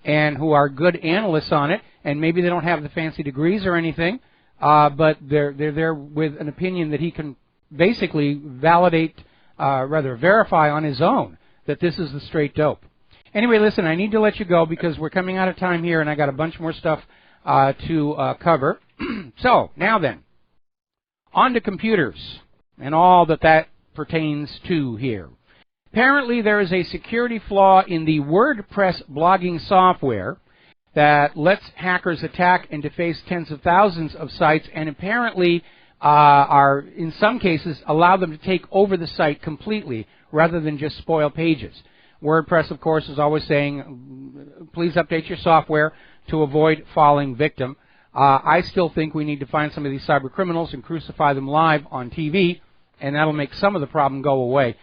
and who are good analysts on it. And maybe they don't have the fancy degrees or anything, but they're there with an opinion that he can basically verify on his own that this is the straight dope. Anyway, listen, I need to let you go because we're coming out of time here, and I got a bunch more stuff to cover. So, now then, on to computers and all that pertains to here. Apparently, there is a security flaw in the WordPress blogging software that lets hackers attack and deface tens of thousands of sites, and apparently are, in some cases, allow them to take over the site completely rather than just spoil pages. WordPress, of course, is always saying, please update your software to avoid falling victim. I still think we need to find some of these cyber criminals and crucify them live on TV, and that'll make some of the problem go away.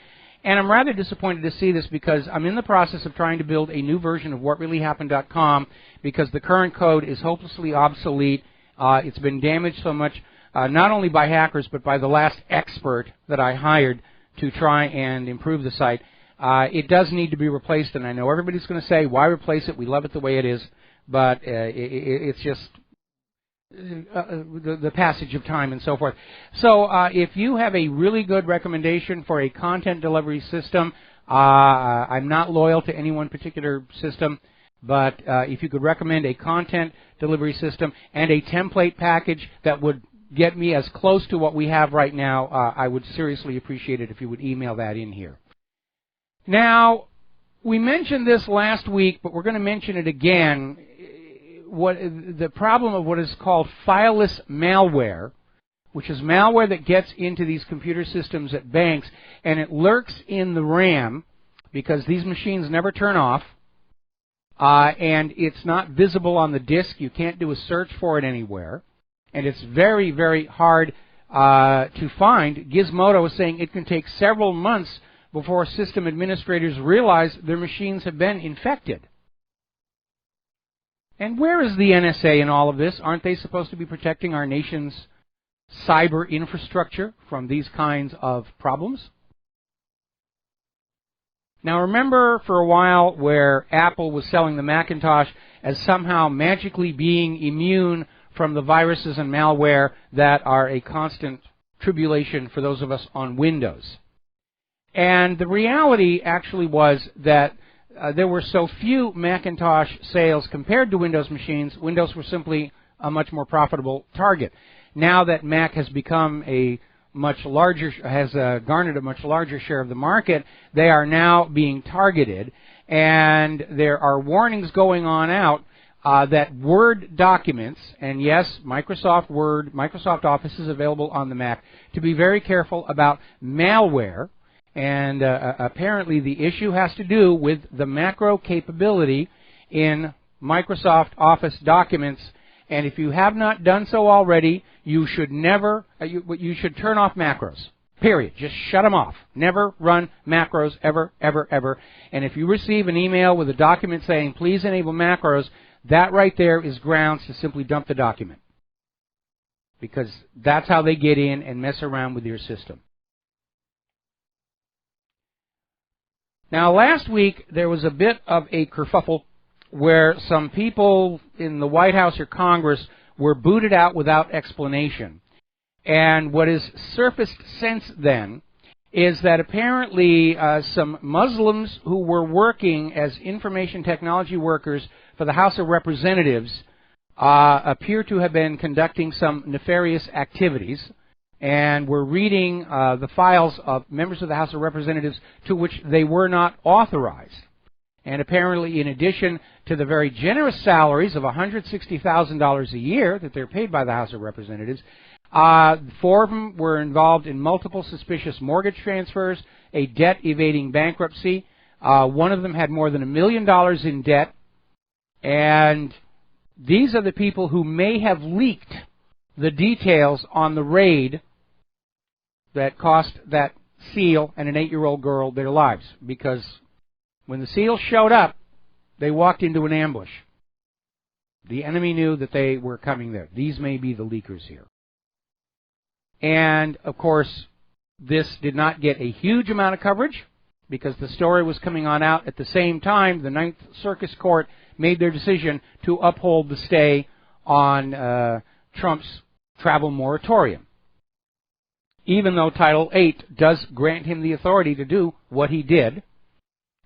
And I'm rather disappointed to see this because I'm in the process of trying to build a new version of WhatReallyHappened.com because the current code is hopelessly obsolete. It's been damaged so much, not only by hackers, but by the last expert that I hired to try and improve the site. It does need to be replaced, and I know everybody's going to say, why replace it? We love it the way it is. But it's just the passage of time and so forth. So if you have a really good recommendation for a content delivery system, I'm not loyal to any one particular system, but if you could recommend a content delivery system and a template package that would get me as close to what we have right now, I would seriously appreciate it if you would email that in here. Now, we mentioned this last week, but we're going to mention it again. The problem of what is called fileless malware, which is malware that gets into these computer systems at banks, and it lurks in the RAM because these machines never turn off, and it's not visible on the disk. You can't do a search for it anywhere, and it's very, very hard to find. Gizmodo is saying it can take several months before system administrators realize their machines have been infected. And where is the NSA in all of this? Aren't they supposed to be protecting our nation's cyber infrastructure from these kinds of problems? Now remember for a while where Apple was selling the Macintosh as somehow magically being immune from the viruses and malware that are a constant tribulation for those of us on Windows. And the reality actually was that there were so few Macintosh sales compared to Windows machines, Windows were simply a much more profitable target. Now that Mac has become a garnered a much larger share of the market, they are now being targeted, and there are warnings going on out that Word documents, and yes, Microsoft Word, Microsoft Office is available on the Mac, to be very careful about malware. And apparently the issue has to do with the macro capability in Microsoft Office documents. And if you have not done so already, you should you should turn off macros. Period. Just shut them off. Never run macros ever, ever, ever. And if you receive an email with a document saying, please enable macros, that right there is grounds to simply dump the document. Because that's how they get in and mess around with your system. Now, last week, there was a bit of a kerfuffle where some people in the White House or Congress were booted out without explanation. And what has surfaced since then is that apparently some Muslims who were working as information technology workers for the House of Representatives appear to have been conducting some nefarious activities and were reading the files of members of the House of Representatives to which they were not authorized. And apparently, in addition to the very generous salaries of $160,000 a year that they're paid by the House of Representatives, 4 of them were involved in multiple suspicious mortgage transfers, a debt-evading bankruptcy. 1 of them had more than $1 million in debt. And these are the people who may have leaked the details on the raid that cost that SEAL and an 8-year-old girl their lives. Because when the SEALs showed up, they walked into an ambush. The enemy knew that they were coming there. These may be the leakers here. And, of course, this did not get a huge amount of coverage because the story was coming on out at the same time. The Ninth Circus Court made their decision to uphold the stay on Trump's travel moratorium, even though Title VIII does grant him the authority to do what he did.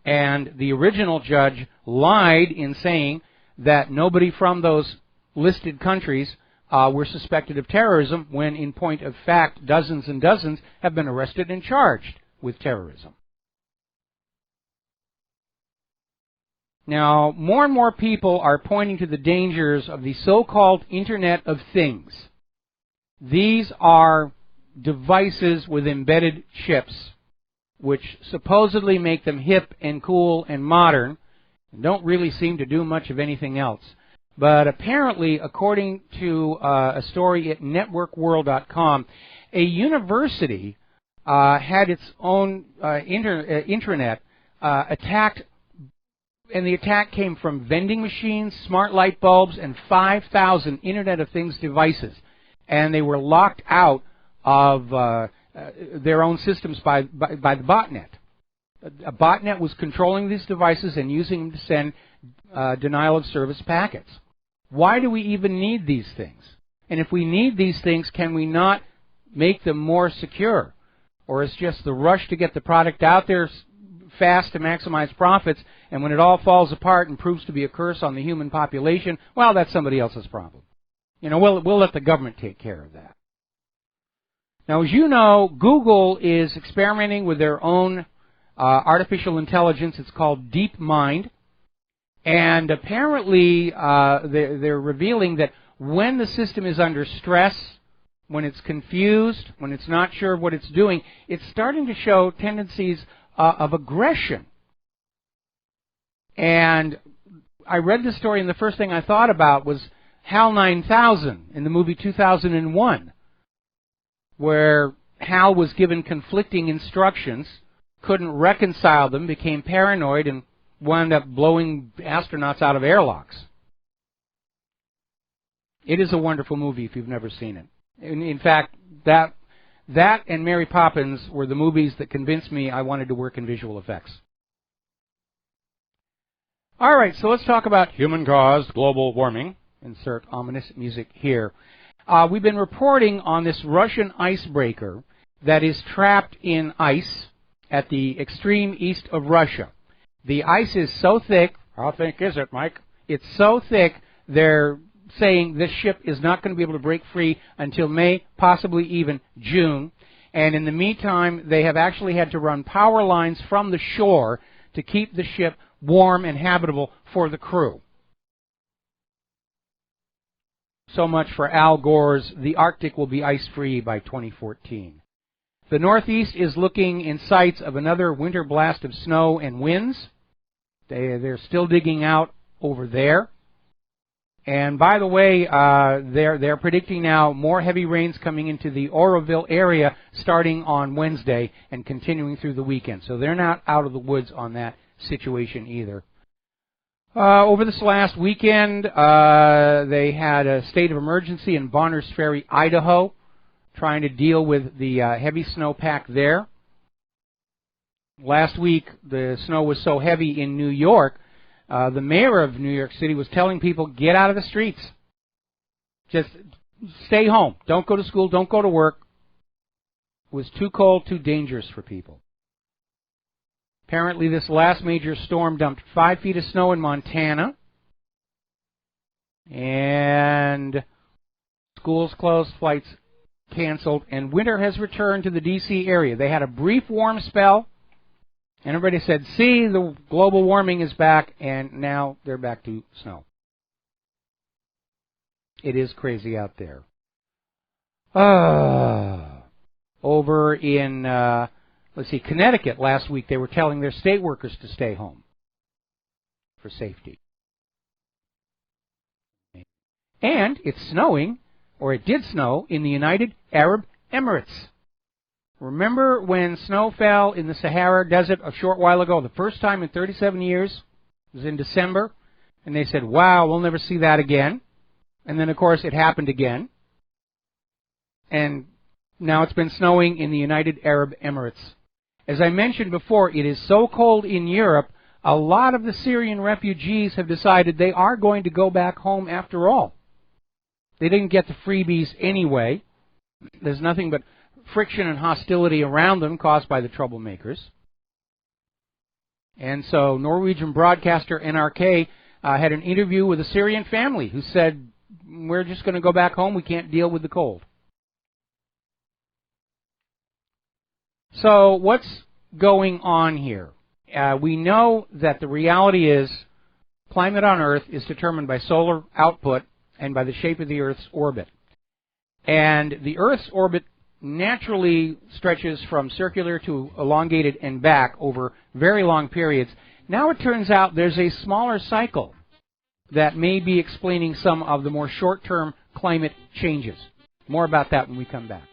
And the original judge lied in saying that nobody from those listed countries were suspected of terrorism, when in point of fact dozens and dozens have been arrested and charged with terrorism. Now, more and more people are pointing to the dangers of the so-called Internet of Things. These are devices with embedded chips, which supposedly make them hip and cool and modern, and don't really seem to do much of anything else. But apparently, according to a story at networkworld.com, a university had its own intranet attacked, and the attack came from vending machines, smart light bulbs, and 5,000 Internet of Things devices. And they were locked out of their own systems by the botnet. A botnet was controlling these devices and using them to send denial of service packets. Why do we even need these things? And if we need these things, can we not make them more secure? Or is just the rush to get the product out there fast to maximize profits, and when it all falls apart and proves to be a curse on the human population, well, that's somebody else's problem. You know, we'll let the government take care of that. Now, as you know, Google is experimenting with their own artificial intelligence. It's called DeepMind. And apparently, they're revealing that when the system is under stress, when it's confused, when it's not sure what it's doing, it's starting to show tendencies of aggression. And I read this story, and the first thing I thought about was HAL 9000 in the movie 2001, where Hal was given conflicting instructions, couldn't reconcile them, became paranoid, and wound up blowing astronauts out of airlocks. It is a wonderful movie if you've never seen it. In fact, that and Mary Poppins were the movies that convinced me I wanted to work in visual effects. All right, so let's talk about human-caused global warming. Insert ominous music here. We've been reporting on this Russian icebreaker that is trapped in ice at the extreme east of Russia. The ice is so thick. How thick is it, Mike? It's so thick, they're saying this ship is not going to be able to break free until May, possibly even June. And in the meantime, they have actually had to run power lines from the shore to keep the ship warm and habitable for the crew. So much for Al Gore's "The Arctic will be ice-free by 2014." The Northeast is looking in sights of another winter blast of snow and winds. They're still digging out over there. And by the way, they're predicting now more heavy rains coming into the Oroville area starting on Wednesday and continuing through the weekend. So they're not out of the woods on that situation either. Over this last weekend, they had a state of emergency in Bonners Ferry, Idaho, trying to deal with the heavy snowpack there. Last week, the snow was so heavy in New York, the mayor of New York City was telling people, get out of the streets. Just stay home. Don't go to school. Don't go to work. It was too cold, too dangerous for people. Apparently, this last major storm dumped 5 feet of snow in Montana. And schools closed, flights canceled, and winter has returned to the D.C. area. They had a brief warm spell, and everybody said, see, the global warming is back, and now they're back to snow. It is crazy out there. Over in, Connecticut last week, they were telling their state workers to stay home for safety. And it's snowing, or it did snow, in the United Arab Emirates. Remember when snow fell in the Sahara Desert a short while ago, the first time in 37 years? It was in December. And they said, wow, we'll never see that again. And then, of course, it happened again. And now it's been snowing in the United Arab Emirates. As I mentioned before, it is so cold in Europe, a lot of the Syrian refugees have decided they are going to go back home after all. They didn't get the freebies anyway. There's nothing but friction and hostility around them caused by the troublemakers. And so Norwegian broadcaster NRK had an interview with a Syrian family who said, we're just going to go back home. We can't deal with the cold. So what's going on here? We know that the reality is climate on Earth is determined by solar output and by the shape of the Earth's orbit. And the Earth's orbit naturally stretches from circular to elongated and back over very long periods. Now it turns out there's a smaller cycle that may be explaining some of the more short-term climate changes. More about that when we come back.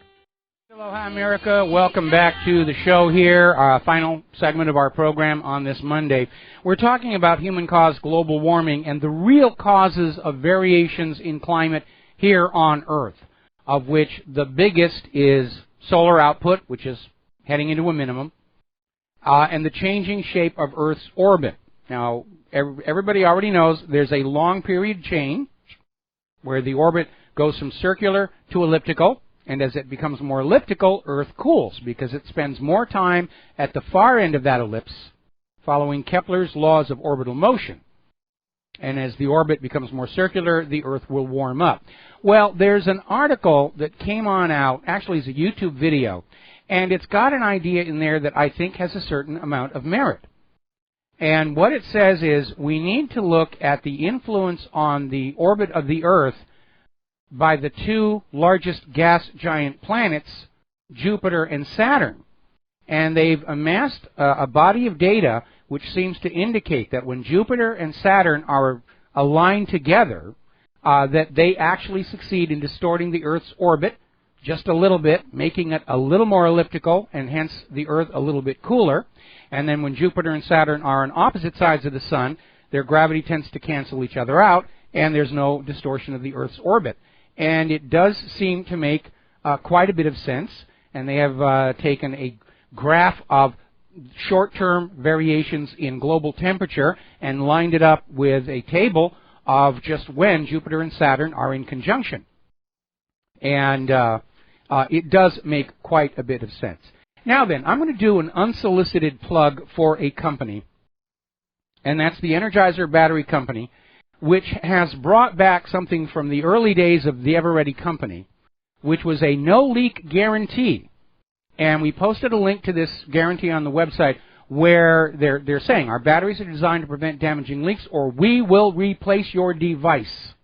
Aloha, America. Welcome back to the show here, our final segment of our program on this Monday. We're talking about human-caused global warming and the real causes of variations in climate here on Earth, of which the biggest is solar output, which is heading into a minimum, and the changing shape of Earth's orbit. Now, everybody already knows there's a long period change where the orbit goes from circular to elliptical. And as it becomes more elliptical, Earth cools because it spends more time at the far end of that ellipse following Kepler's laws of orbital motion. And as the orbit becomes more circular, the Earth will warm up. Well, there's an article that came on out, actually it's a YouTube video, and it's got an idea in there that I think has a certain amount of merit. And what it says is we need to look at the influence on the orbit of the Earth by the two largest gas giant planets, Jupiter and Saturn. And they've amassed a body of data which seems to indicate that when Jupiter and Saturn are aligned together, that they actually succeed in distorting the Earth's orbit just a little bit, making it a little more elliptical, and hence the Earth a little bit cooler. And then when Jupiter and Saturn are on opposite sides of the Sun, their gravity tends to cancel each other out, and there's no distortion of the Earth's orbit. And it does seem to make quite a bit of sense, and they have taken a graph of short-term variations in global temperature and lined it up with a table of just when Jupiter and Saturn are in conjunction. And it does make quite a bit of sense. Now then, I'm going to do an unsolicited plug for a company, and that's the Energizer Battery Company, which has brought back something from the early days of the Ever Ready Company, which was a no-leak guarantee. And we posted a link to this guarantee on the website where they're saying our batteries are designed to prevent damaging leaks, or we will replace your device.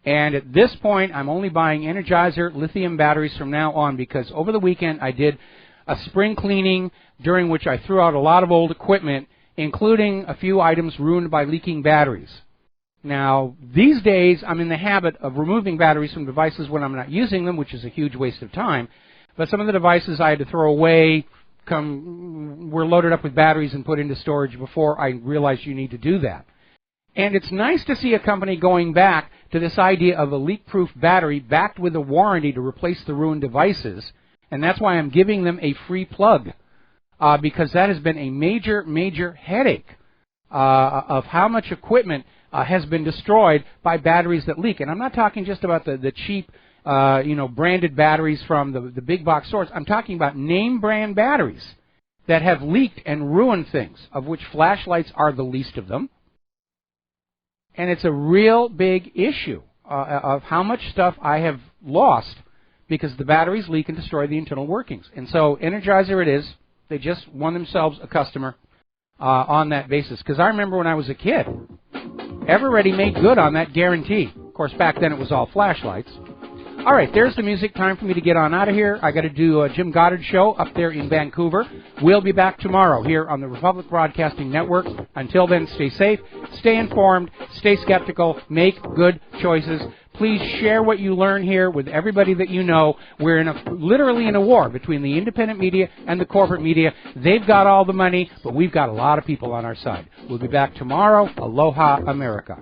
And at this point, I'm only buying Energizer lithium batteries from now on, because over the weekend I did a spring cleaning during which I threw out a lot of old equipment, including a few items ruined by leaking batteries. Now, these days I'm in the habit of removing batteries from devices when I'm not using them, which is a huge waste of time. But some of the devices I had to throw away were loaded up with batteries and put into storage before I realized you need to do that. And it's nice to see a company going back to this idea of a leak-proof battery backed with a warranty to replace the ruined devices. And that's why I'm giving them a free plug, because that has been a major, major headache of how much equipment has been destroyed by batteries that leak. And I'm not talking just about the cheap, branded batteries from the big box stores. I'm talking about name brand batteries that have leaked and ruined things, of which flashlights are the least of them. And it's a real big issue of how much stuff I have lost because the batteries leak and destroy the internal workings. And so Energizer it is. They just won themselves a customer on that basis. Because I remember when I was a kid, Everready made good on that guarantee. Of course, back then it was all flashlights. All right, there's the music. Time for me to get on out of here. I got to do a Jim Goddard show up there in Vancouver. We'll be back tomorrow here on the Republic Broadcasting Network. Until then, stay safe, stay informed, stay skeptical, make good choices. Please share what you learn here with everybody that you know. We're literally in a war between the independent media and the corporate media. They've got all the money, but we've got a lot of people on our side. We'll be back tomorrow. Aloha, America.